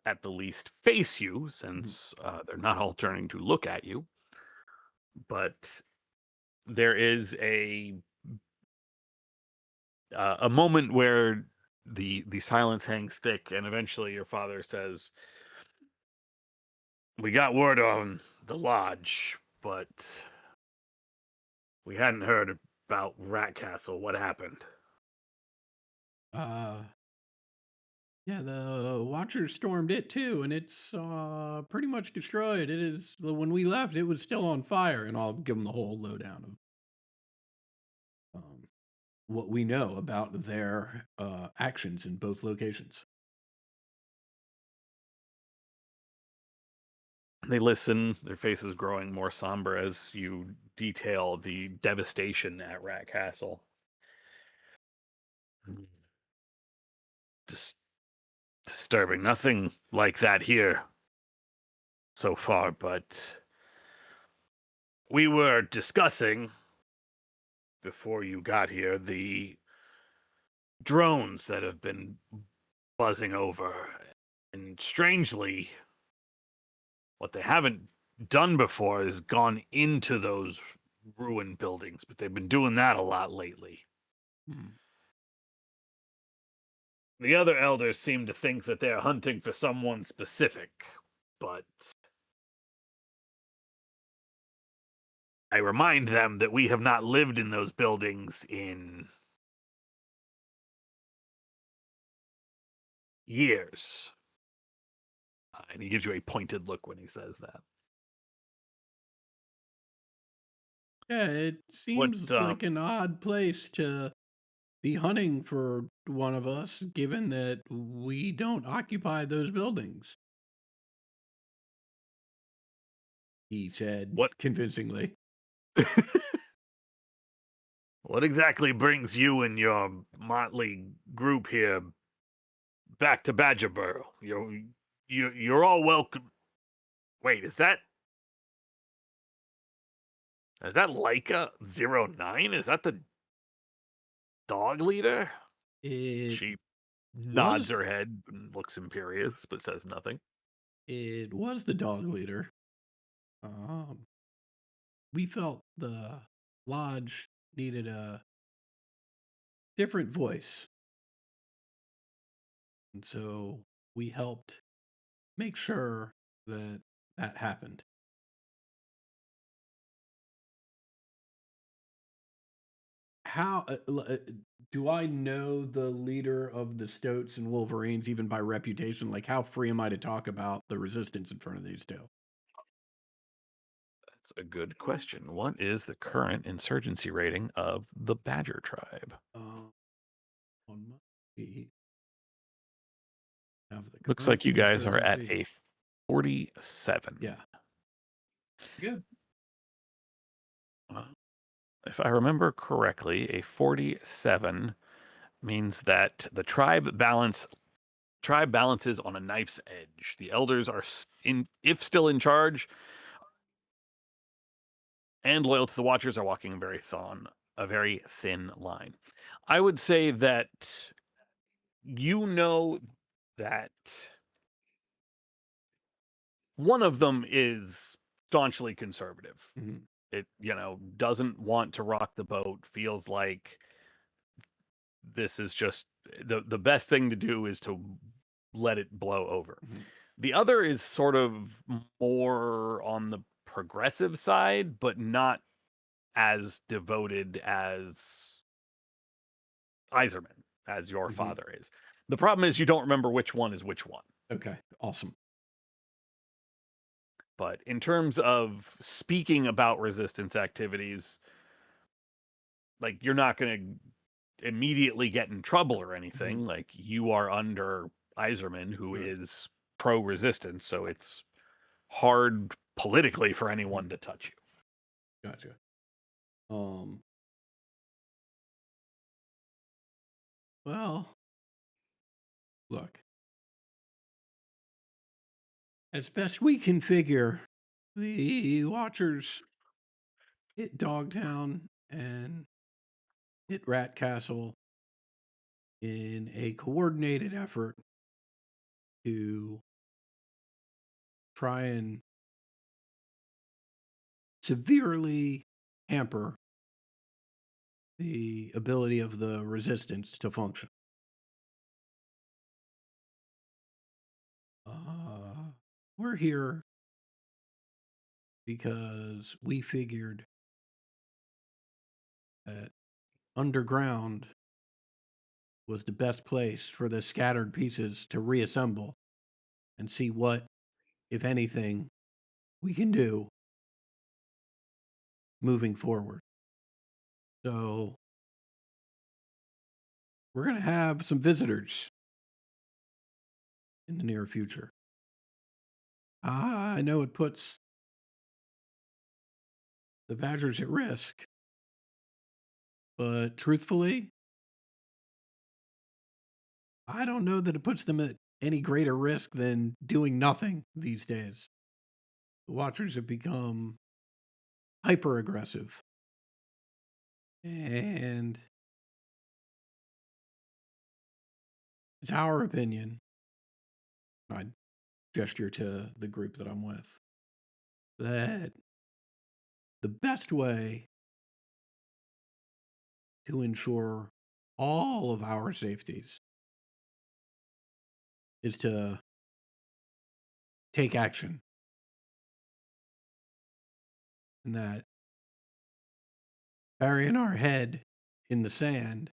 at the least, face you, since they're not all turning to look at you. But there is a moment where the silence hangs thick, and eventually your father says, "We got word on the lodge, but we hadn't heard about Rat Castle. What happened?" Uh, yeah, the Watchers stormed it too, and it's pretty much destroyed. It is when we left, it was still on fire, and I'll give them the whole lowdown of what we know about their actions in both locations. They listen, their faces growing more somber as you detail the devastation at Rat Castle. Just disturbing. Nothing like that here so far, but we were discussing before you got here the drones that have been buzzing over. And strangely, what they haven't done before is gone into those ruined buildings, but they've been doing that a lot lately. Hmm. The other elders seem to think that they're hunting for someone specific, but I remind them that we have not lived in those buildings in years. And he gives you a pointed look when he says that. Yeah, it What, seems like an odd place to be hunting for one of us, given that we don't occupy those buildings, he said what, convincingly. what exactly brings you and your motley group here back to Badgerboro? You're all welcome. Wait, is that Leica 09? Is that the dog leader? It She nods was her head and looks imperious, but says nothing. it was the dog leader. We felt the lodge needed a different voice, and so we helped make sure that that happened. How do I know the leader of the Stoats and Wolverines even by reputation? Like, how free am I to talk about the resistance in front of these two? That's a good question. What is the current insurgency rating of the Badger tribe? On my sheet, have the Looks current like you guys are at insurgency. a 47. Yeah. Good. Uh, If I remember correctly, a 47 means that the tribe balances on a knife's edge. The elders are if still in charge and loyal to the watchers, are walking a very thin line. I would say that you know that one of them is staunchly conservative. Mhm. It, doesn't want to rock the boat, feels like this is just the best thing to do is to let it blow over. Mhm. The other is sort of more on the progressive side, but not as devoted as Iserman, as your Mhm. father is. The problem is you don't remember which one is which one. Okay, awesome. But in terms of speaking about resistance activities, like you're not going to immediately get in trouble or anything. Like you are under Iserman, who Right. is pro resistance, so it's hard politically for anyone to touch you. Gotcha. Well, look, as best we can figure, the Watchers hit Dogtown and hit Rat Castle in a coordinated effort to try and severely hamper the ability of the resistance to function. We're here because we figured that underground was the best place for the scattered pieces to reassemble and see what, if anything, we can do moving forward. So we're going to have some visitors in the near future. I know it puts the Badgers at risk, but truthfully, I don't know that it puts them at any greater risk than doing nothing these days. The Watchers have become hyper aggressive. And it's our opinion. I gesture to the group that I'm with that the best way to ensure all of our safeties is to take action. And that burying our head in the sand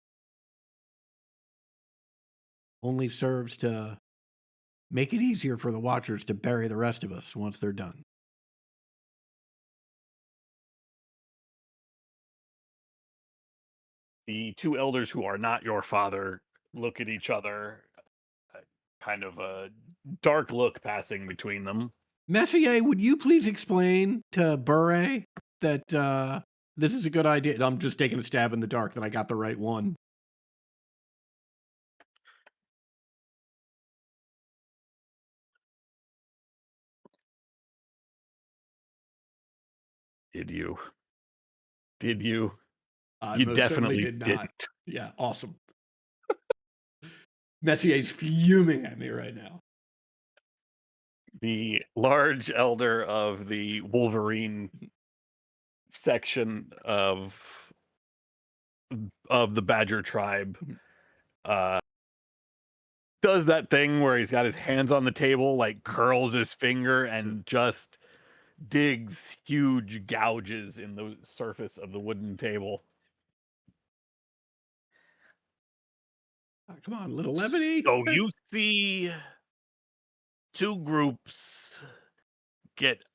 only serves to make it easier for the Watchers to bury the rest of us once they're done. The two elders who are not your father look at each other, kind of a dark look passing between them. Messier, would you please explain to Bure that this is a good idea? I'm just taking a stab in the dark that I got the right one. Did you? Did you? I You most certainly definitely did not. didn't. Yeah, awesome. Messier's fuming at me right now. The large elder of the Wolverine section of the Badger tribe does that thing where he's got his hands on the table, like curls his finger and just digs huge gouges in the surface of the wooden table. Come on, little levity. So you see two groups get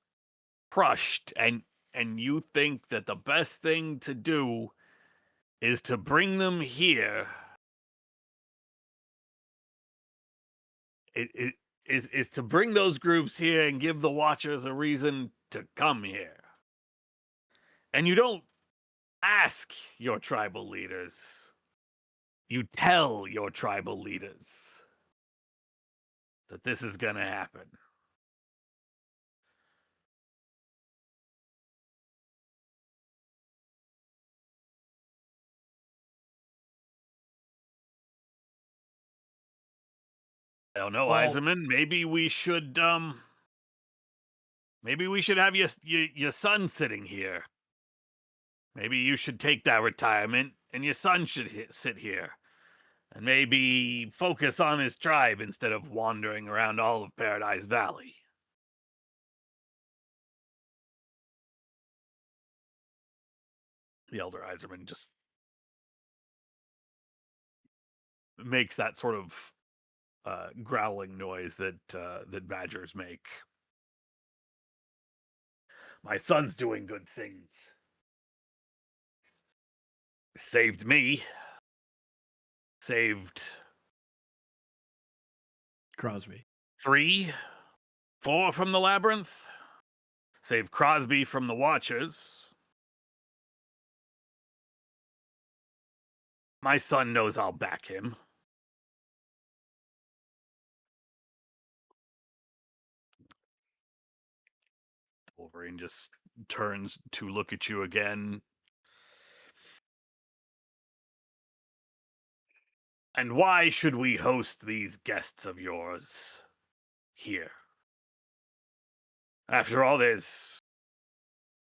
crushed, and you think that the best thing to do is to bring them here. It is to bring those groups here and give the Watchers a reason to come here. And you don't ask your tribal leaders. You tell your tribal leaders that this is going to happen. I don't know, Well- Eisenman. Maybe we should Maybe we should have your son sitting here. Maybe you should take that retirement, and your son should sit here, and maybe focus on his tribe instead of wandering around all of Paradise Valley. The Elder Iserman just makes that sort of growling noise that badgers make. My son's doing good things. Saved me. Saved Crosby. 3, 4 from the labyrinth. Saved Crosby from the Watchers. My son knows I'll back him. Wolverine just turns to look at you again. And why should we host these guests of yours here? After all, there's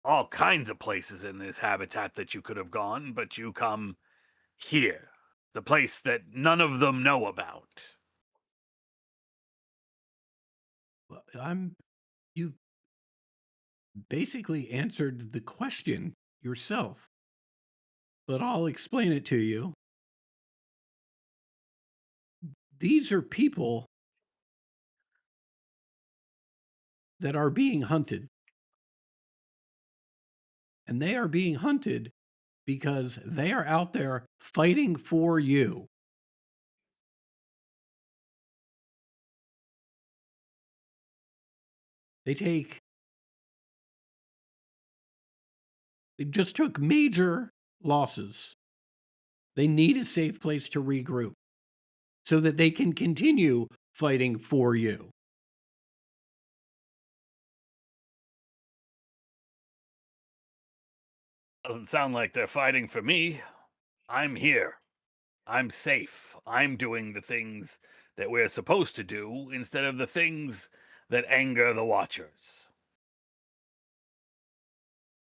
all kinds of places in this habitat that you could have gone, but you come here, the place that none of them know about. Well, you basically answered the question yourself, but I'll explain it to you. These are people that are being hunted. And they are being hunted because they are out there fighting for you. They just took major losses. They need a safe place to regroup so that they can continue fighting for you. Doesn't sound like they're fighting for me. I'm here. I'm safe. I'm doing the things that we're supposed to do instead of the things that anger the Watchers.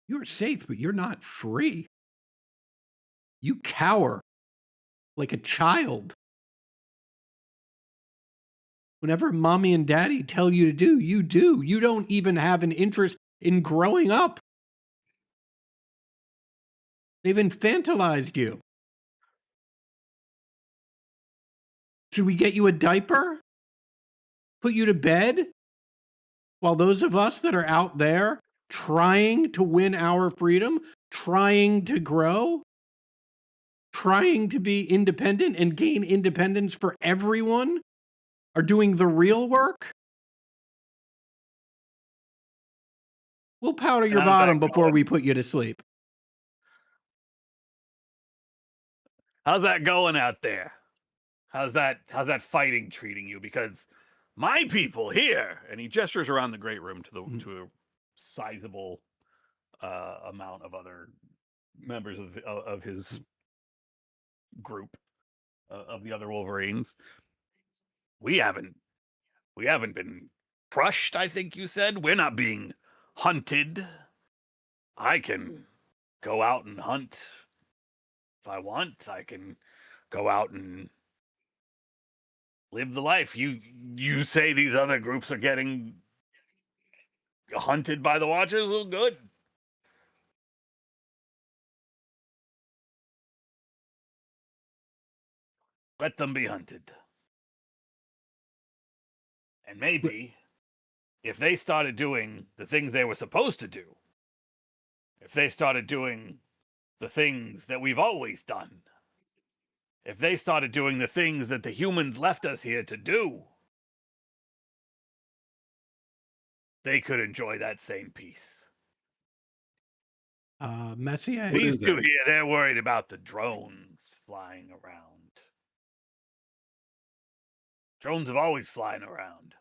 You're safe, but you're not free. You cower like a child. Whenever mommy and daddy tell you to do, you do. You don't even have an interest in growing up. They've infantilized you. Should we get you a diaper? Put you to bed? While those of us that are out there trying to win our freedom, trying to grow, trying to be independent and gain independence for everyone are doing the real work? We'll powder your how's that bottom before going? we put you to sleep. How's that going out there? How's that fighting treating you? Because my people here, and he gestures around the great room to a sizable amount of other members of his group of the other Wolverines. We haven't been crushed, I think you said. We're not being hunted. I can go out and hunt if I want. I can go out and live the life. You say these other groups are getting hunted by the Watchers? Well, good. Let them be hunted. And maybe if they started doing the things they were supposed to do, if they started doing the things that we've always done, if they started doing the things that the humans left us here to do, they could enjoy that same peace. Messiah, These two here, they're worried about the drones flying around. Drones have always flying around.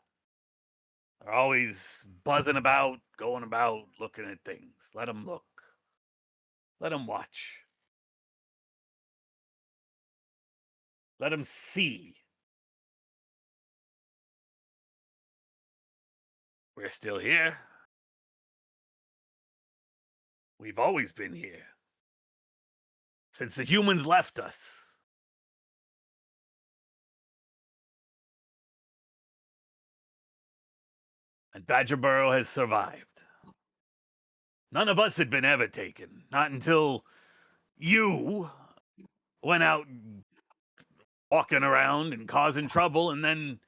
They're always buzzing about, going about, looking at things. Let them look. Let them watch. Let them see. We're still here. We've always been here. Since the humans left us. And Badger Burrow has survived. None of us had been ever taken. Not until you went out walking around and causing trouble, and then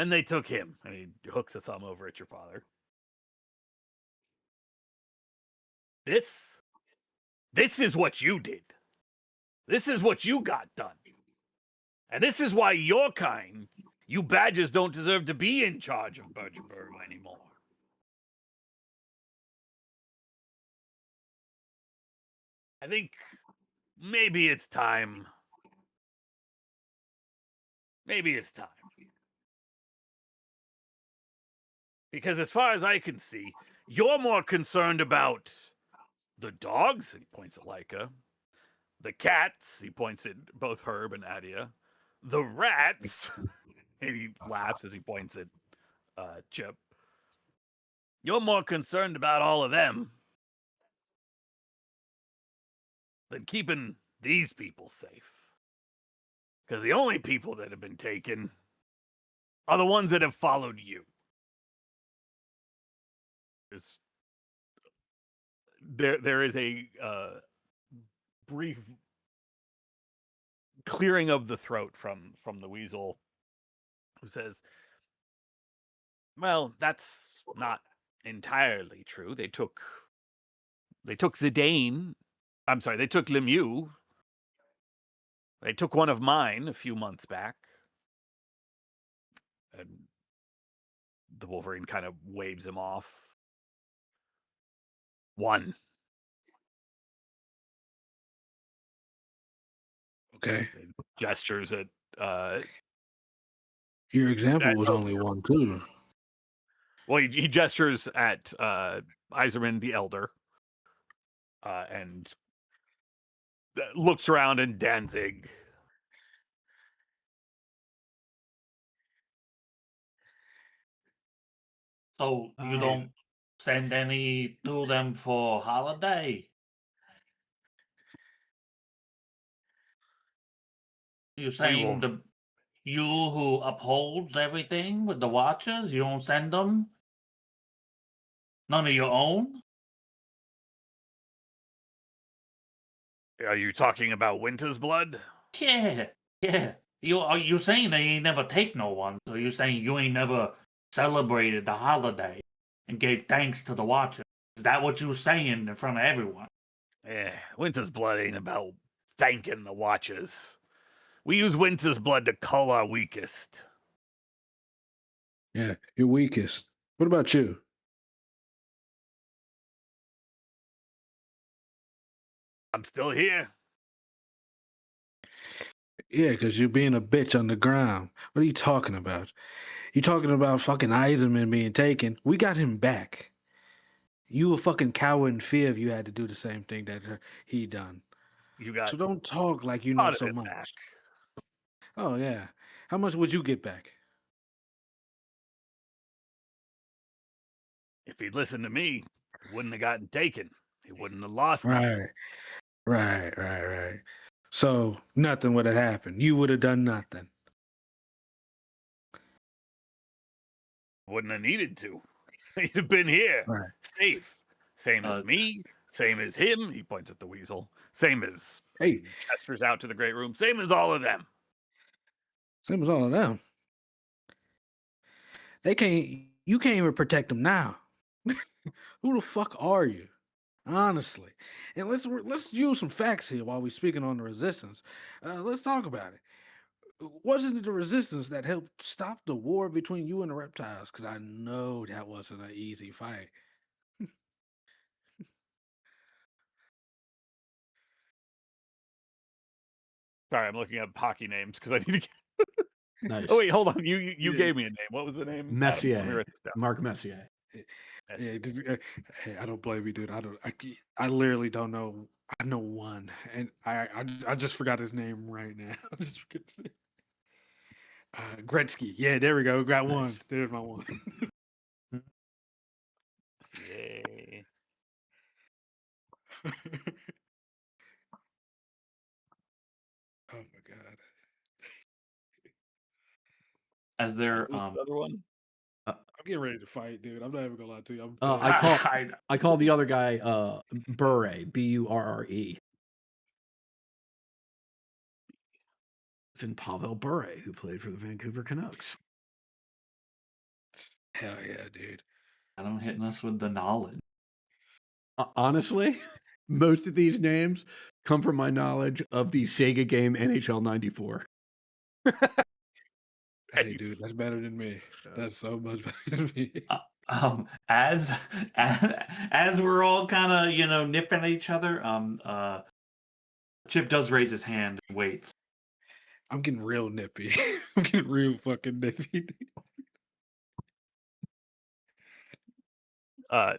they took him. And he hooks a thumb over at your father. This is what you did. This is what you got done. And this is why your kind, you badgers, don't deserve to be in charge of Badger Burrow anymore. I think maybe it's time. Maybe it's time. Because as far as I can see, you're more concerned about the dogs, and he points at Leica, the cats, he points at both Herb and Adia, the rats, and he laughs as he points at Chip. You're more concerned about all of them than keeping these people safe. Because the only people that have been taken are the ones that have followed you. There is a brief clearing of the throat from the weasel, who says, well, that's not entirely true. They took Zidane. I'm sorry, they took Lemieux. They took one of mine a few months back. And the Wolverine kind of waves him off. One. Okay. And gestures at Your example was only one, too. well, he gestures at Iserman the Elder, and looks around in Danzig. So you don't send any to them for holiday? You saying will- you who upholds everything with the watchers, you don't send them? None of your own? Are you talking about Winter's Blood? Yeah, yeah. You saying they ain't never take no one, so you saying you ain't never celebrated the holiday and gave thanks to the watchers. Is that what you saying in front of everyone? Winter's Blood ain't about thanking the Watchers. We use Winter's Blood to cull our weakest. Yeah, your weakest. What about you? I'm still here. Yeah, because you're being a bitch on the ground. What are you talking about? You talking about fucking Eisenman being taken? We got him back. You a fucking coward in fear if you had to do the same thing that he done. You got So don't talk like you know part of so it much. back. Oh yeah. How much would you get back? If he'd listened to me, he wouldn't have gotten taken. He wouldn't have lost Right. nothing. Right. So nothing would have happened. You would have done nothing. Wouldn't have needed to. He'd have been here, Right. safe. Same as Uh, me, same as him. He points at the weasel. Same as Hey, gestures out to the great room. Same as all of them. same as all of them. You can't even protect them now. Who the fuck are you? Honestly. And let's use some facts here while we're speaking on the resistance. Let's talk about it. Wasn't it the resistance that helped stop the war between you and the reptiles? Because I know that wasn't an easy fight. Sorry, I'm looking up hockey names because I need to get. Nice. Oh wait, hold on. You Yeah. gave me a name. What was the name? Let me Messier. write this down. Mark Messier. Yes. Yeah, hey, I don't blame you, dude. I literally don't know. I know one, and I just forgot his name right now. I just forgot his name. Gretzky. Yeah, there we go. Got one. Nice. There's my one. Yay. Oh my god. As What they're was the other one? I'm getting ready to fight, dude. I'm not even gonna lie to you. I'm I tired. call I I call the other guy Burre, Burre. It's in Pavel Bure, who played for the Vancouver Canucks. Hell yeah, dude. don't hitting us with the knowledge. Honestly, most of these names come from my knowledge of the Sega game NHL 94. Hey, dude, Nice. that's better than me. That's so much better than me. As as we're all kind of nipping at each other, Chip does raise his hand and waits. I'm getting real nippy. I'm getting real fucking nippy. Uh,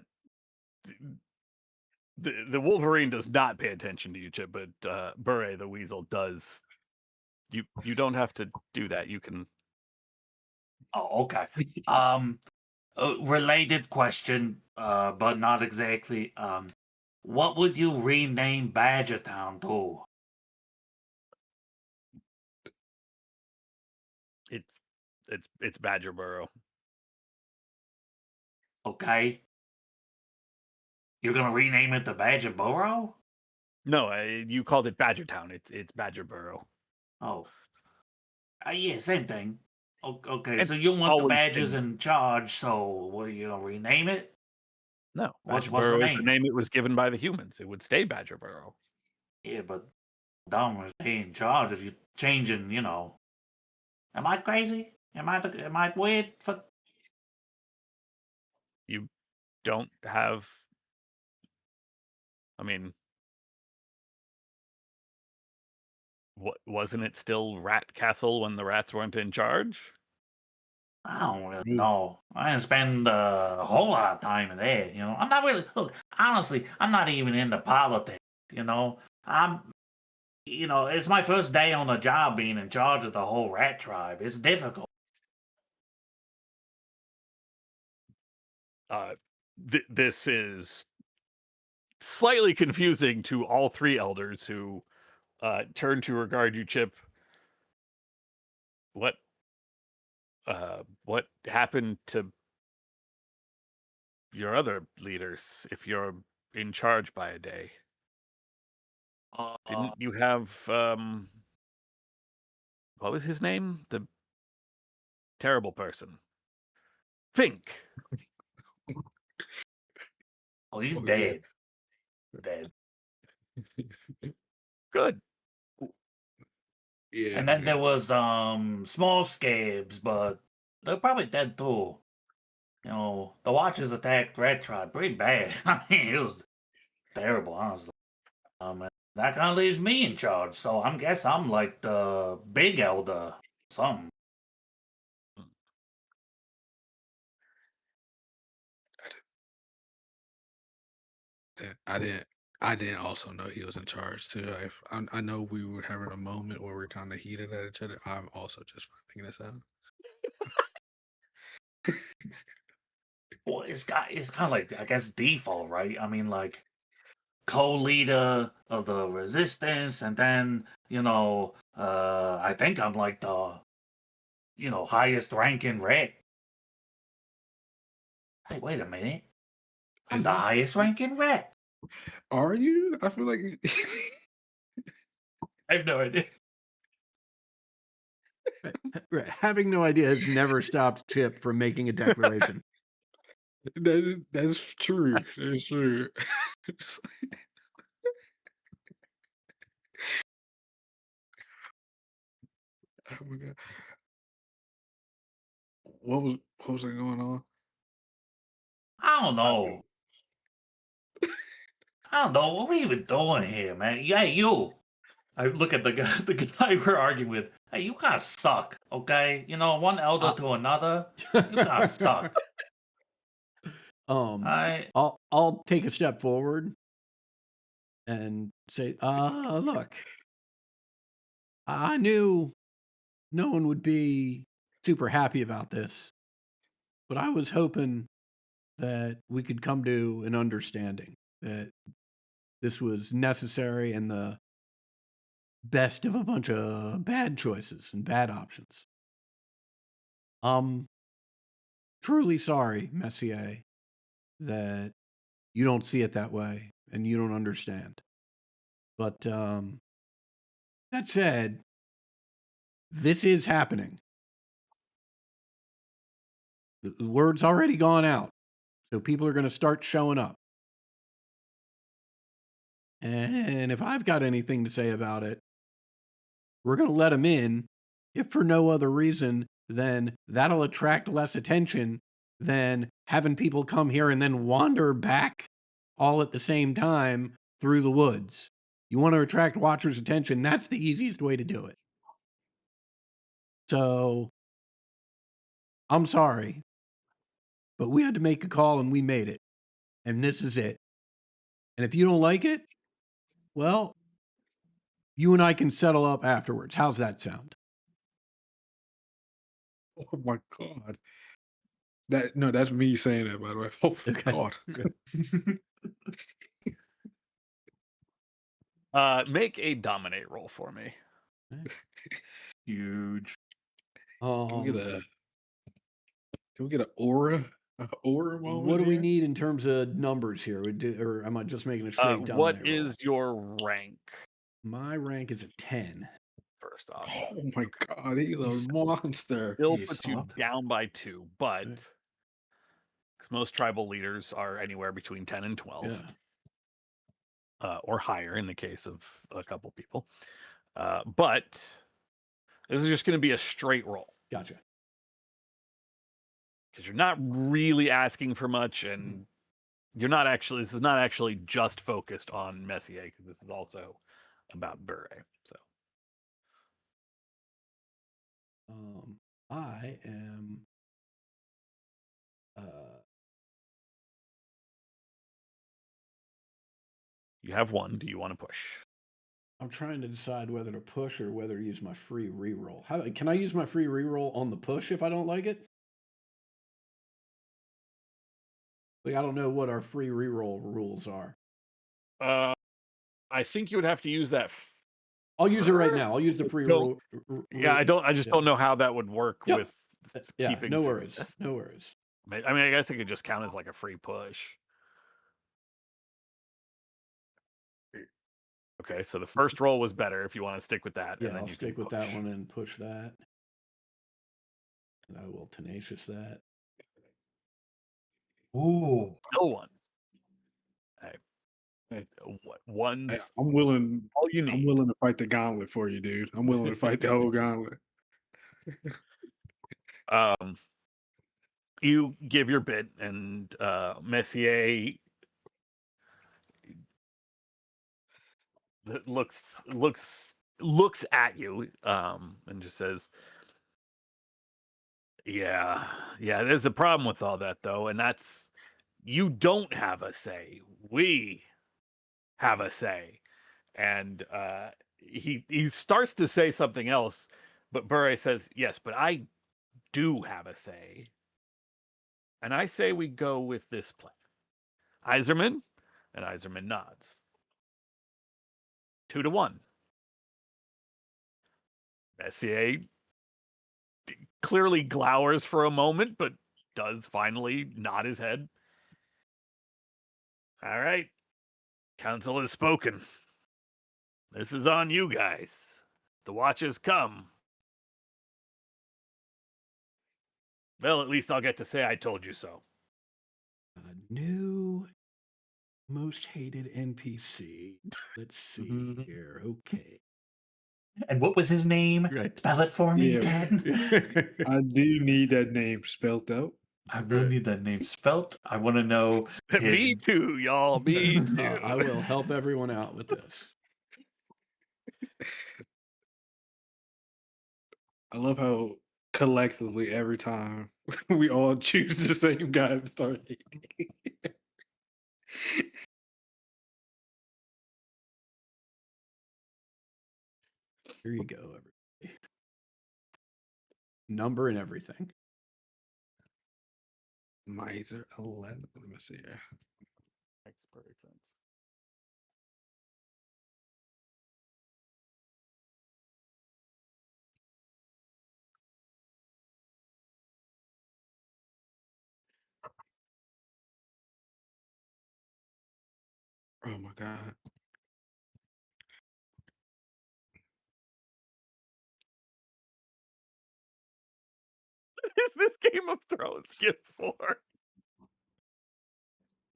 the Wolverine does not pay attention to you, Chip, but Bure the Weasel does. You don't have to do that. You can. Oh, okay. Related question, but not exactly. What would you rename Badgertown to? It's Badger Burrow. Okay. You're gonna rename it to Badger Borough? No, you called it Badger Town. It's Badger Burrow. Oh. Yeah, same thing. Okay, It's so you want the always Badgers been- in charge, so what are you gonna rename it? No, What's Badger the Burrow is the name? name it was given by the humans. It would stay Badger Burrow. Yeah, but Dom is in charge if you're changing, Am I crazy? Am I weird? You don't have. I mean, wasn't it still Rat Castle when the rats weren't in charge? I don't really Mm. know. I didn't spend a whole lot of time in there. I'm not really. Look, honestly, I'm not even into politics. I'm. It's my first day on the job being in charge of the whole rat tribe. It's difficult. This is slightly confusing to all three elders who turn to regard you, Chip. What happened to your other leaders if you're in charge by a day? Didn't you have what was his name? The terrible person. Fink. Oh, he's Oh, dead. Dead. Good. Yeah. And then there man. was small scabs, but they're probably dead too. The Watchers attacked Red Tribe pretty bad. I mean, it was terrible, honestly. And that kind of leaves me in charge, so I guess I'm like the big elder, something. I didn't also know he was in charge too. I know we were having a moment where we're kind of heated at each other. I'm also just finding this out. Well, it's kind of like, I guess, default, right? I mean, like, co-leader of the resistance, and then I think I'm like the highest ranking red. Hey, wait a minute. I'm the highest ranking red. Are you? I feel like I have no idea. Right. Having no idea has never stopped Chip from making a declaration. that's true. That's true. Oh my god. What was going on? I don't know. I don't know what we even doing here, man. Yeah, you. I look at the guy, the guy we're arguing with. Hey, you guys suck. Okay, one elder to another. You guys suck. I I'll take a step forward and say, look, I knew no one would be super happy about this, but I was hoping that we could come to an understanding that this was necessary and the best of a bunch of bad choices and bad options. I'm truly sorry, Messier, that you don't see it that way and you don't understand. But that said, this is happening. The word's already gone out, so people are going to start showing up. And if I've got anything to say about it, we're going to let them in, if for no other reason than that'll attract less attention than having people come here and then wander back all at the same time through the woods. You want to attract watchers' attention, that's the easiest way to do it. So I'm sorry, but we had to make a call and we made it. And this is it. And if you don't like it, well, you and I can settle up afterwards. How's that sound? Oh my god. That's me saying that, by the way. Oh Okay. god. Make a dominate roll for me. Huge. Can we get an aura? Aura moment? What do we here? need in terms of numbers here? Or am I just making a straight dominate What roll? is your rank? My rank is a 10. First off, Oh my god, he's a He's- monster. still You puts you sucked. down by 2, but Okay. because most tribal leaders are anywhere between 10 and 12, Yeah. or higher in the case of a couple people. But this is just going to be a straight roll Gotcha. because you're not really asking for much, and you're not actually. This is not actually just focused on Messier because this is also about Bure. So I am you have 1. Do you want to push? I'm trying to decide whether to push or whether to use my free reroll. Can I use my free reroll on the push if I don't like it? Like, I don't know what our free reroll rules are. I think you would have to use that. I'll use it right First? now. I'll use the free Don't- roll. Yeah, I just yeah. don't know how that would work Yep. with Yeah, keeping. no worries. success. No worries. I mean, I guess it could just count as like a free push. Okay, so the first roll was better if you want to stick with that. Yeah, and then I'll you stick can with that push. one and push that. And I will tenacious that. Ooh. Still 1. Hey. One's I'm willing. all you I'm need. willing to fight the gauntlet for you, dude. I'm willing to fight the whole gauntlet. You give your bid, and Messier looks at you and just says, yeah, there's a problem with all that though, and that's you don't have a say. We have a say. And he starts to say something else, but Bure says, yes, but I do have a say. And I say we go with this plan. Iserman? And Iserman nods. 2-1. Messier clearly glowers for a moment, but does finally nod his head. All right. Council has spoken. This is on you guys. The watches come. Well, at least I'll get to say I told you so. New most hated NPC. Let's see here. Okay. And what was his name? Right. Spell it for me, Yeah. Ted. I do need that name spelt out. I really need that name spelt. I want to know Me his too, y'all. Me too. I will help everyone out with this. I love how collectively every time we all choose the same guy to start. Here you go, everybody. Number and everything. Miser 11. Let me see here. Makes perfect sense. Oh my god. Is this Game of Thrones gift for?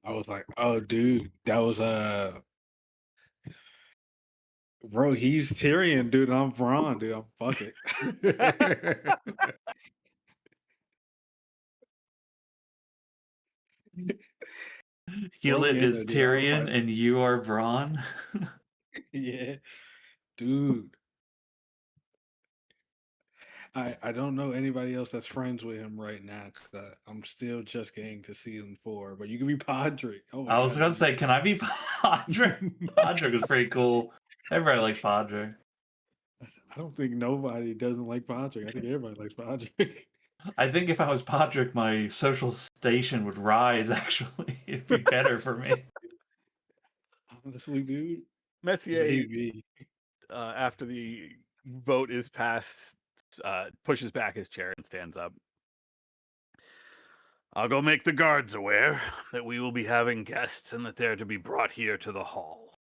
I was like, oh dude, that was bro, he's Tyrion, dude. I'm Bronn, dude. I'm fuck it. Throw Hewlett me in is there, dude. I was Tyrion like, and you are Bronn. yeah, dude. I don't know anybody else that's friends with him right now. 'Cause I'm still just getting to season 4, but you can be Podrick. Oh my I was god, gonna dude. say, can I be Podrick? Podrick is pretty cool. Everybody likes Podrick. I don't think nobody doesn't like Podrick. I think everybody likes Podrick. I think if I was Podrick, my social station would rise. Actually, it'd be better for me. Honestly, dude. Messier, Maybe. after the vote is passed, pushes back his chair and stands up. I'll go make the guards aware that we will be having guests and that they're to be brought here to the hall.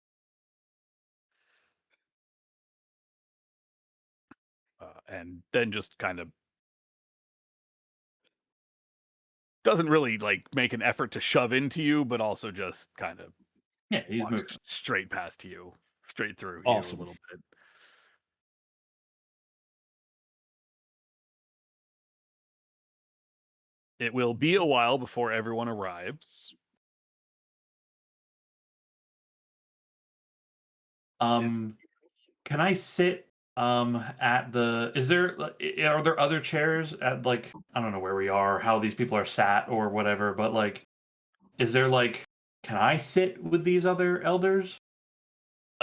And then just kind of doesn't really like make an effort to shove into you, but also just kind of Yeah, he's walks moved. straight past you, straight through Awesome. you a little bit. It will be a while before everyone arrives. Can I sit at the? Is there? Are there other chairs at like? I don't know where we are, how these people are sat or whatever, but like, is there like? Can I sit with these other elders?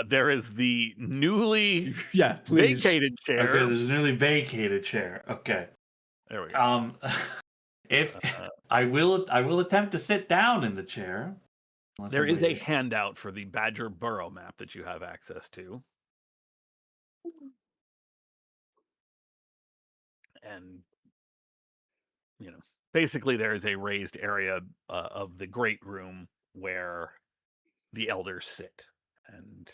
There is the newly Yeah, please. vacated chair. Okay, there's a newly vacated chair. Okay. There we go. If I will attempt to sit down in the chair. unless There is a somebody- handout for the Badger Burrow map that you have access to. And, you know, basically there is a raised area of the great room where the elders sit. And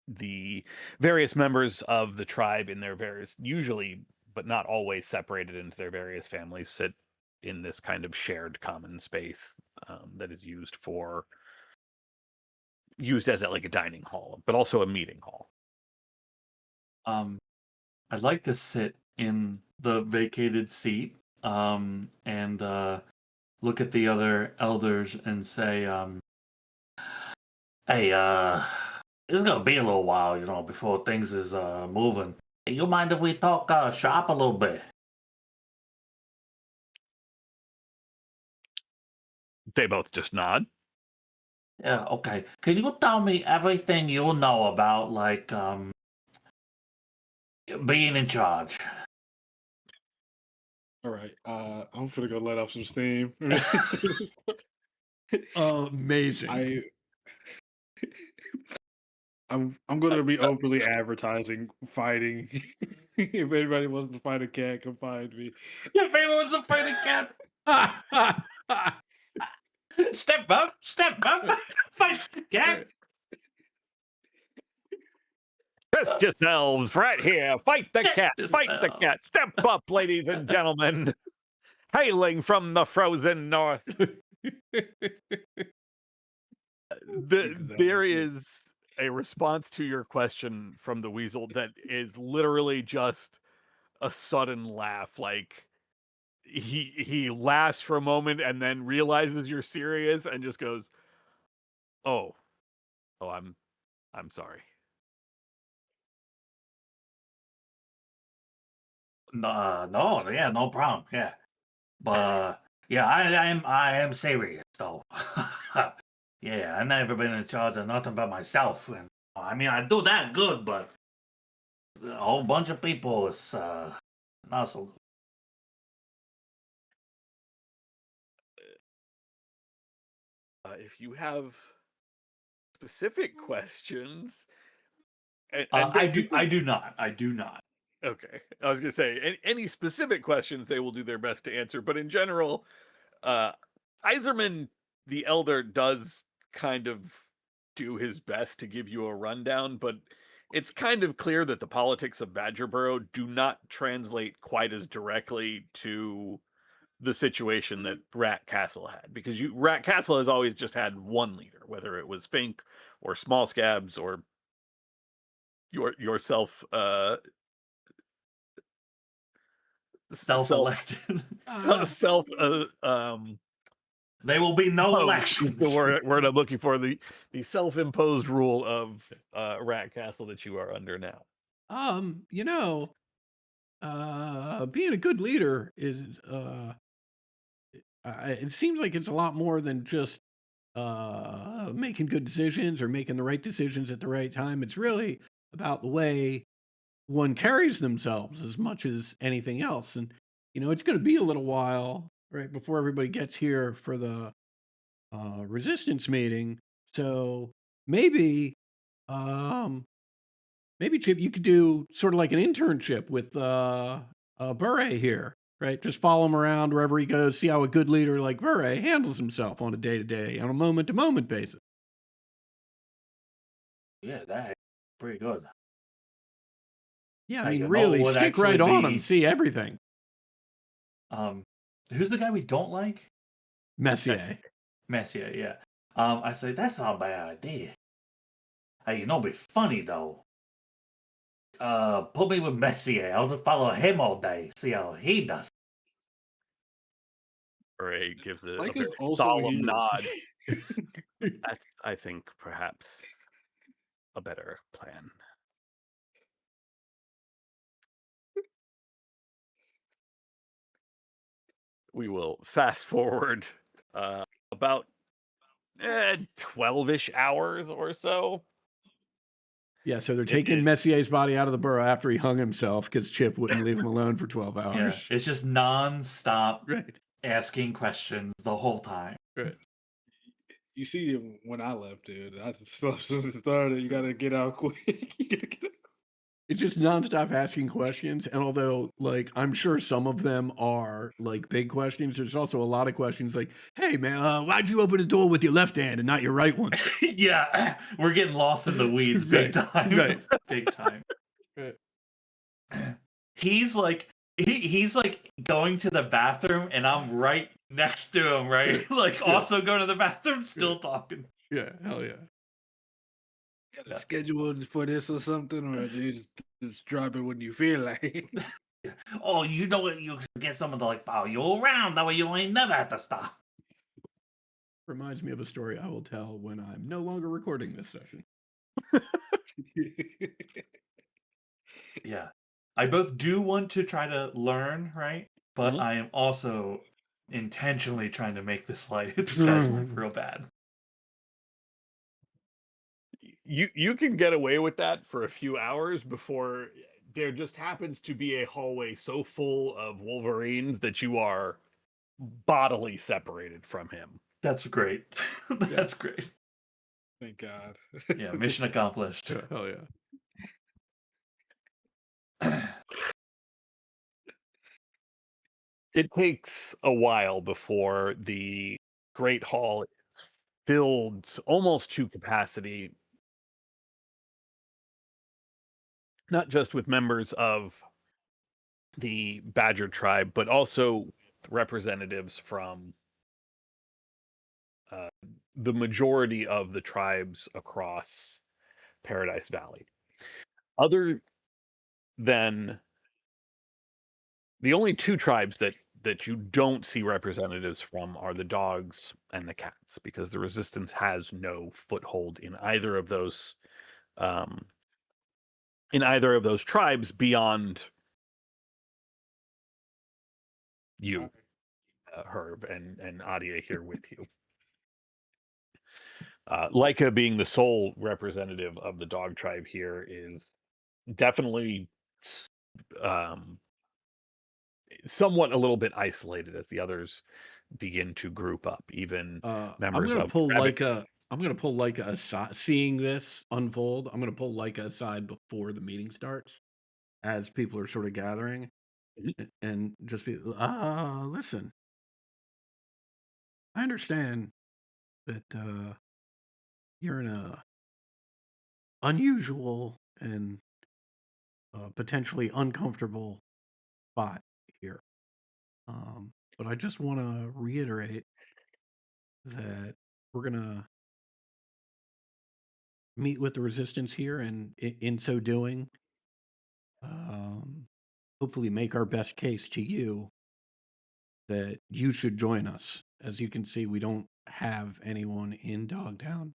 the various members of the tribe in their various, usually, but not always separated into their various families, sit in this kind of shared common space that is used as like a dining hall, but also a meeting hall. I'd like to sit in the vacated seat and look at the other elders and say, hey, it's gonna be a little while, before things is moving. Hey, you mind if we talk shop a little bit? They both just nod. Yeah, okay. Can you tell me everything you know about, like, being in charge? All right. I'm gonna go let off some steam. Amazing. I'm gonna be openly advertising fighting. If anybody wants to fight a cat, come find me. If anyone wants to fight a cat, step up, fight the cat. Just yourselves right here. Fight the cat. Fight the cat. Step up, ladies and gentlemen. Hailing from the frozen north. There is a response to your question from the weasel that is literally just a sudden laugh. Like he laughs for a moment and then realizes you're serious and just goes, "Oh, I'm sorry." No, yeah, no problem. Yeah, but yeah, I am serious though. Yeah, I never been in charge of nothing but myself, and I mean I do that good, but a whole bunch of people is not so good. If you have specific questions, I do not. Okay, I was gonna say any specific questions they will do their best to answer, but in general, Iserman the Elder does kind of do his best to give you a rundown, but it's kind of clear that the politics of Badgerboro do not translate quite as directly to the situation that Rat Castle had, because Rat Castle has always just had one leader, whether it was Fink or Small Scabs or yourself, Self-elected. self There will be no imposed is elections. the word I'm looking for, the self-imposed rule of Rat Castle that you are under now. You know, being a good leader is it seems like it's a lot more than just making good decisions or making the right decisions at the right time. It's really about the way one carries themselves as much as anything else. And it's going to be a little while, right, before everybody gets here for the resistance meeting. So maybe, um, maybe Chip, you could do sort of like an internship with Bure here, right? Just follow him around wherever he goes, see how a good leader like Bure handles himself on a day to day, on a moment to moment basis. Yeah, that's pretty good. Yeah, I Hey, mean, you know really, what would stick right actually on him, be- see everything. Who's the guy we don't like? Messier. Messier, yeah. I say that's not a bad idea. Hey, be funny though. Put me with Messier. I'll just follow him all day. See how he does. Ray gives a Like very is also solemn here. nod. That's, I think, perhaps a better plan. We will fast forward about 12-ish hours or so. Yeah, so they're taking Messier's body out of the burrow after he hung himself because Chip wouldn't leave him alone for 12 Yeah, hours. it's just non-stop Right. asking questions the whole time. Right. You see him when I left, dude. As soon as it started, you gotta get out quick. You gotta get out. It's just nonstop asking questions. And although, like, I'm sure some of them are like big questions, there's also a lot of questions like, hey, man, why'd you open the door with your left hand and not your right one? Yeah, we're getting lost in the weeds big Right, time. right. Big time. Right. He's like he's like going to the bathroom and I'm right next to him, right? Like also going to the bathroom, still talking. Yeah, hell yeah. Got Yeah. a schedule for this or something, or you just drop it when you feel like. Oh, you know what? You can get someone to like follow you around. That way you ain't never have to stop. Reminds me of a story I will tell when I'm no longer recording this session. Yeah. I both do want to try to learn, right? But Mhm. I am also intentionally trying to make this guy's life real bad. You can get away with that for a few hours before there just happens to be a hallway so full of Wolverines that you are bodily separated from him. That's great. That's great. Thank God. Yeah, mission accomplished. Yeah, hell yeah. It takes a while before the Great Hall is filled almost to capacity, not just with members of the Badger tribe, but also with representatives from the majority of the tribes across Paradise Valley. Other than the only two tribes that you don't see representatives from are the dogs and the cats, because the resistance has no foothold in either of those tribes beyond you, Herb, and Adia here with you. Leica, being the sole representative of the dog tribe here, is definitely somewhat a little bit isolated as the others begin to group up. Even members I'm gonna of pull Rabbit- Leica. I'm gonna pull Leica aside. Seeing this unfold, I'm gonna pull Leica aside before the meeting starts, as people are sort of gathering, Mhm. and just be, listen. I understand that you're in a unusual and potentially uncomfortable spot here. But I just want to reiterate that we're gonna meet with the resistance here, and in so doing, um, hopefully make our best case to you that you should join us. As you can see, we don't have anyone in Dogtown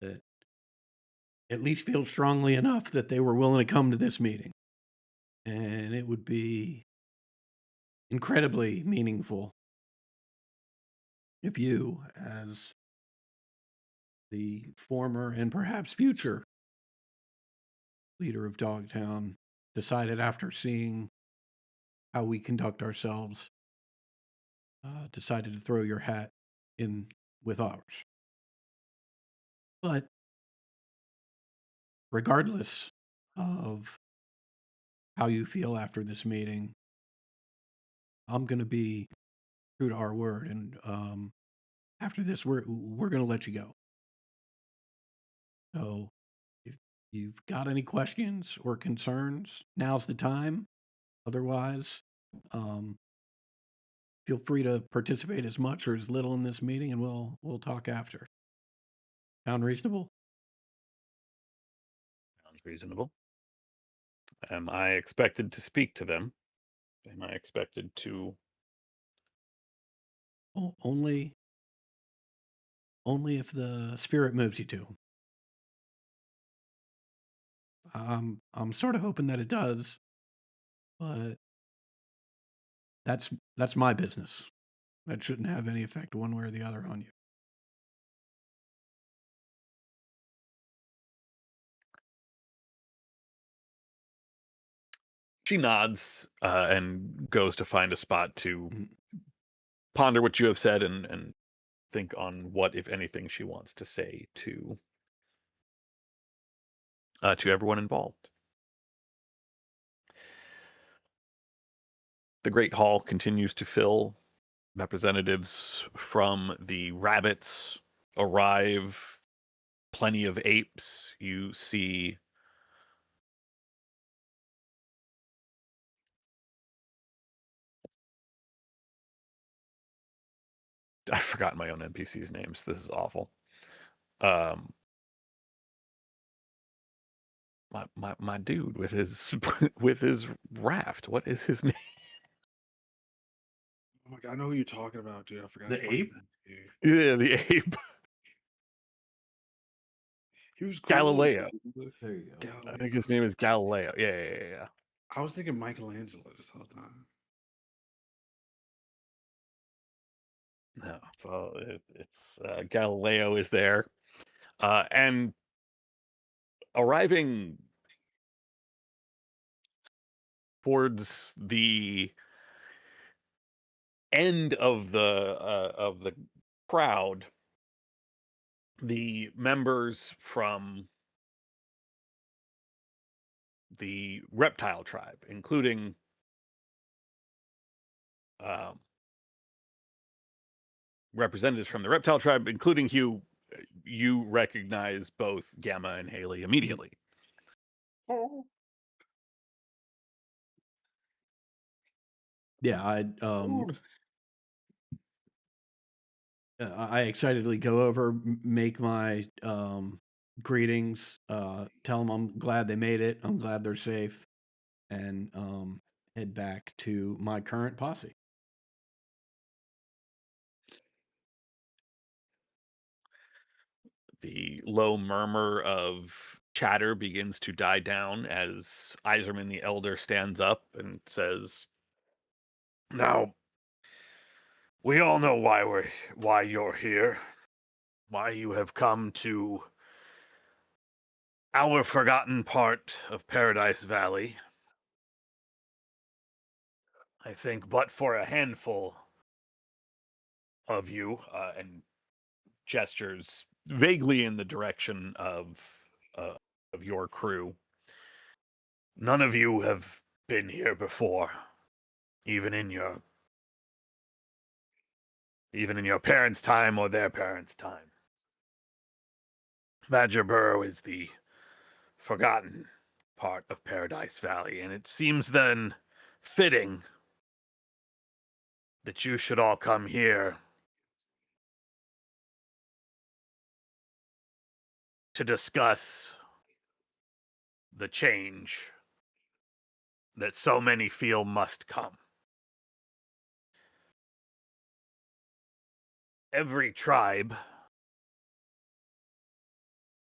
that at least feels strongly enough that they were willing to come to this meeting. And it would be incredibly meaningful if you, as the former and perhaps future leader of Dogtown, decided after seeing how we conduct ourselves, decided to throw your hat in with ours. But regardless of how you feel after this meeting, I'm going to be true to our word, and after this, we're going to let you go. So, if you've got any questions or concerns, now's the time. Otherwise, um, feel free to participate as much or as little in this meeting, and we'll talk after. Sound reasonable? Sounds reasonable. Am I expected to speak to them? Am I expected to? Only if the spirit moves you to. I'm sort of hoping that it does, but that's my business. That shouldn't have any effect one way or the other on you. She nods and goes to find a spot to Mhm. ponder what you have said and think on what, if anything, she wants to say to everyone involved. The Great Hall continues to fill. Representatives from the rabbits arrive. Plenty of apes. You see I've forgotten my own NPCs' names. This is awful. My dude with his with his raft. What is his name? Oh my God, I know who you're talking about, dude. I forgot The his fucking ape? name, dude. Yeah, the ape. He was cool. Galileo. There you go. I think his name is Galileo. Yeah. I was thinking Michelangelo this whole time. No, so it's Galileo is there, and arriving towards the end of the crowd, the members from the reptile tribe, including representatives from the reptile tribe, including Hugh, you recognize both Gamma and Haley immediately. Oh. Yeah, I excitedly go over, make my greetings, tell them I'm glad they made it, I'm glad they're safe, and head back to my current posse. The low murmur of chatter begins to die down as Iserman the Elder stands up and says, "Now, we all know why you're here, why you have come to our forgotten part of Paradise Valley. I think but for a handful of you," and gestures vaguely in the direction of your crew. "None of you have been here before, even in your parents' time or their parents' time. Badger Burrow is the forgotten part of Paradise Valley, and it seems then fitting that you should all come here to discuss the change that so many feel must come. Every tribe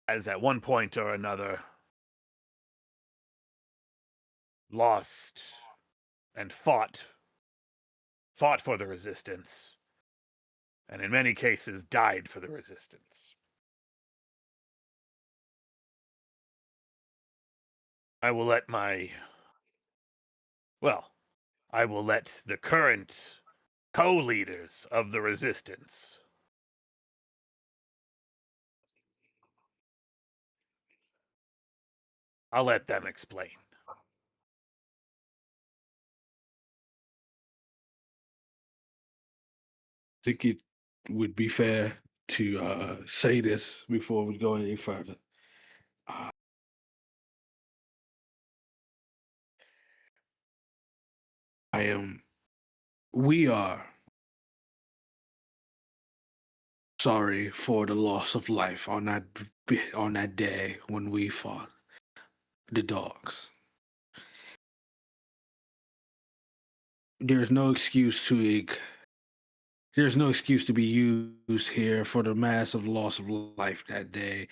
has at one point or another lost and fought for the resistance, and in many cases died for the resistance. I will let the current co-leaders of the resistance I'll let them explain. I think it would be fair to say this before we go any further. Uh, we are sorry for the loss of life on that day when we fought the dogs. There's no excuse to be used here for the massive loss of life that day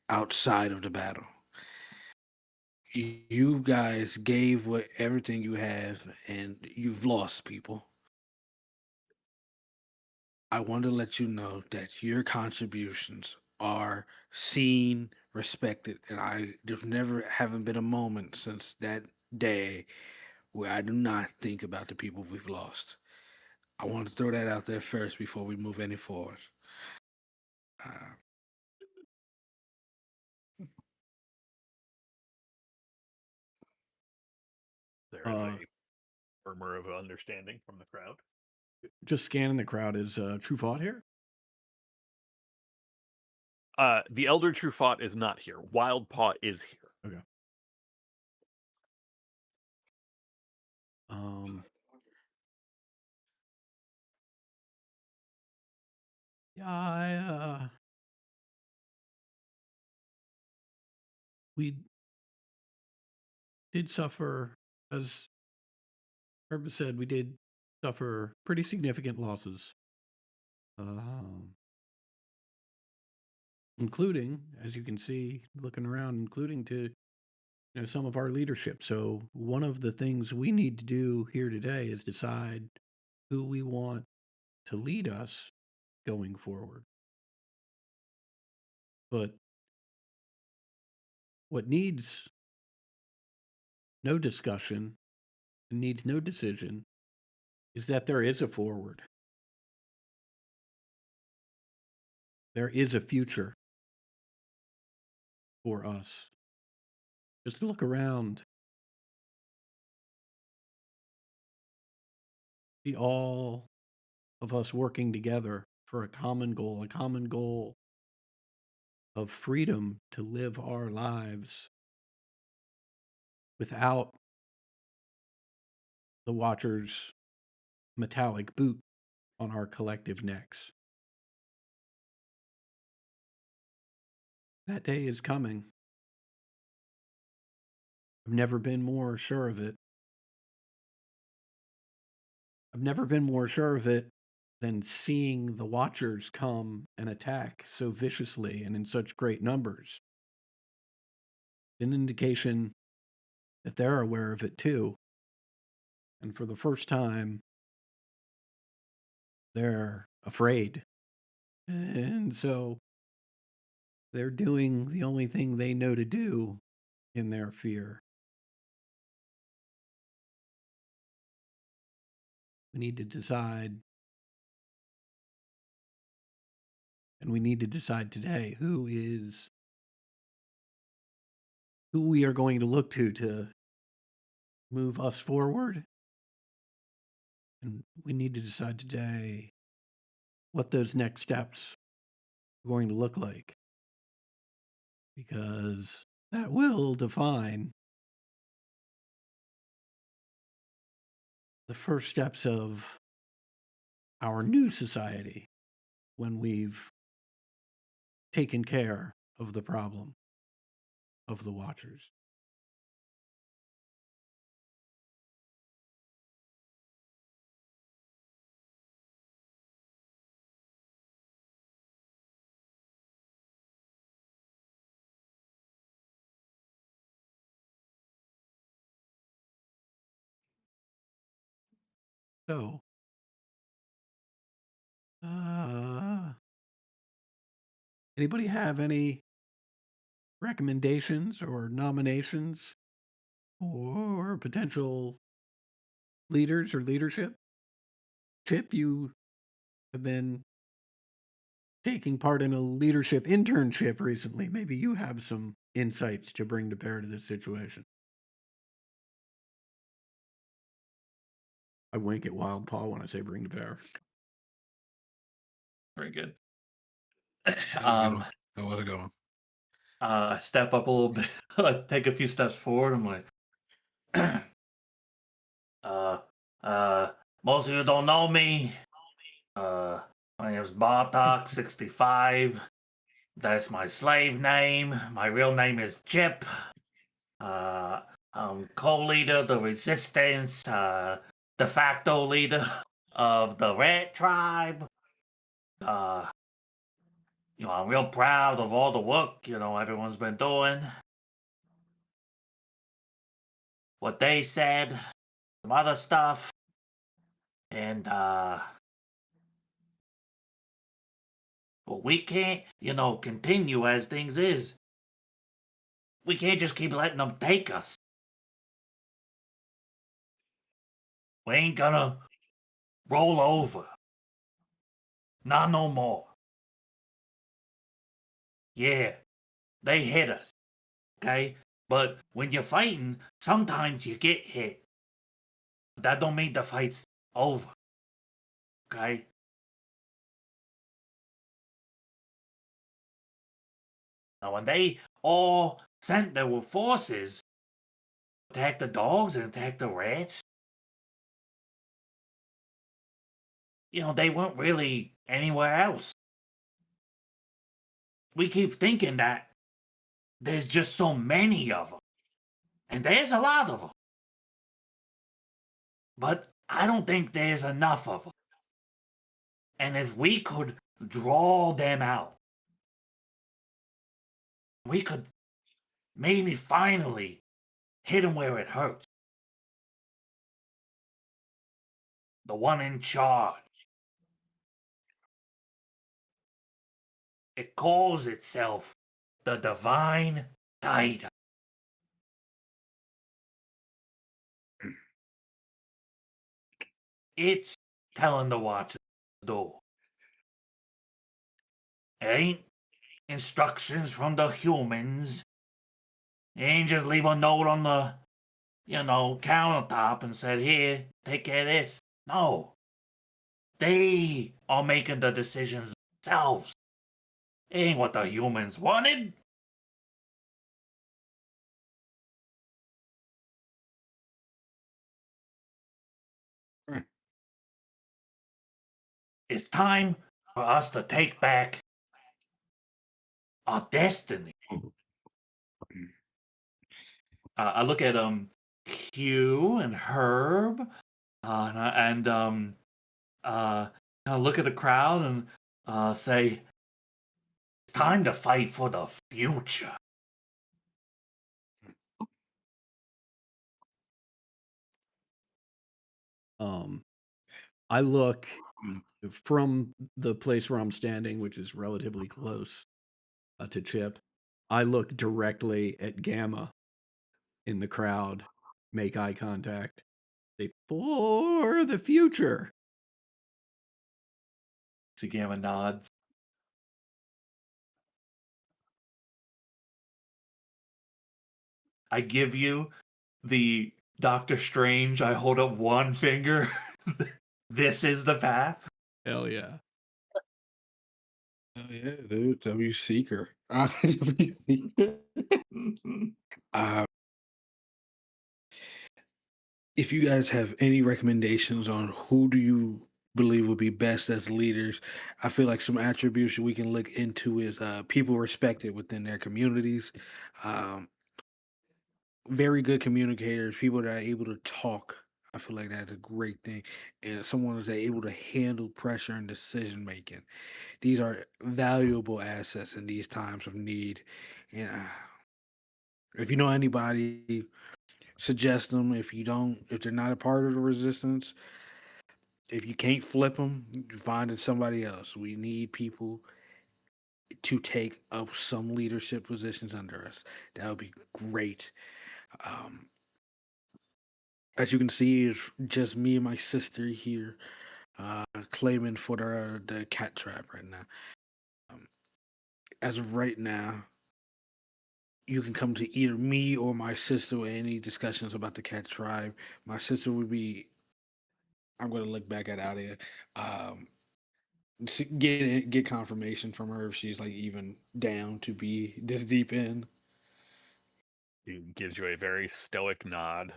outside of the battle. You guys gave everything you have, and you've lost people. I want to let you know that your contributions are seen, respected, and haven't been a moment since that day where I do not think about the people we've lost. I want to throw that out there first before we move any forward. Uh, There is a murmur of understanding from the crowd. Just scanning the crowd. Is True Thought here? The Elder Truffaut is not here. Wildpaw is here. Okay. Yeah, we did suffer, as Herb said, we did suffer pretty significant losses. Including, as you can see, looking around, including to some of our leadership. So one of the things we need to do here today is decide who we want to lead us going forward. But what needs no discussion and needs no decision is that there is a forward. There is a future for us. Just look around. See all of us working together for a common goal of freedom to live our lives without the Watcher's metallic boot on our collective necks. That day is coming. I've never been more sure of it. I've never been more sure of it than seeing the Watchers come and attack so viciously and in such great numbers. An indication that they're aware of it too. And for the first time, they're afraid. And so they're doing the only thing they know to do in their fear. We need to decide, and we need to decide today who we are going to look to move us forward. And we need to decide today what those next steps are going to look like. because that will define the first steps of our new society when we've taken care of the problem of the Watchers. So, uh, anybody have any recommendations or nominations or potential leaders or leadership? Chip, you have been taking part in a leadership internship recently. Maybe you have some insights to bring to bear to this situation. I wink at Wild Paw when I say bring to bear. Very good. That was a good one. Step up a little bit, take a few steps forward. I'm like, most of you don't know me. My name is Bartok, 65. That's my slave name. My real name is Chip. I'm co-leader of the resistance, de facto leader of the Rat Tribe. I'm real proud of all the work, everyone's been doing. What they said, some other stuff. And, but we can't, continue as things is. We can't just keep letting them take us. We ain't gonna roll over. Not no more. Yeah, they hit us, okay? But when you're fighting, sometimes you get hit. That don't mean the fight's over, okay? Now, when they all sent their forces to attack the dogs and attack the rats, they weren't really anywhere else. We keep thinking that there's just so many of them. And there's a lot of them. But I don't think there's enough of them. And if we could draw them out, we could maybe finally hit them where it hurts. The one in charge. It calls itself the Divine Titan. It's telling the Watchers the door. It ain't instructions from the humans. It ain't just leave a note on the, countertop and said, here, take care of this. No. They are making the decisions themselves. It ain't what the humans wanted. Right. It's time for us to take back our destiny. I look at Hugh and Herb, and I look at the crowd and say, "It's time to fight for the future." I look from the place where I'm standing, which is relatively close to Chip. I look directly at Gamma in the crowd, make eye contact, say, for the future. Sagama nods. I give you the Doctor Strange. I hold up one finger. This is the path. Hell yeah. Oh yeah, dude. W Seeker. W Seeker. Uh, if you guys have any recommendations on who do you believe would be best as leaders, I feel like some attributes we can look into is people respected within their communities, um, very good communicators, people that are able to talk. I feel like that's a great thing, and someone that's able to handle pressure and decision making. These are valuable assets in these times of need. And if you know anybody, suggest them. If you don't, if they're not a part of the resistance, if you can't flip them, find it somebody else. We need people to take up some leadership positions under us. That would be great. Um, as you can see, it's just me and my sister here, claiming for the cat trap right now. Um, as of right now, you can come to either me or my sister with any discussions about the cat tribe. My sister would be. I'm going to look back at Adia. Um, get confirmation from her if she's like even down to be this deep in. He gives you a very stoic nod.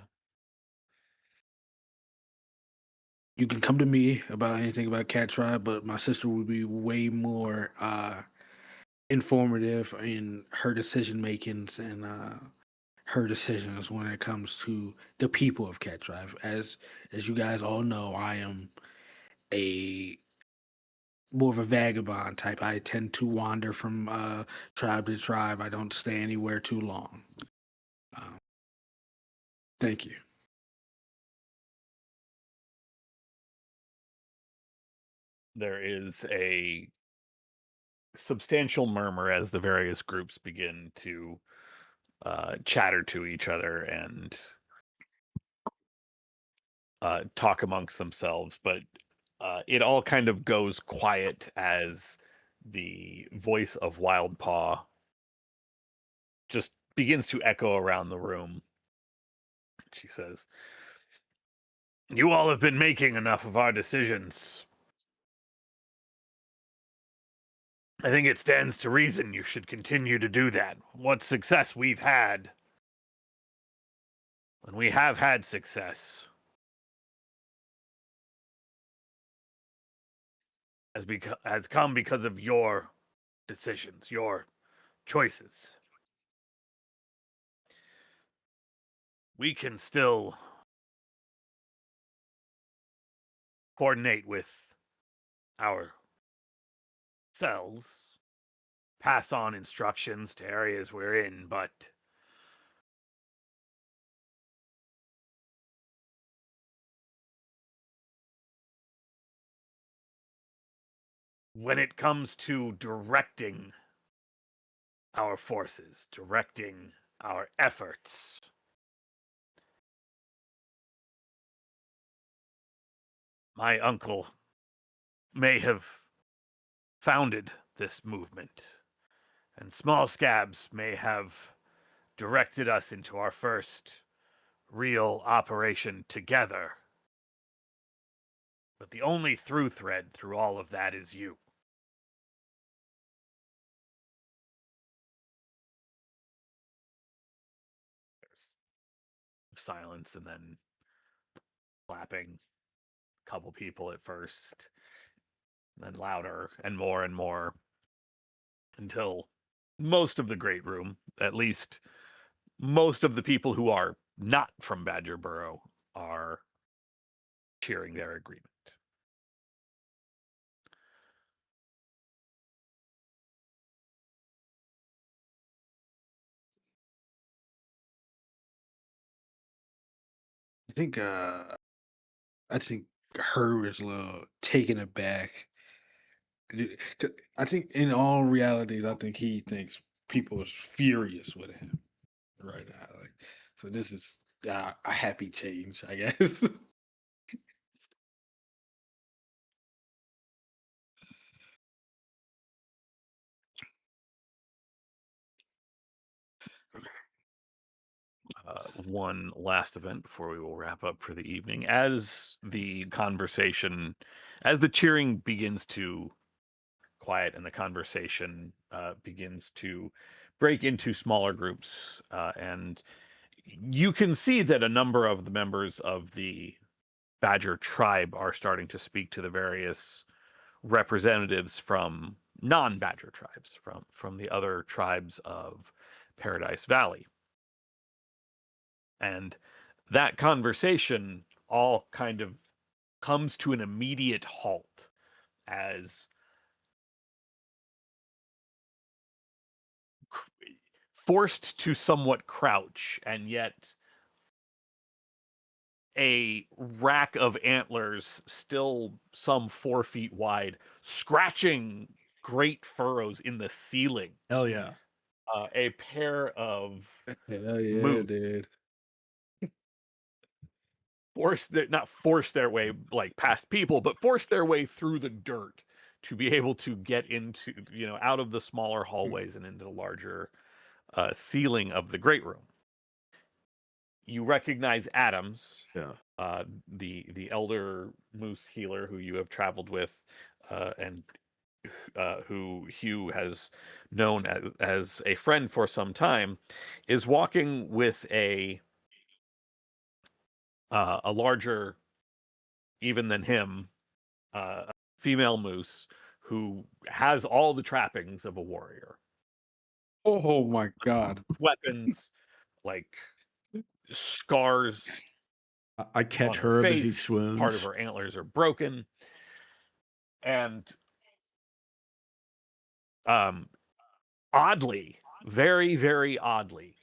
You can come to me about anything about Cat Tribe, but my sister would be way more informative in her decision makings and her decisions when it comes to the people of Cat Tribe. As you guys all know, I am a more of a vagabond type. I tend to wander from tribe to tribe. I don't stay anywhere too long. Um, thank you. There is a substantial murmur as the various groups begin to chatter to each other and talk amongst themselves, but it all kind of goes quiet as the voice of Wildpaw just begins to echo around the room. She says, "You all have been making enough of our decisions. I think it stands to reason you should continue to do that. What success we've had, and we have had success, has come because of your decisions, your choices. We can still coordinate with our cells, pass on instructions to areas we're in, but when it comes to directing our forces, directing our efforts, my uncle may have founded this movement, and Small Scabs may have directed us into our first real operation together. But the only through thread through all of that is you. There's silence and then clapping. A couple people at first, then louder and more until most of the great room, at least most of the people who are not from Badger Burrow, are cheering their agreement. I think her is a little taken aback. I think in all realities, I think he thinks people is furious with him right now. Like, so this is a happy change, I guess. One last event before we will wrap up for the evening. As the cheering begins to quiet, and the conversation begins to break into smaller groups. And you can see that a number of the members of the Badger tribe are starting to speak to the various representatives from non-Badger tribes, from the other tribes of Paradise Valley. And that conversation all kind of comes to an immediate halt as forced to somewhat crouch, and yet a rack of antlers, still some 4 feet wide, scratching great furrows in the ceiling. Hell yeah. A pair of Hell yeah, moose dude. not force their way like past people, but force their way through the dirt to be able to get into, out of the smaller hallways and into the larger ceiling of the great room. You recognize Adams, Yeah. the elder moose healer who you have traveled with, and who Hugh has known as a friend for some time, is walking with a larger, even than him, female moose who has all the trappings of a warrior. Oh my god. Weapons, like scars I catch on her Herb as he face, part of swoons. her antlers are broken, and oddly, very, very oddly,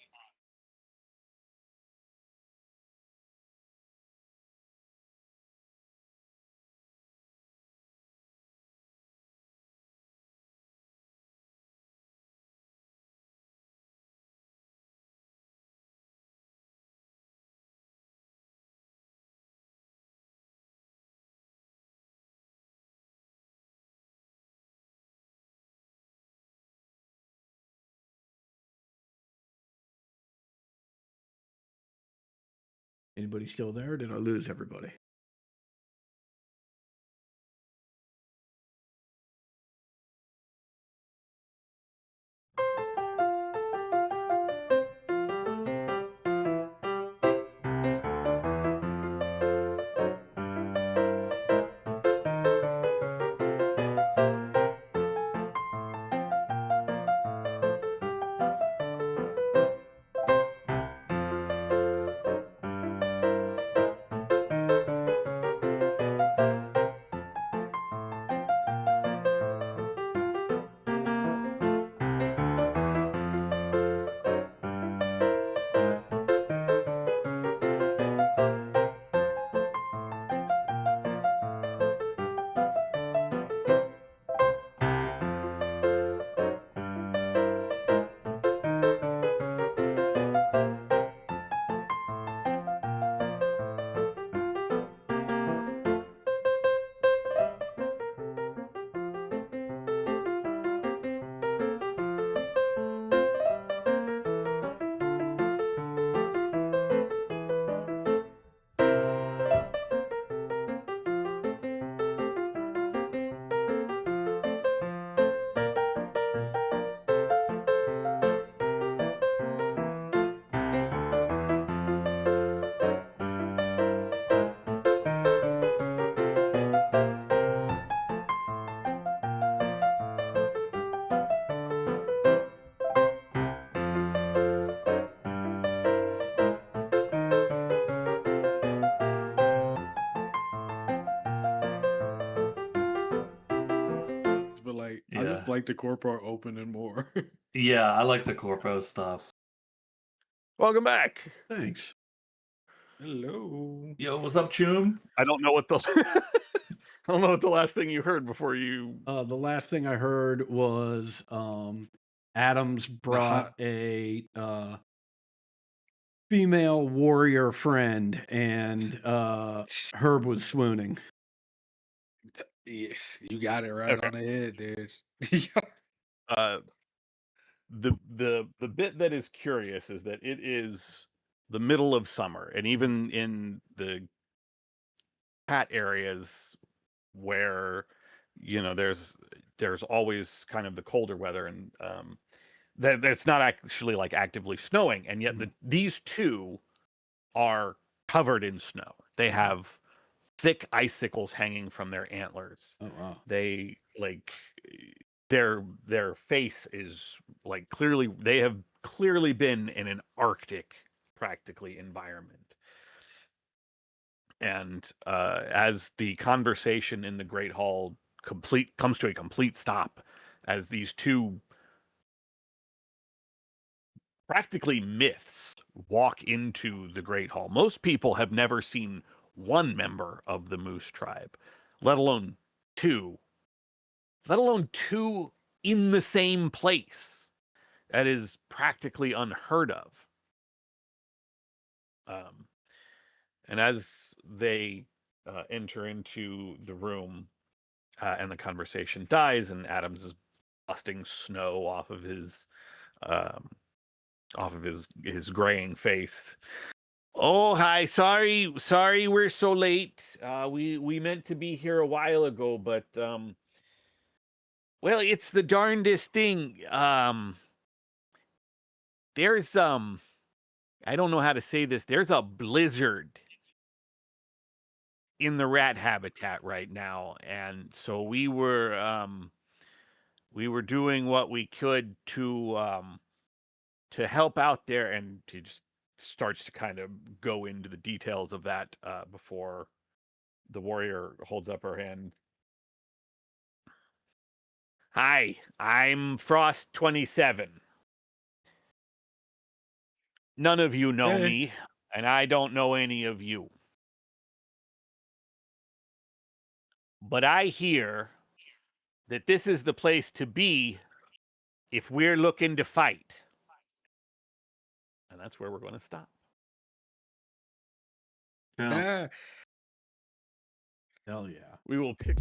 Anybody still there? Or did I lose everybody? But like, I Yeah. just like the corpo opening more. Yeah, I like the corpo stuff. welcome back. Thanks. Hello. Yo, what's up, Choom? I don't know what the I don't know what the last thing you heard before you. The last thing I heard was Adams brought hot- a female warrior friend, and Herb was swooning. Yeah, you got it right Okay. on the head, dude. The bit that is curious is that it is the middle of summer, and even in the cat areas where there's there's always kind of the colder weather, and that it's not actually like actively snowing, and yet these two are covered in snow. They have thick icicles hanging from their antlers. Oh wow. They like their face is like they have clearly been in an Arctic practically environment. And as the conversation in the Great Hall comes to a complete stop, as these two practically myths walk into the Great Hall. Most people have never seen one member of the Moose tribe, let alone two in the same place. That is practically unheard of. And as they enter into the room, and the conversation dies, and Adams is busting snow off of his graying face. Oh, hi. Sorry, we're so late. We meant to be here a while ago, but well, it's the darndest thing. There's I don't know how to say this. There's a blizzard in the rat habitat right now, and so we were doing what we could to help out there, and he just starts to kind of go into the details of that before the warrior holds up her hand. Hi, I'm Frost 27. None of you know Hey. me, and I don't know any of you. But I hear that this is the place to be if we're looking to fight. And that's where we're going to stop. Yeah. Ah, Hell yeah. We will pick